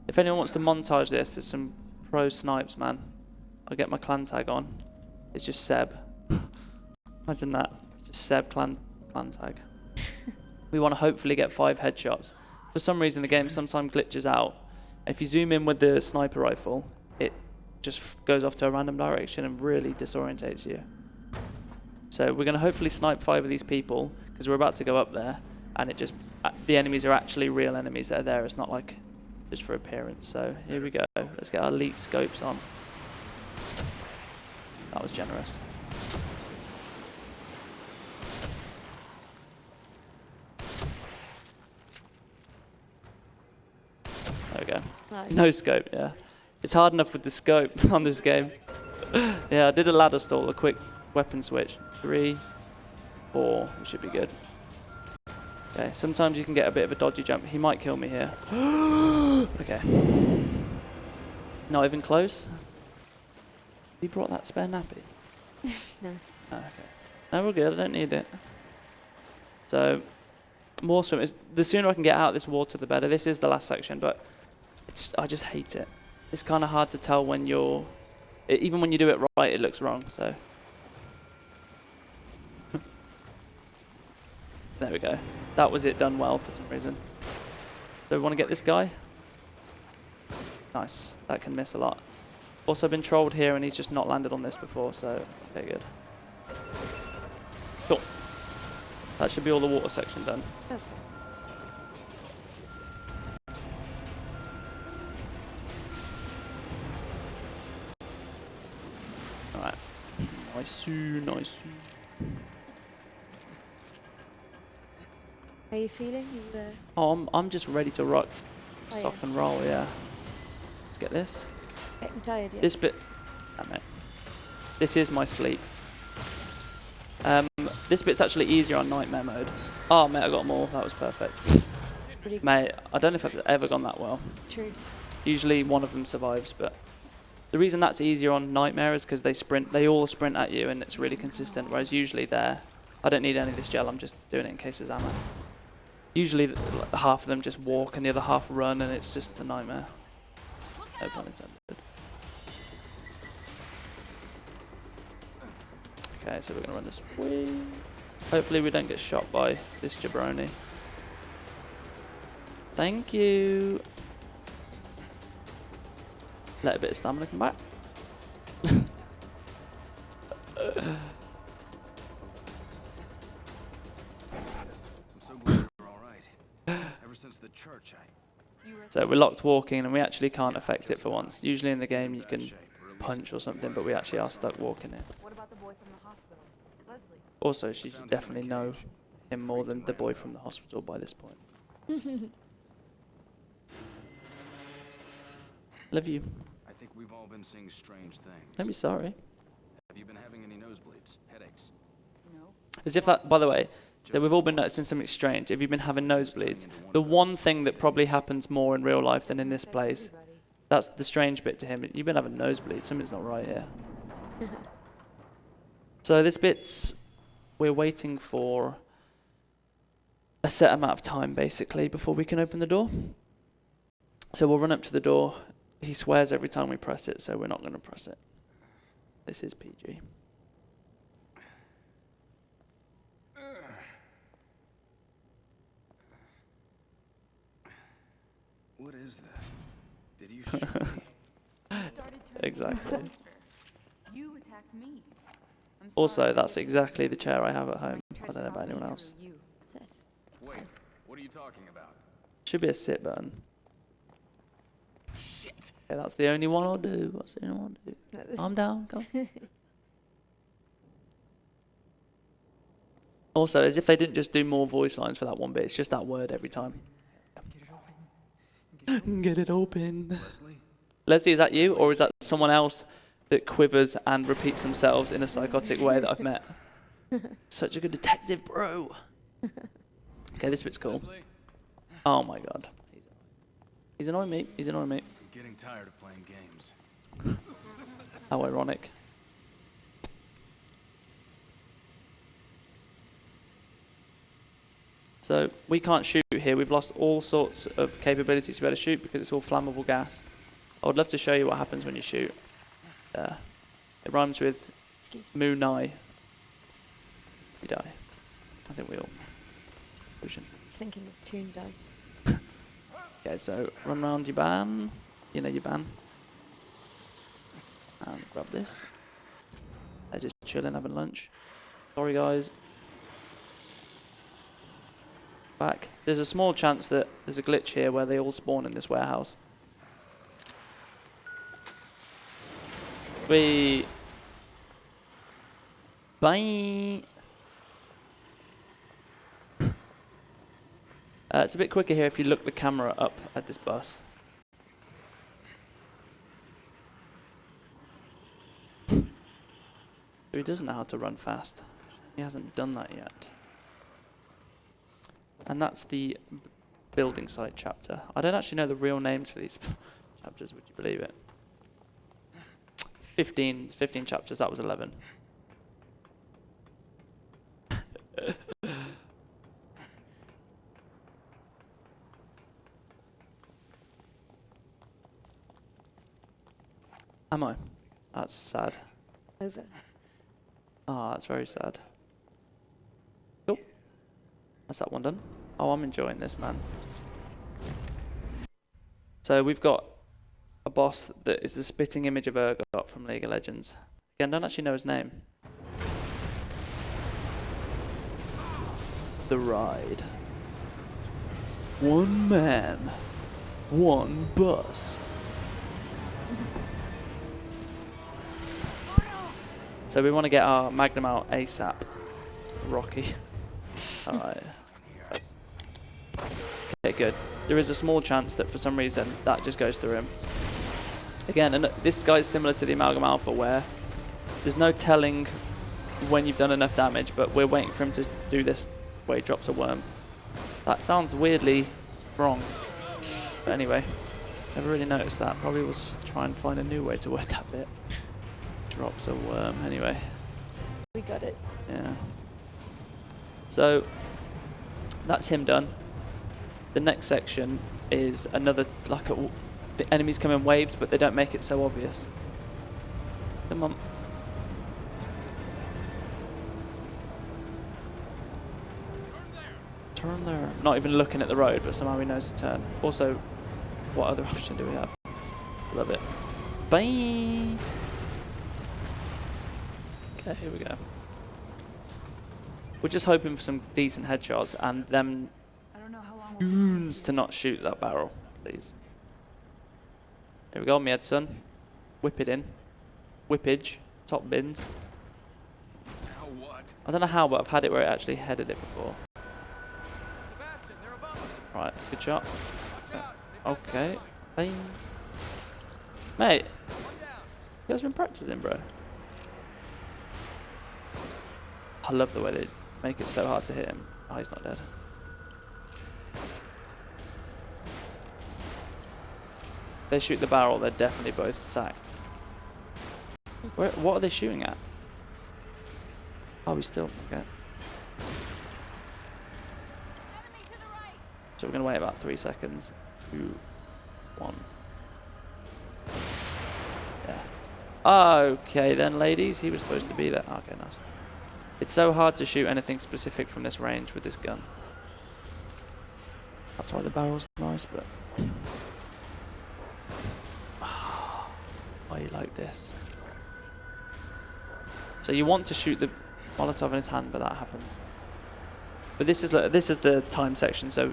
If anyone wants to montage this, there's some pro snipes, man. I'll get my clan tag on. It's just Seb. Imagine that. Just Seb clan tag. We want to hopefully get 5 headshots. For some reason, the game sometimes glitches out. If you zoom in with the sniper rifle, it just goes off to a random direction and really disorientates you. So we're going to hopefully snipe 5 of these people, because we're about to go up there, and it just... the enemies are actually real enemies that are there. It's not like just for appearance. So here we go. Let's get our elite scopes on. That was generous. There we go. Nice. No scope, yeah. It's hard enough with the scope on this game. Yeah, I did a ladder stall, a quick weapon switch. 3, 4, we should be good. Okay, sometimes you can get a bit of a dodgy jump. He might kill me here. Okay. Not even close. He brought that spare nappy? No. Oh, okay. No, we're good. I don't need it. So, more swim. The sooner I can get out of this water, the better. This is the last section, but I just hate it. It's kind of hard to tell when you're... even when you do it right, it looks wrong, so... There we go. That was it done well for some reason. So we want to get this guy. Nice. That can miss a lot. Also been trolled here and he's just not landed on this before, so okay, good. Cool. That should be all the water section done. Okay. Alright. Nice, nice. How are you feeling? You, Oh, I'm just ready to rock, Oh, sock yeah. and roll, yeah. Let's get this. getting tired yet? This bit, damn it. This is my sleep. This bit's actually easier on nightmare mode. Oh, mate, I got them all. That was perfect. Pretty good. Mate, I don't know if I've ever gone that well. True. Usually one of them survives, but the reason that's easier on nightmare is because they all sprint at you and it's really consistent, whereas usually there, I don't need any of this gel, I'm just doing it in case there's ammo. Usually half of them just walk and the other half run and it's just a nightmare. No pun intended. Okay, so we're going to run this way. Hopefully we don't get shot by this jabroni. Thank you. Let a bit of stamina come back. I'm so glad you're all right. Ever since the church, So we're locked walking and we actually can't affect it for once. Usually in the game you can punch or something, but we actually are stuck walking it. What about the boy from the hospital? Leslie. Also, she should definitely know him more than the boy from the hospital by this point. Love you. I think we've all been seeing strange things. Don't be sorry. Have you been having any nosebleeds, headaches? No. As if that, by the way, so we've all been noticing something strange. If you've been having nosebleeds, the one thing that probably happens more in real life than in this place, that's the strange bit to him. You've been having nosebleeds. Something's not right here. So this bit's, we're waiting for a set amount of time, basically, before we can open the door. So we'll run up to the door. He swears every time we press it, so we're not going to press it. This is PG. What is this? Did you shoot me? Exactly. You attacked me. I'm Also, sorry. that's exactly the chair I have at home. Tried I to don't know stop about me anyone through else. you. That's Wait, what are you talking about? Should be a sit button. Shit! Yeah, that's the only one I'll do. That's the only one I'll do. I'm down. Go. Also, as if they didn't just do more voice lines for that one bit. It's just that word every time. Get it open. Leslie? Leslie, is that you, or is that someone else that quivers and repeats themselves in a psychotic way that I've met? Such a good detective, bro. Okay, this bit's cool. Leslie? Oh my god. He's annoying me. He's annoying me. I'm getting tired of playing games. How ironic. So we can't shoot here. We've lost all sorts of capabilities to be able to shoot because it's all flammable gas. I would love to show you what happens when you shoot. It rhymes with excuse Mu Nai. You die. I think we all. Pushing. Just thinking of Toon Die. Okay, so run round your ban. You know your ban. And grab this. They're just chilling, having lunch. Sorry, guys. Back. There's a small chance that there's a glitch here where they all spawn in this warehouse. We. Bye. It's a bit quicker here if you look the camera up at this bus. He doesn't know how to run fast. He hasn't done that yet. And that's the building site chapter. I don't actually know the real names for these chapters, would you believe it? 15 chapters, that was 11. Am I? That's sad. Over. Ah, that's very sad. Cool. That's that one done. Oh, I'm enjoying this, man. So we've got a boss that is the spitting image of Urgot from League of Legends. Again, don't actually know his name. The Ride. One man. One bus. So we want to get our Magnum out ASAP. Rocky. Alright. Okay, good. There is a small chance that for some reason that just goes through him. Again, and this guy's similar to the Amalgam Alpha where there's no telling when you've done enough damage, but we're waiting for him to do this where he drops a worm. That sounds weirdly wrong. But anyway, never really noticed that. Probably was try and find a new way to word that bit. Drops a worm, anyway. We got it. Yeah. So, that's him done. The next section is another, like, the enemies come in waves, but they don't make it so obvious. Come on. Turn there. Not even looking at the road, but somehow he knows to turn. Also, what other option do we have? Love it. Bye! Okay, here we go. We're just hoping for some decent headshots and them I don't know how long goons to not shoot that barrel, please. Here we go, my head, son. Whip it in. Whippage. Top bins. Now what? I don't know how, but I've had it where it actually headed it before. Sebastian, they're above us. Right, good shot. Watch out. They've got Okay. gun. Bang. Mate, One down. you guys been practicing, bro? I love the way they make it so hard to hit him. Oh, he's not dead. They shoot the barrel, they're definitely both sacked. What are they shooting at? Oh, we still, okay. So we're going to wait about 3 seconds. 2, 1. Yeah. Okay then, ladies. He was supposed to be there. Okay, nice. It's so hard to shoot anything specific from this range with this gun. That's why the barrel's nice, but... Why you like this? So you want to shoot the Molotov in his hand, but that happens. But this is the time section, so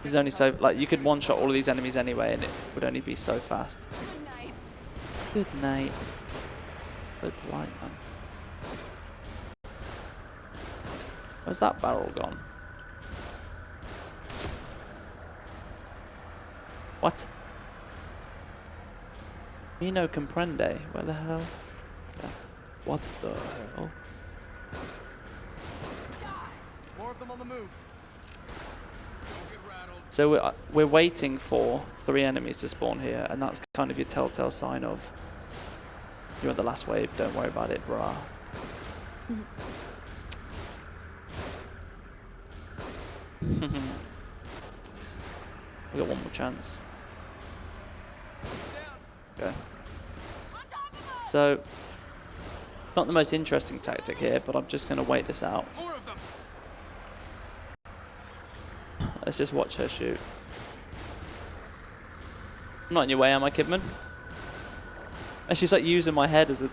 there's only so like you could one shot all of these enemies anyway, and it would only be so fast. Good night. So polite, man. Where's that barrel gone? What? Me no comprende. Where the hell? Yeah. What the hell? More of them on the move. Don't get rattled. So we're waiting for 3 enemies to spawn here, and that's kind of your telltale sign of you're on the last wave. Don't worry about it, brah. We got one more chance. Okay. So, not the most interesting tactic here, but I'm just going to wait this out. More of them. Let's just watch her shoot. I'm not in your way, am I, Kidman? And she's like using my head as a...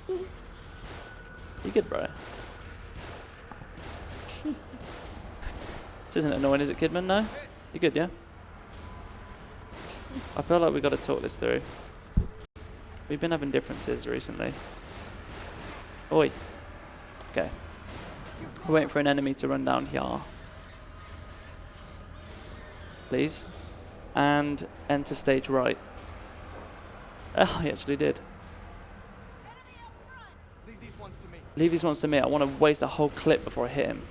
You good, bro? This isn't annoying, is it, Kidman? No? You good, yeah? I feel like we've got to talk this through. We've been having differences recently. Oi. Okay. We're waiting for an enemy to run down here. Please. And enter stage right. Oh, he actually did. Leave these ones to me. Leave these ones to me. I want to waste a whole clip before I hit him.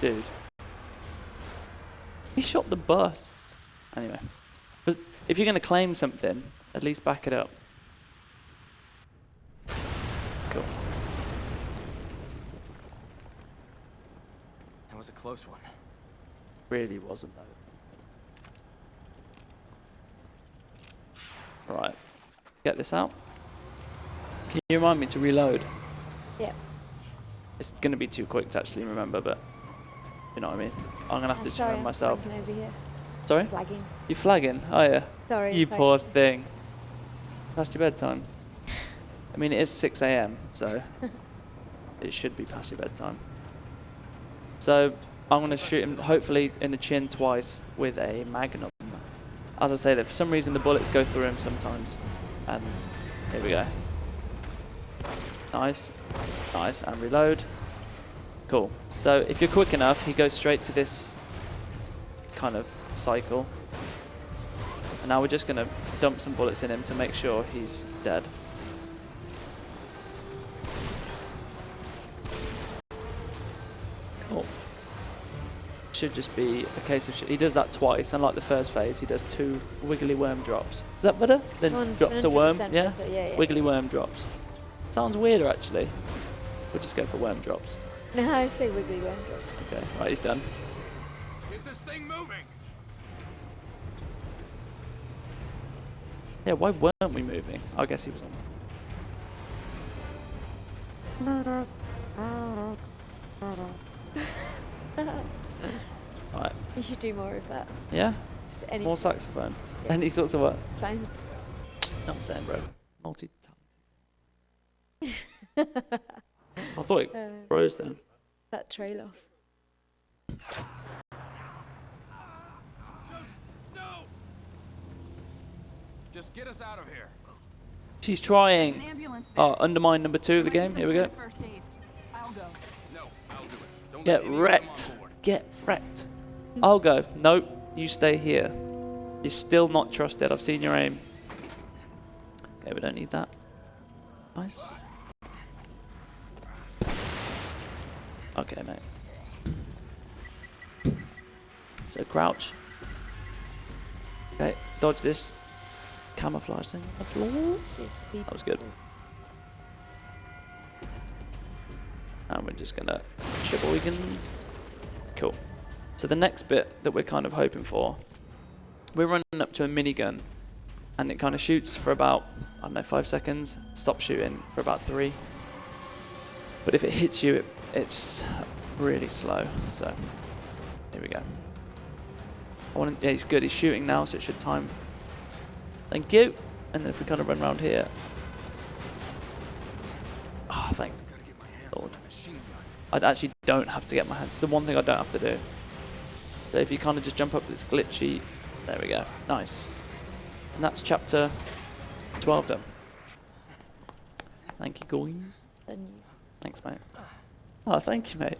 Dude. He shot the bus. Anyway. But if you're going to claim something, at least back it up. Cool. That was a close one. Really wasn't, though. Right. Get this out. Can you remind me to reload? Yeah. It's going to be too quick to actually remember, but you know what I mean. I'm going to have to Sorry, turn myself. I'm over here. Sorry? Flagging. You flagging? Oh, yeah. Sorry. You if I- poor thing. Past your bedtime. I mean, it is 6 a.m., so it should be past your bedtime. So I'm going to shoot him, hopefully, in the chin twice with a Magnum. As I say, that for some reason the bullets go through him sometimes. And here we go. Nice. Nice. And reload. Cool. So if you're quick enough, he goes straight to this kind of cycle. And now we're just going to dump some bullets in him to make sure he's dead. Cool. Should just be a case of... he does that twice, unlike the first phase. He does 2 wiggly worm drops. Is that better? Then drops a worm, yeah? Yeah? Wiggly worm drops. Sounds weirder, actually. We'll just go for worm drops. No, I say wiggly worm drops. Okay, right, he's done. Get this thing moving! Yeah, why weren't we moving? I guess he was on. Right. You should do more of that. Yeah? Just any More saxophone. Yeah. Any sorts of what? sounds. No, I'm saying, bro. Multi-talented. I thought it froze then. That trail off. No! Just get us out of here. She's There's an trying. ambulance there. Oh, undermine number 2 of the game. Here we go. First aid. I'll go. No, I'll do it. Don't Get let anyone wrecked. come on board. Get wrecked. I'll go. Nope. You stay here. You're still not trusted. I've seen your aim. Okay, we don't need that. Nice. Okay, mate. So crouch. Okay, dodge this camouflage thing on the floor. That was good. And we're just gonna triple wiggins. Cool. So the next bit that we're kind of hoping for, we're running up to a minigun, and it kind of shoots for about, I don't know, 5 seconds, stops shooting for about 3. But if it hits you, it's really slow. So here we go. Yeah, he's good. He's shooting now, so it should time. Thank you. And then if we kind of run around here. Oh, thank Gotta get my hands Lord. on that machine I gun. actually don't have to get my hands. It's the one thing I don't have to do. So if you kind of just jump up this glitchy, there we go. Nice. And that's chapter 12 done. Thank you, guys. Then you Thanks, mate. Oh, thank you, mate.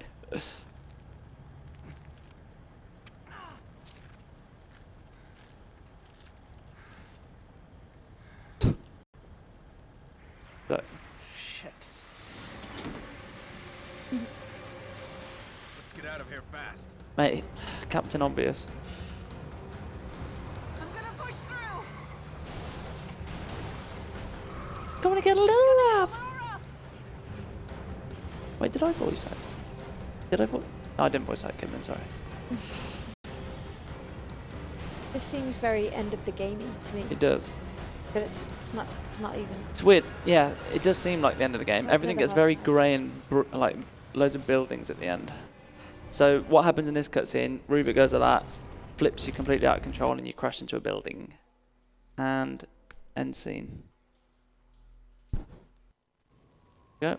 Look. Shit. Let's get out of here fast. Mate, Captain Obvious. I'm gonna push through. He's going to get a little laugh. Laura! Wait, did I voice act? Did I voice? No, I didn't voice act Kidman, sorry. This seems very end of the gamey to me, It does. but it's not even. It's weird. Yeah, it does seem like the end of the game. Like Everything Never gets very Have grey and like loads of buildings at the end. So what happens in this cutscene? Ruvik goes like that, flips you completely out of control, and you crash into a building. And end scene. Go.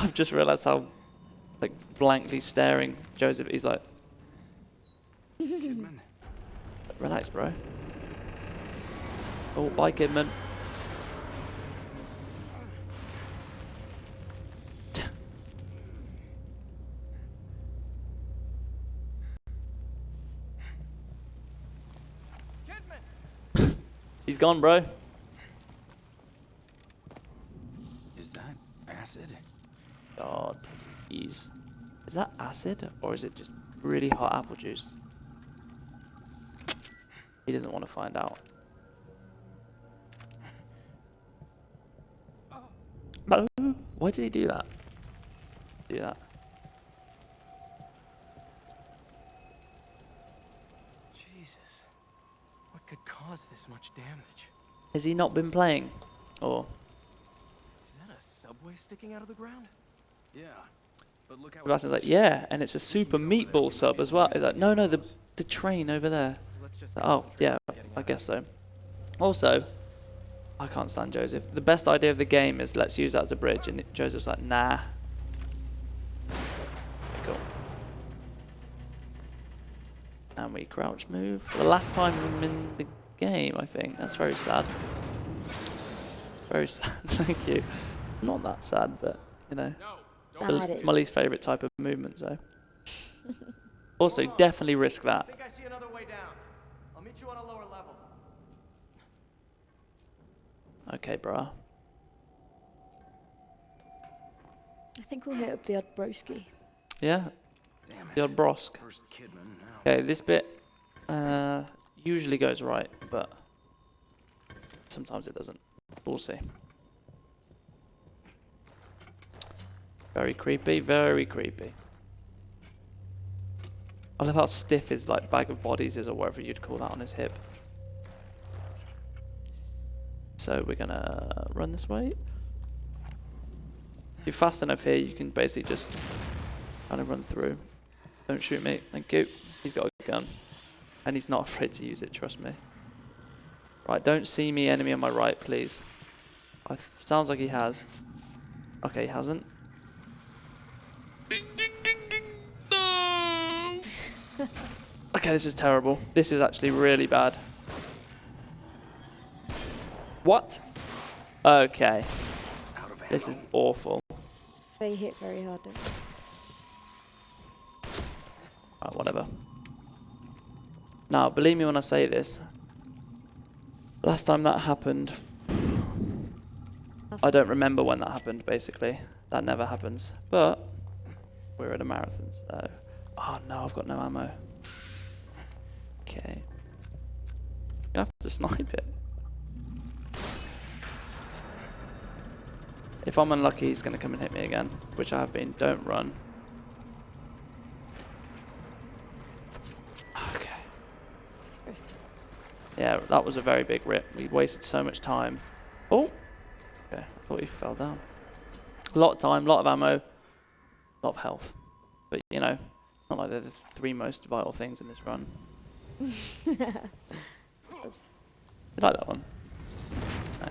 I've just realised how like blankly staring Joseph. He's like, Kidman. relax, bro. Oh, bye, Kidman. He's gone, bro. Is that acid? God, please. Is that acid or is it just really hot apple juice? He doesn't want to find out. No. Why did he do that? Do that. Jesus. What could cause this much damage? Has he not been playing? Or Is that a subway sticking out of the ground? Yeah. But look how Sebastian's like, yeah, and it's a super meatball sub as well. He's like, no, the train over there. Let's just Oh, concentrate yeah, on getting I out. guess so. Also, I can't stand Joseph. The best idea of the game is let's use that as a bridge, and Joseph's like, nah. Cool. And we crouch move for the last time in the game, I think. That's very sad. Very sad. Thank you. Not that sad, but, you know. That It's is. my least favourite type of movement, so. Also, definitely risk I that. think I see another way down. I'll meet you on a lower level. Okay, brah. I think we'll hit up the odd broski. Yeah, Damn the it. odd brosk. First Kidman now. Okay, this bit usually goes right, but sometimes it doesn't. We'll see. Very creepy, very creepy. I love how stiff his like bag of bodies is, or whatever you'd call that, on his hip. So we're gonna run this way. If you're fast enough here, you can basically just kind of run through. Don't shoot me, thank you. He's got a gun, and he's not afraid to use it, trust me. Right, don't see me, enemy on my right, please. Sounds like he has. Okay, he hasn't. No. Okay, this is terrible. This is actually really bad. What? Okay. This is awful. They hit very hard, don't they? Right, whatever. Now, believe me when I say this. Last time that happened, I don't remember when that happened, basically. That never happens. But we're at a marathon, so... Oh no, I've got no ammo. Okay. I'm gonna have to snipe it. If I'm unlucky, he's gonna come and hit me again, which I have been. Don't run. Okay. Yeah, that was a very big rip. We wasted so much time. Oh! Okay, I thought he fell down. A lot of time, a lot of ammo, a lot of health. But, you know, it's not like they're the three most vital things in this run. You like that one? No.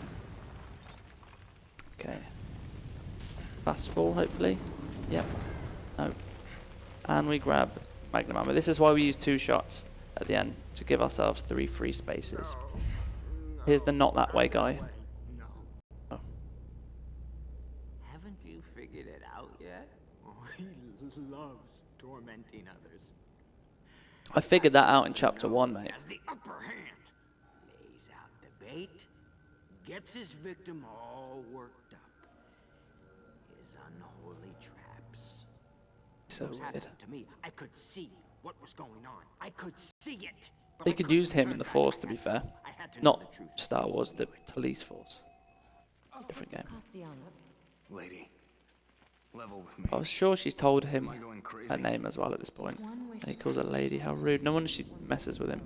Okay. Fast fall, hopefully. Yep. No. And we grab magnum ammo. This is why we use 2 shots at the end, to give ourselves 3 free spaces. Here's the not that way guy. No. Oh. Haven't you figured it out yet? Oh, he loves tormenting others. I figured that out in chapter 1, mate. Has the upper hand. Lays out the bait. Gets his victim all worked up. His unholy traps. So What was weird. happening to me? I could see what was going on. I could see it. But They I could couldn't use him turn in the back. Force, to be fair. I had to know Not the truth. Star Wars, the police force. Different game. Lady, level with me. I was sure she's told him Am I going crazy? her name as well at this point. And he calls her lady. How rude. No wonder she messes with him.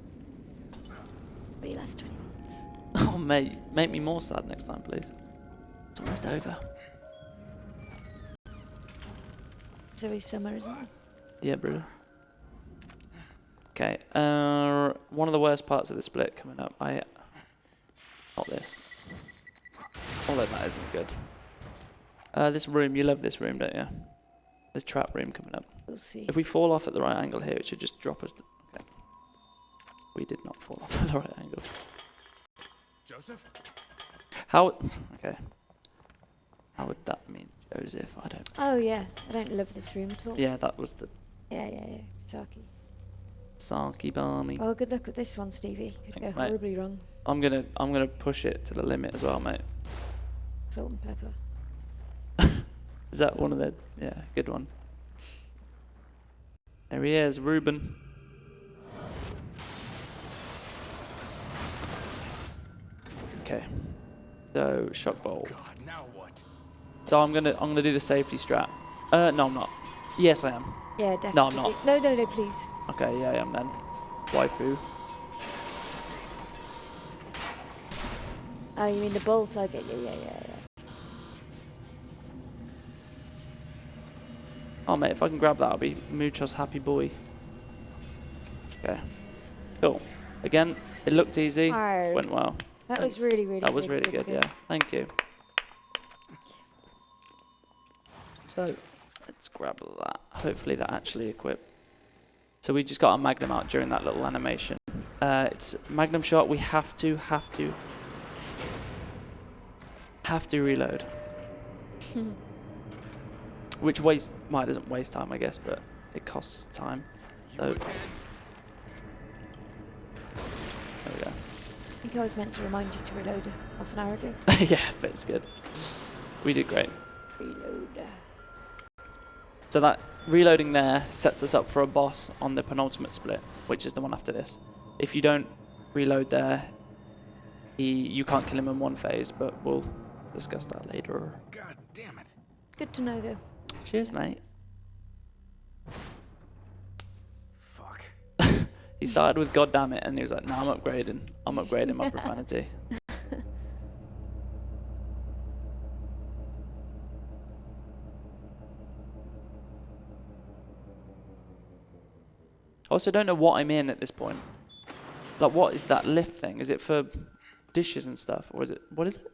For your last 20 minutes. Oh, mate. Make me more sad next time, please. It's almost over. It's always summer, isn't it? Yeah, brother. Okay. One of the worst parts of the split coming up. Not this. Although that isn't good. This room. You love this room, don't you? This trap room coming up. We'll see. If we fall off at the right angle here, it should just drop us. Okay. We did not fall off at the right angle. Joseph? How? Okay. How would that mean, Joseph? I don't. Oh, yeah. I don't love this room at all. Yeah, that was the Yeah. Saki. Saki Barmy. Oh, good luck with this one, Stevie. Could Thanks, go mate. horribly wrong. I'm gonna push it to the limit as well, mate. Salt and pepper. Is that one of the? Yeah, good one. There he is, Ruben. Okay. So shock bowl. God, now what? So I'm gonna do the safety strat. No, I'm not. Yes, I am. Yeah, definitely. No, I'm not. No, please. Okay, yeah, I am then. Waifu. Oh, you mean the bolt? I get you. Yeah. Oh, mate, if I can grab that, I'll be Mucho's happy boy. Okay. Cool. Again, it looked easy. Oh. Went well. That was Thanks. really That was really good, yeah. Thank you. So, let's grab that. Hopefully that actually equipped. So we just got our Magnum out during that little animation. It's Magnum shot. We have to reload. Which doesn't waste time, I guess, but it costs time. So there we go. I think I was meant to remind you to reload half an hour ago. Yeah, but it's good. We did great. Reload. So that reloading there sets us up for a boss on the penultimate split, which is the one after this. If you don't reload there, you can't kill him in one phase, but we'll discuss that later. God damn it. Good to know, though. Cheers, mate. Fuck. He started with "God damn it," and he was like, "No, I'm upgrading. I'm upgrading my profanity." I also don't know what I'm in at this point. Like, what is that lift thing? Is it for dishes and stuff, or is it? What is it?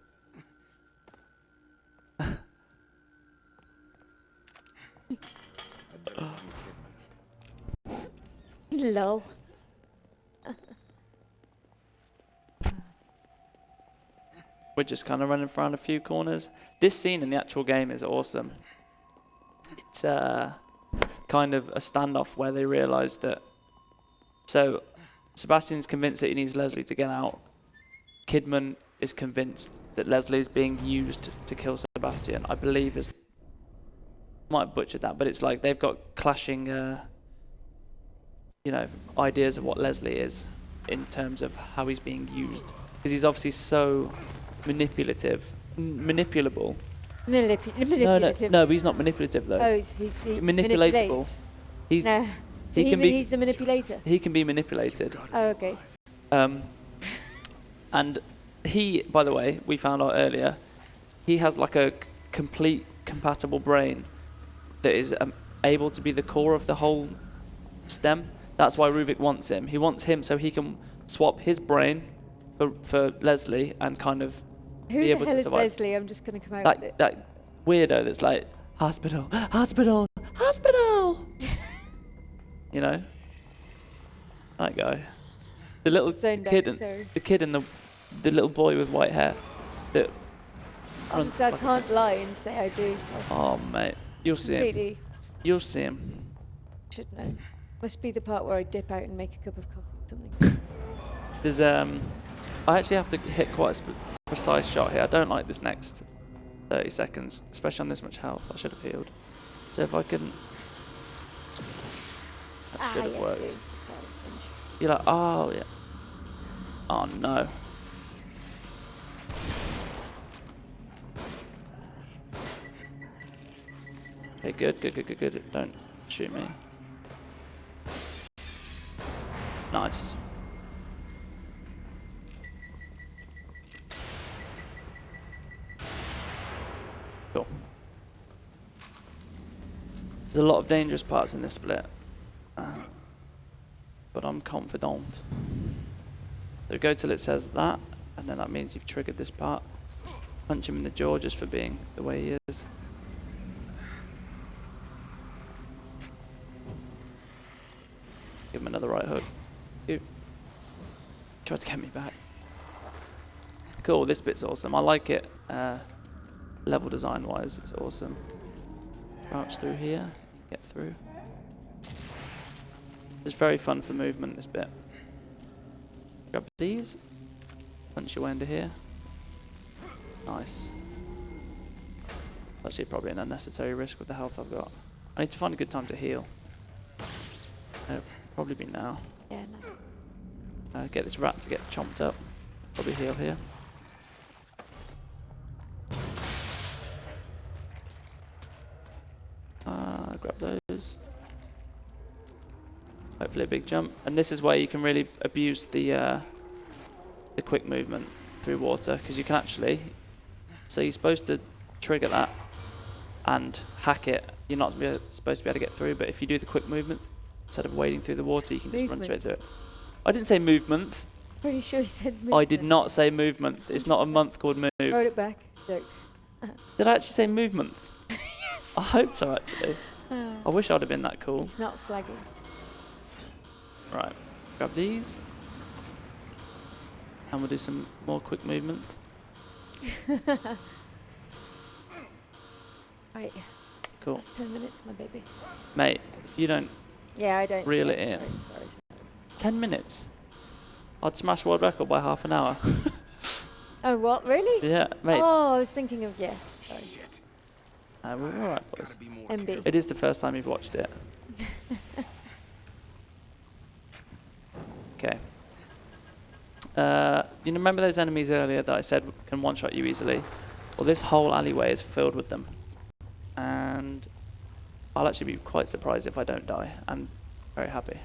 Lol. We're just kind of running around a few corners. This scene in the actual game is awesome. It's kind of a standoff where they realise that. So, Sebastian's convinced that he needs Leslie to get out. Kidman is convinced that Leslie is being used to kill Sebastian. I believe is. Might have butchered that, but it's like they've got clashing, ideas of what Leslie is in terms of how he's being used. Because he's obviously so manipulable. Manipulative. No, but he's not manipulative though. Oh, he Manipulatable. manipulates. He's No. So he's the manipulator. he can be manipulated. Oh, okay. And he, by the way, we found out earlier, he has like a complete compatible brain that is able to be the core of the whole stem. That's why Ruvik wants him. He wants him so he can swap his brain for Leslie and kind of Who be the able hell to is survive. Leslie? I'm just going to come out with it. That weirdo that's like, hospital, hospital, hospital. You know? That guy. The little Zoned out, kid, sorry. the kid and the little boy with white hair. That runs So I like a- can't lie and say I do. I Oh mate, you'll see him. completely You'll see him. should know. Must be the part where I dip out and make a cup of coffee or something. There's I actually have to hit quite a precise shot here. I don't like this next 30 seconds, especially on this much health. I should have healed. So if I can, that should have yeah, worked. dude. Sorry, cringe. You're like, oh yeah. Oh no. Okay, good. Don't shoot me. Nice. Cool. There's a lot of dangerous parts in this split, but I'm confident. So go till it says that, and then that means you've triggered this part. Punch him in the jaw just for being the way he is. Give him another right hook. Ew. Tried to get me back. Cool, this bit's awesome. I like it. Level design wise, it's awesome. Crouch through here, get through. It's very fun for movement, this bit. Grab these, punch your way into here. Nice. Actually, probably an unnecessary risk with the health I've got. I need to find a good time to heal. Probably be now. Yeah, no. Get this rat to get chomped up. Probably heal here. Grab those. Hopefully a big jump. And this is where you can really abuse the quick movement through water, because you can actually. So you're supposed to trigger that and hack it. You're not supposed to be able to get through, but if you do the quick movement instead of wading through the water, you can just run straight through it. I didn't say movement. Pretty sure you said movement. I did not say movement. It's not a month called move. Wrote it back. Joke. Did I actually say movement? Yes. I hope so, actually. I wish I'd have been that cool. It's not flagging. Right, grab these. And we'll do some more quick movement. Right. Cool. That's 10 minutes, my baby. Mate, if you don't Yeah, I don't. reel yeah, it in. Sorry. 10 minutes? I'd smash world record by half an hour. Oh, what? Really? Yeah, mate. Oh, I was thinking of, yeah. Sorry. Shit. We're alright, boys. Gotta be more MB. careful. It is the first time you've watched it. Okay. You remember those enemies earlier that I said can one-shot you easily? Well, this whole alleyway is filled with them. And I'll actually be quite surprised if I don't die. I'm very happy.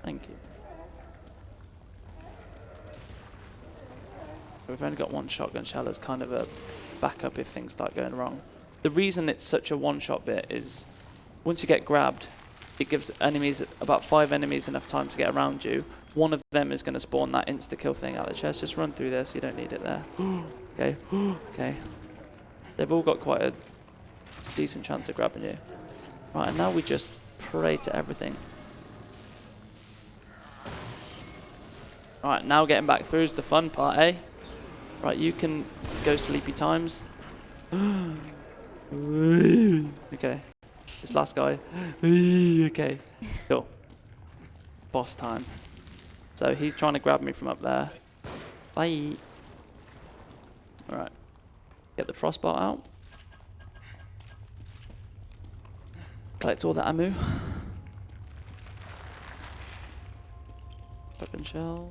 Thank you. We've only got one shotgun shell as kind of a backup if things start going wrong. The reason it's such a one-shot bit is once you get grabbed, it gives enemies, about 5 enemies, enough time to get around you. One of them is going to spawn that insta-kill thing out of the chest. Just run through this, you don't need it there. Okay, okay. They've all got quite a decent chance of grabbing you. Right, and now we just pray to everything. Right, now getting back through is the fun part, eh? Right, you can go sleepy times. Okay. This last guy. Okay. Cool. Boss time. So he's trying to grab me from up there. Bye. Alright. Get the frostbite out. Collect all the ammo. Shotgun shell.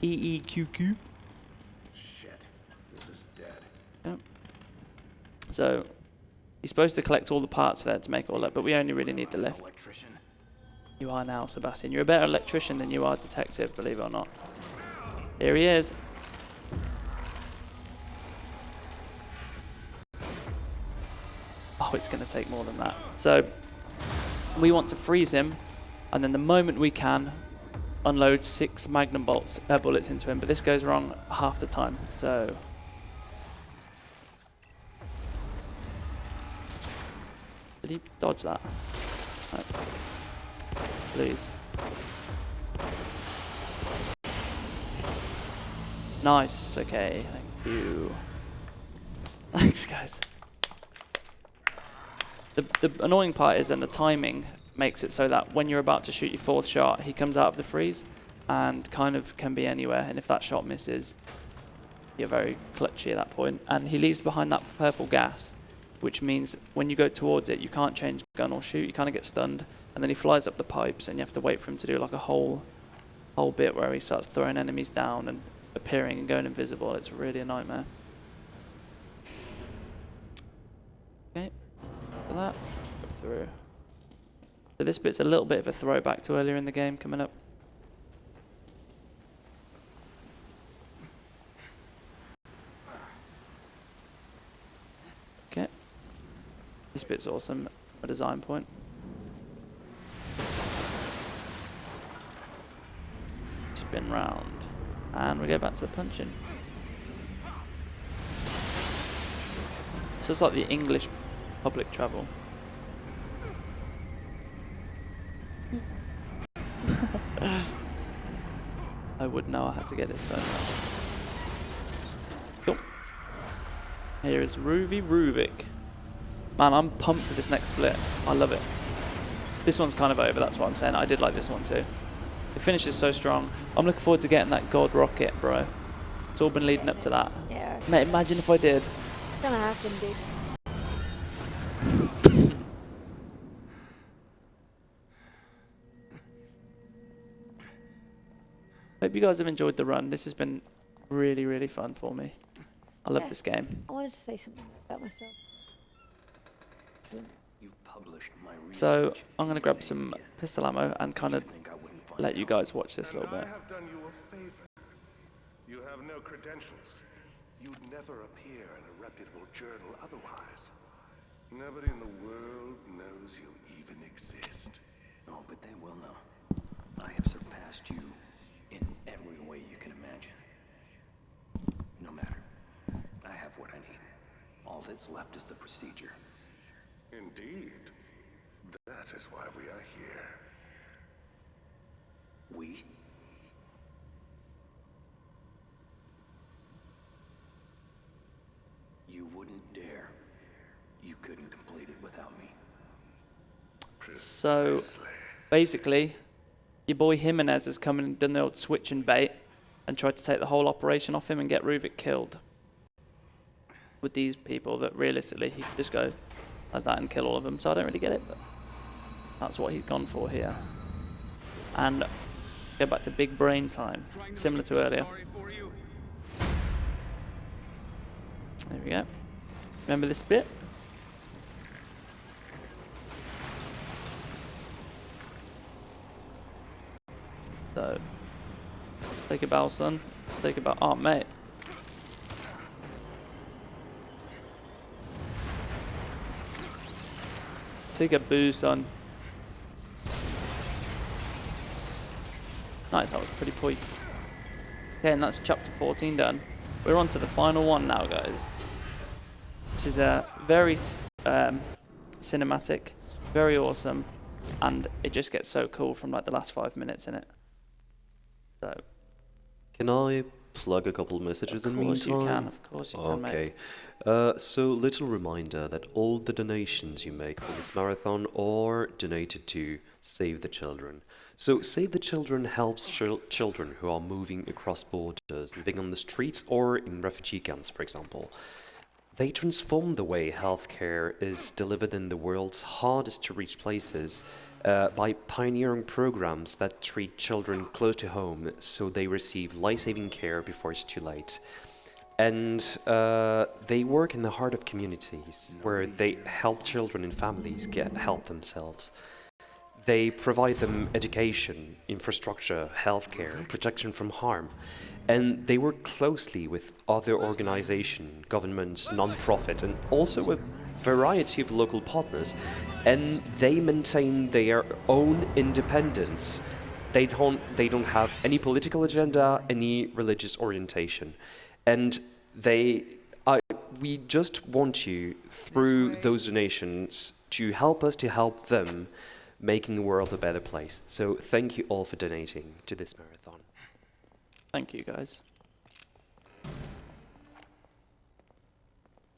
EEQQ. Shit. This is dead. Yep. So, you're supposed to collect all the parts there to make it all up, but we only really need the lift. Electrician. You are now, Sebastian. You're a better electrician than you are detective, believe it or not. Here he is. Oh, it's going to take more than that. So, we want to freeze him, and then the moment we can, unload 6 magnum bullets into him, but this goes wrong half the time, so... Did he dodge that? No. Please. Nice, okay, thank you. Thanks, guys. The annoying part is then the timing makes it so that when you're about to shoot your 4th shot, he comes out of the freeze and kind of can be anywhere, and if that shot misses, you're very clutchy at that point. And he leaves behind that purple gas, which means when you go towards it, you can't change gun or shoot, you kind of get stunned, and then he flies up the pipes and you have to wait for him to do like a whole bit where he starts throwing enemies down and appearing and going invisible. It's really a nightmare. Okay, after that, go through. So this bit's a little bit of a throwback to earlier in the game coming up. Okay. This bit's awesome from a design point. Spin round. And we go back to the punching. So it's like the English public travel. I would know I had to get it so much. Cool. Here is Ruby Ruvik. Man, I'm pumped for this next split. I love it. This one's kind of over, that's what I'm saying. I did like this one too. The finish is so strong. I'm looking forward to getting that God rocket, bro. It's all been leading up to that. Yeah. Mate, imagine if I did. It's gonna happen, dude. Hope you guys have enjoyed the run. This has been really, really fun for me. I love Yeah. this game. I wanted to say something about myself. Excellent. You've published my research. So I'm going to grab some pistol ammo and kind of let you guys watch this a little bit. I have done you a favor. You have no credentials. You'd never appear in a reputable journal otherwise. Nobody in the world knows you even exist. Oh, but they will know. I have surpassed you in every way you can imagine. No matter. I have what I need. All that's left is the procedure. Indeed. That is why we are here. We? You wouldn't dare. You couldn't complete it without me. So, basically, your boy Jimenez has come in and done the old switch and bait and tried to take the whole operation off him and get Ruvik killed. With these people that realistically he could just go like that and kill all of them. So I don't really get it, but that's what he's gone for here. And go back to big brain time, similar to earlier. There we go. Remember this bit? So, take a bow, son. Take a bow. Oh, mate. Take a boo, son. Nice, that was pretty poif. Okay, and that's chapter 14 done. We're on to the final one now, guys. This is a very cinematic, very awesome, and it just gets so cool from like the last 5 minutes in it. So, can I plug a couple messages in the meantime? Of course you can, mate. Okay. So, little reminder that all the donations you make for this marathon are donated to Save the Children. So, Save the Children helps children who are moving across borders, living on the streets or in refugee camps, for example. They transform the way healthcare is delivered in the world's hardest to reach places by pioneering programs that treat children close to home so they receive life-saving care before it's too late. And they work in the heart of communities where they help children and families get help themselves. They provide them education, infrastructure, healthcare, protection from harm. And they work closely with other organizations, governments, non-profit, and also a variety of local partners. And they maintain their own independence. They don't have any political agenda, any religious orientation. And we just want you, through those donations, to help us to help them, making the world a better place. So thank you all for donating to this marathon. Thank you, guys.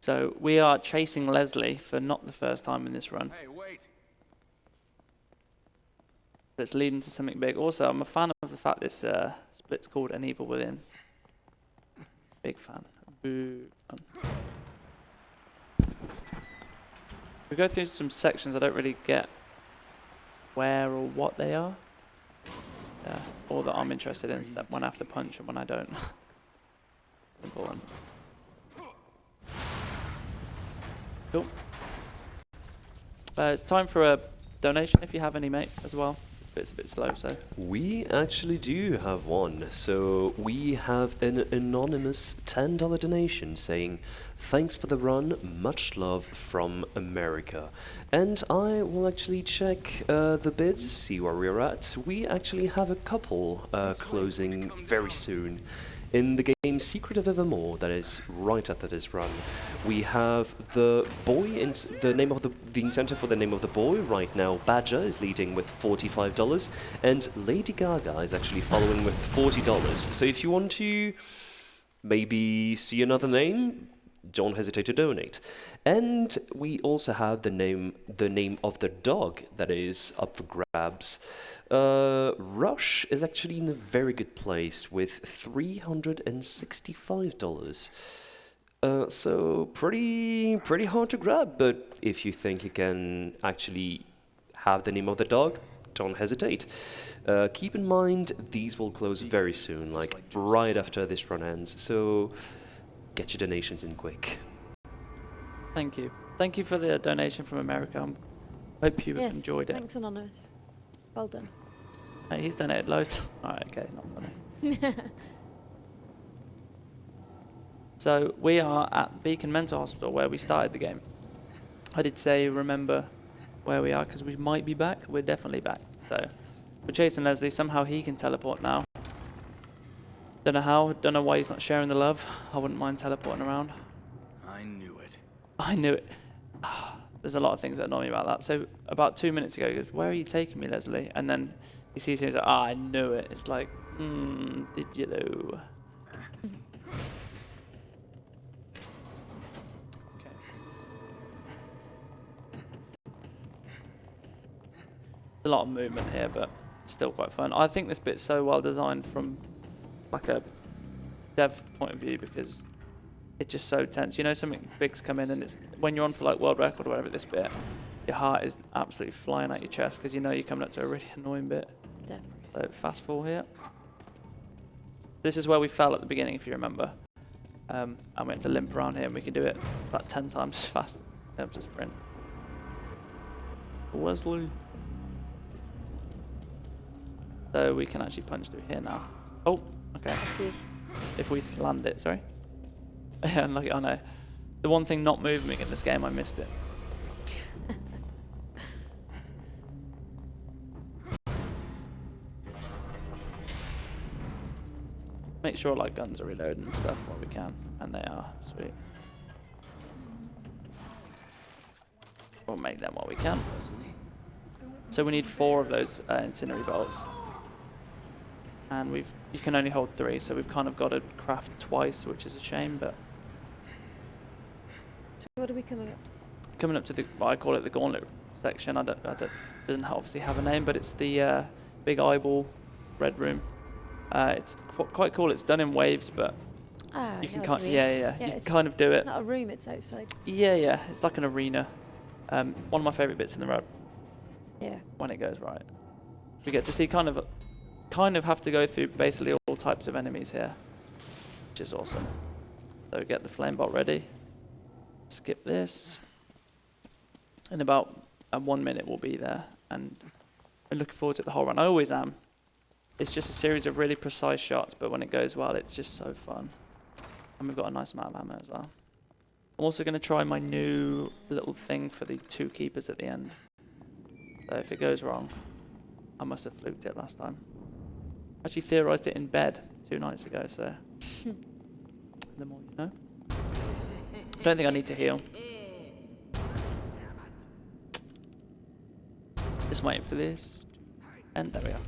So we are chasing Leslie for not the first time in this run. Hey, wait. But it's leading to something big. Also, I'm a fan of the fact this split's called An Evil Within. Big fan. Boo. We go through some sections I don't really get where or what they are. All that I'm interested in is that when I have to punch and when I don't. Important. Cool. It's time for a donation if you have any, mate, as well. This bit's a bit slow, so. We actually do have one. So we have an anonymous $10 donation saying, "Thanks for the run, much love from America." And I will actually check the bids, see where we're at. We actually have a couple closing very soon. In the game Secret of Evermore, that is right after this run, we have the boy, the name of the incentive for the name of the boy right now. Badger is leading with $45, and Lady Gaga is actually following with $40. So if you want to maybe see another name, don't hesitate to donate. And we also have the name of the dog that is up for grabs. Rush is actually in a very good place with $365. So pretty hard to grab, but if you think you can actually have the name of the dog, don't hesitate. Keep in mind, these will close very soon, like right after this run ends, so get your donations in quick. Thank you. Thank you for the donation from America. I hope you enjoyed it. Thanks, Anonymous. Well done. Hey, he's donated loads. Alright, okay, not funny. So, we are at Beacon Mental Hospital where we started the game. I did say remember where we are because we might be back. We're definitely back. So, we're chasing Leslie. Somehow he can teleport now. Don't know how. Don't know why he's not sharing the love. I wouldn't mind teleporting around. I knew it. I knew it. There's a lot of things that annoy me about that. So about 2 minutes ago, he goes, "Where are you taking me, Leslie?" And then he sees him, he's like, "I knew it." It's like, did you know? a lot of movement here, but it's still quite fun. I think this bit's so well designed from like a dev point of view because it's just so tense. You know, something big's come in, and it's when you're on for like world record or whatever. This bit, your heart is absolutely flying out your chest because you know you're coming up to a really annoying bit. Definitely. So fast forward here. This is where we fell at the beginning, if you remember. And we had to limp around here, and we can do it about 10 times as fast in terms of sprint. Wesley. So we can actually punch through here now. Oh, okay. If we land it, sorry. Yeah, unlucky. Oh no. The one thing not moving in this game, I missed it. Make sure like guns are reloaded and stuff while we can, and they are. Sweet. We'll make them while we can. So we need 4 of those incendiary bolts, and you can only hold 3, so we've kind of got to craft twice, which is a shame. But So what are we coming up to? coming up to the, I call it the gauntlet section. I don't doesn't obviously have a name, but it's the big eyeball red room. It's quite cool. It's done in waves, but you can kind you can kind of do it. It's not a room, it's outside. Yeah. It's like an arena. One of my favourite bits in the road. Yeah. When it goes right, we get to see kind of have to go through basically all types of enemies here, which is awesome. So we get the flame bolt ready. Skip this. In about 1 minute we'll be there, and I'm looking forward to the whole run. I always am. It's just a series of really precise shots, but when it goes well, it's just so fun. And we've got a nice amount of ammo as well. I'm also going to try my new little thing for the 2 keepers at the end. So if it goes wrong, I must have fluked it last time. I actually theorised it in bed 2 nights ago, so the more you know. I don't think I need to heal. Just waiting for this. And there we are.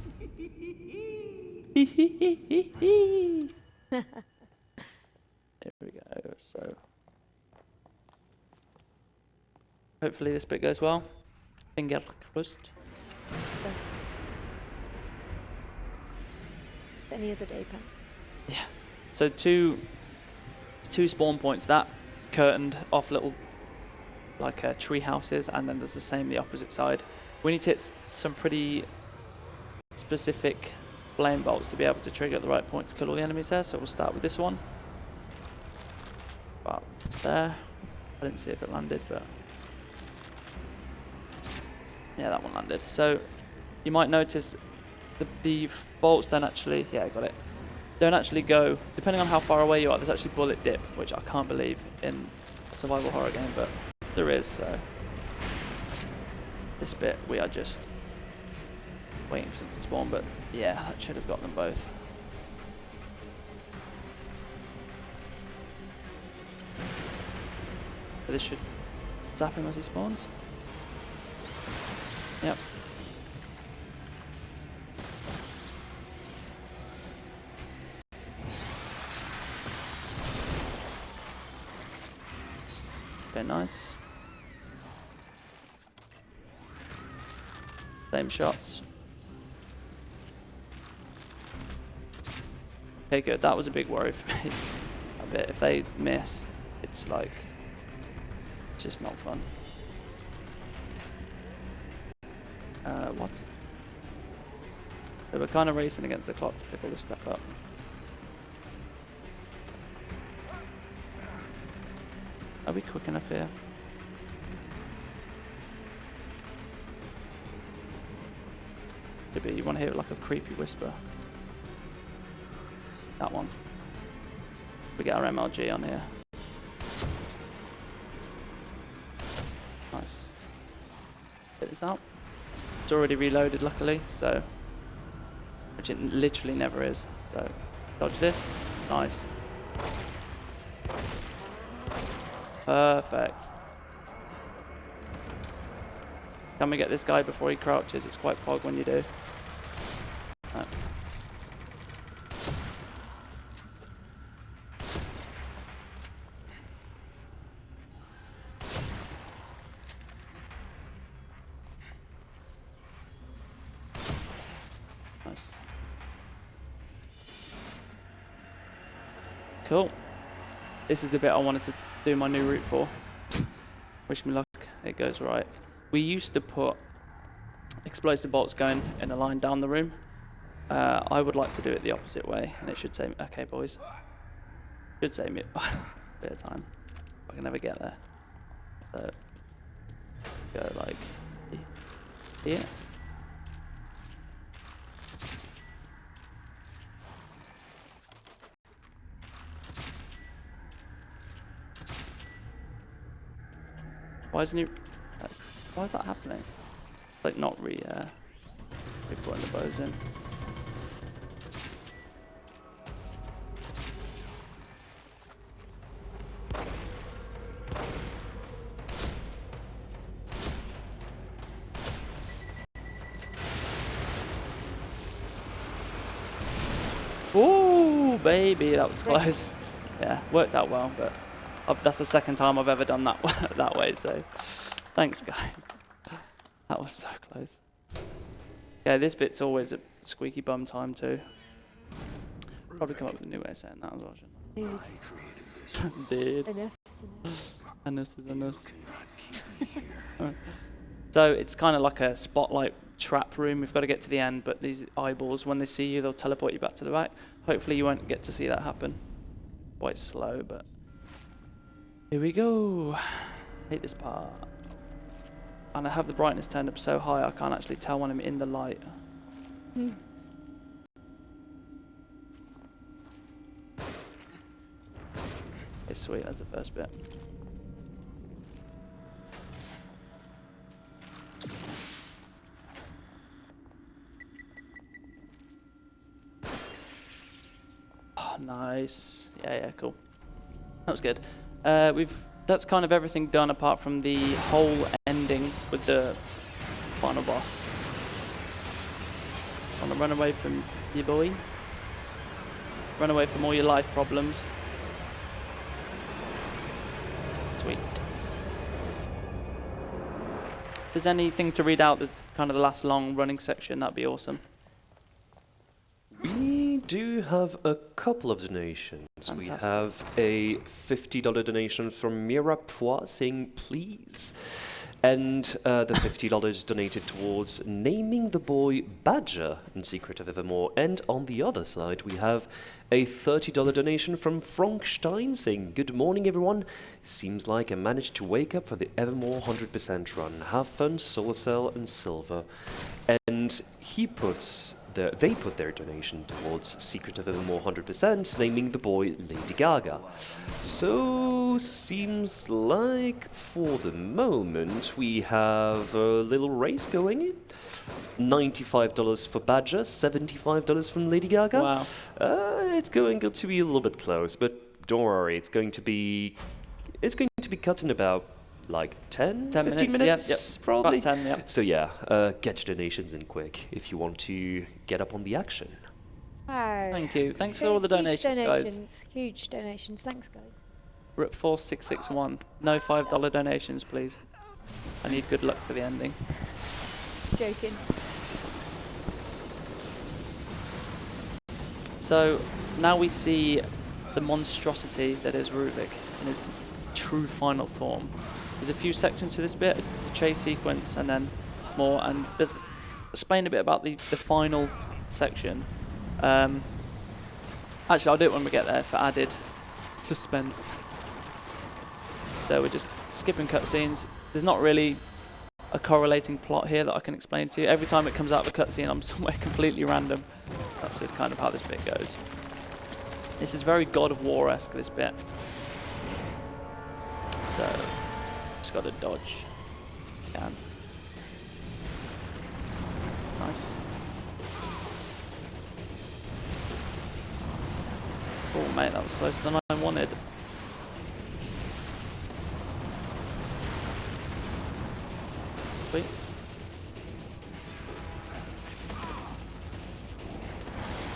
There we go. So hopefully this bit goes well. Finger crossed. Any other day pants? Yeah. So two spawn points that curtained off little like tree houses, and then there's the same the opposite side. We need to hit some pretty specific flame bolts to be able to trigger at the right point to kill all the enemies there. So we'll start with this one. About there. I didn't see if it landed, but yeah, that one landed. So you might notice the bolts don't actually, yeah, I got it. Don't actually go, depending on how far away you are, there's actually bullet dip, which I can't believe in a survival horror game, but there is. So this bit we are just waiting for them to spawn, but yeah, that should have got them both. But this should zap him as he spawns. Yep. Okay, nice. Same shots. Okay, good. That was a big worry for me. A bit. If they miss, it's like, it's just not fun. What? So we're kind of racing against the clock to pick all this stuff up. Are we quick enough here? Maybe you want to hear like a creepy whisper. That one. We get our MLG on here. Nice. Get this out. It's already reloaded, luckily, so which it literally never is. So dodge this. Nice. Perfect. Can we get this guy before he crouches? It's quite pog when you do. Right. Cool. This is the bit I wanted to do my new route for. Wish me luck. It goes right. We used to put explosive bolts going in a line down the room. I would like to do it the opposite way, and it should save me. Okay, boys. Should save me a bit of time. I can never get there. So, go like here. Why isn't he? Why is that happening? Like not re-putting the bows in. Ooh, baby, that was close. Yeah, worked out well, but that's the second time I've ever done that that way. So, thanks, guys. That was so close. Yeah, this bit's always a squeaky bum time too. Probably come up with a new way of saying that as well, shouldn't I? Dude. Enough is enough. Enough is enough. So it's kind of like a spotlight trap room. We've got to get to the end, but these eyeballs, when they see you, they'll teleport you back to the back. Hopefully you won't get to see that happen. Quite slow, but here we go. Hate this part. And I have the brightness turned up so high I can't actually tell when I'm in the light. It's sweet, that's the first bit. Oh, nice. Yeah, cool. That was good. That's kind of everything done apart from the whole ending with the final boss. Want to run away from your boy? Run away from all your life problems. Sweet. If there's anything to read out, there's kind of the last long running section, that'd be awesome. We do have a couple of donations. Fantastic. We have a $50 donation from Mira Poix saying please. And the $50 donated towards naming the boy Badger in Secret of Evermore. And on the other side, we have a $30 donation from Frank Stein saying, good morning, everyone. Seems like I managed to wake up for the Evermore 100% run. Have fun, Solar Cell and Silver. And they put their donation towards Secret of Evermore 100%, naming the boy Lady Gaga. So, seems like for the moment we have a little race going in. $95 for Badger, $75 from Lady Gaga. Wow. It's going to be a little bit close, but don't worry, it's going to be cut in about like 10 15 minutes, yep. probably. About 10, yep. So yeah, get your donations in quick if you want to get up on the action. Wow. Thank you. Thanks for all the donations, guys. Huge donations. Thanks, guys. We're at 4661. No $5 donations, please. I need good luck for the ending. Just joking. So now we see the monstrosity that is Ruvik in his true final form. There's a few sections to this bit, a chase sequence and then more, and there's explain a bit about the final section. Actually, I'll do it when we get there for added suspense. So we're just skipping cutscenes. There's not really a correlating plot here that I can explain to you. Every time it comes out of a cutscene, I'm somewhere completely random. That's just kind of how this bit goes. This is very God of War-esque, this bit. So, just got to dodge. Can. Nice. Oh, mate, that was closer than I wanted. Sweet.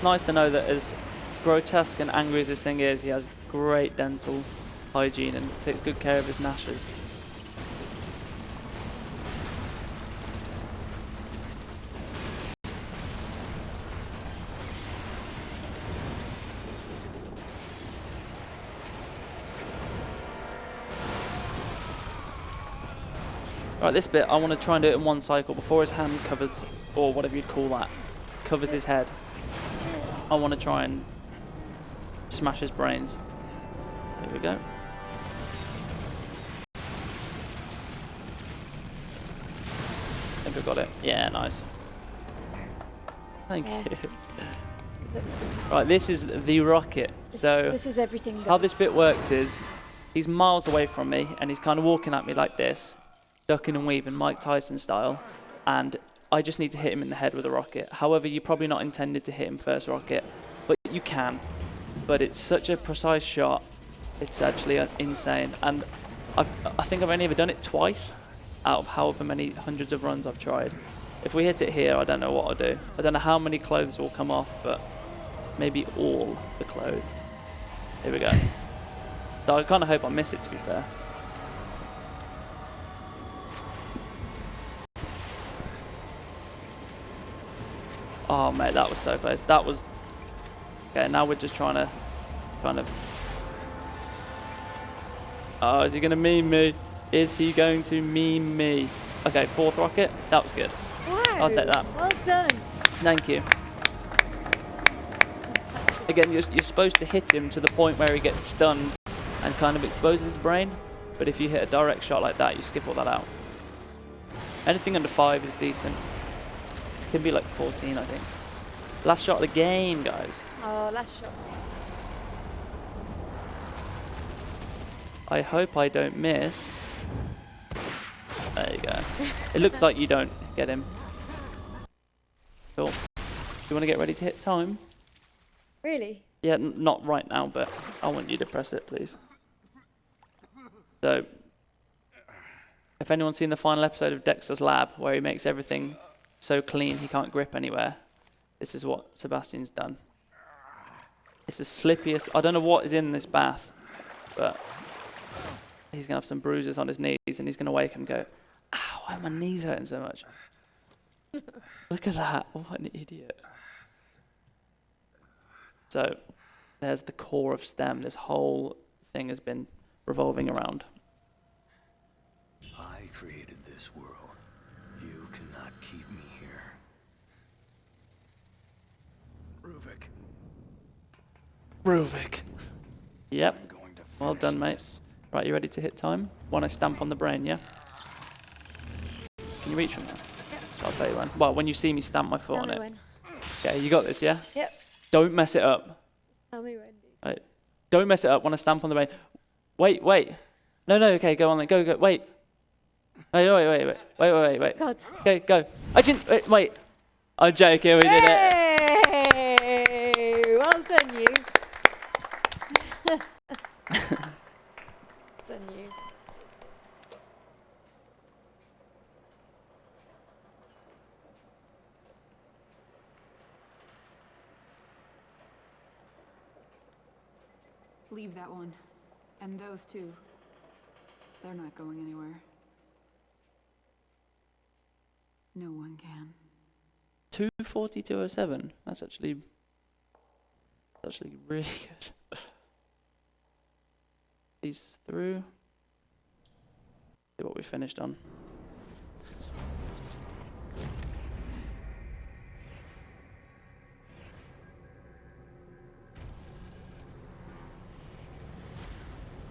Nice to know that as grotesque and angry as this thing is, he has great dental hygiene and takes good care of his gnashes. Right, this bit, I want to try and do it in one cycle before his hand covers, or whatever you'd call that, covers his head. I want to try and smash his brains. There we go. I think I got it. Yeah, nice. Thank you. Right, this is the rocket. This is everything. How this bit works is, he's miles away from me, and he's kind of walking at me like this, ducking and weaving, Mike Tyson style, and I just need to hit him in the head with a rocket. However, you're probably not intended to hit him first rocket, but you can. But it's such a precise shot, it's actually insane. And I think I've only ever done it twice out of however many hundreds of runs I've tried. If we hit it here, I don't know what I'll do. I don't know how many clothes will come off, but maybe all the clothes. Here we go. So I kind of hope I miss it, to be fair. Oh, mate, that was so close. That was... Okay, now we're just trying to kind of... Oh, is he going to meme me? Is he going to meme me? Okay, fourth rocket. That was good. Wow. I'll take that. Well done. Thank you. Fantastic. Again, you're supposed to hit him to the point where he gets stunned and kind of exposes his brain. But if you hit a direct shot like that, you skip all that out. Anything under 5 is decent. Can be like 14, I think. Last shot of the game, guys. Oh, last shot. I hope I don't miss. There you go. It looks like you don't get him. Cool. Do you want to get ready to hit time? Really? Yeah, not right now, but I want you to press it, please. So, if anyone's seen the final episode of Dexter's Lab, where he makes everything so clean he can't grip anywhere, this is what Sebastian's done. It's the slippiest... I don't know what is in this bath, but he's going to have some bruises on his knees, and he's going to wake and go, ow, why are my knees hurting so much? Look at that. What an idiot. So, there's the core of STEM. This whole thing has been revolving around. I created this world. You cannot keep me here. Ruvik. Yep. Well done, mate. Right, you ready to hit time? Want to stamp on the brain, yeah? Can you reach from there? Yep. I'll tell you when. Well, when you see me stamp my foot Tell on me it. when. Okay, you got this, yeah? Yep. Don't mess it up. Tell me when. Right. Don't mess it up. Want to stamp on the brain. Wait. No, okay, go on then. Go. Wait. Wait. God. Okay, go. I didn't. Wait. I'm joking. We did it. Hey! Well done, you. Done you. Leave that one. And those two. They're not going anywhere. No one can. 2:42:07. That's actually really good. These through. See what we finished on.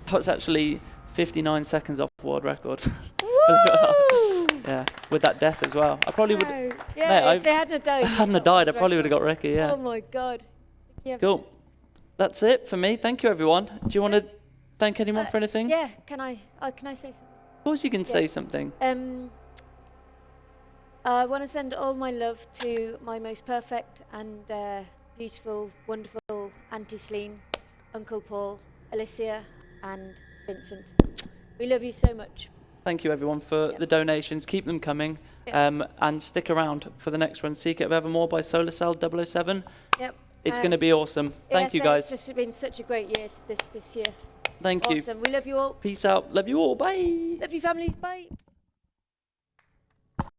That was actually 59 seconds off world record. Yeah, with that death as well. I probably would. Yeah, Mate, if they hadn't died. I hadn't died, I probably would have got Ricky, yeah. Oh my God. Yeah. Cool. That's it for me. Thank you, everyone. Do you want to thank anyone for anything? Yeah. Can I say something? Of course you can say something. I want to send all my love to my most perfect and beautiful, wonderful Auntie Celine, Uncle Paul, Alicia, and Vincent. We love you so much. Thank you, everyone, for the donations. Keep them coming. And stick around for the next one, Secret of Evermore by Solar Cell 007. Yep. It's going to be awesome. Thank you, guys. It's just been such a great year this year. Thank you. Awesome. We love you all. Peace out. Love you all. Bye. Love you, families. Bye.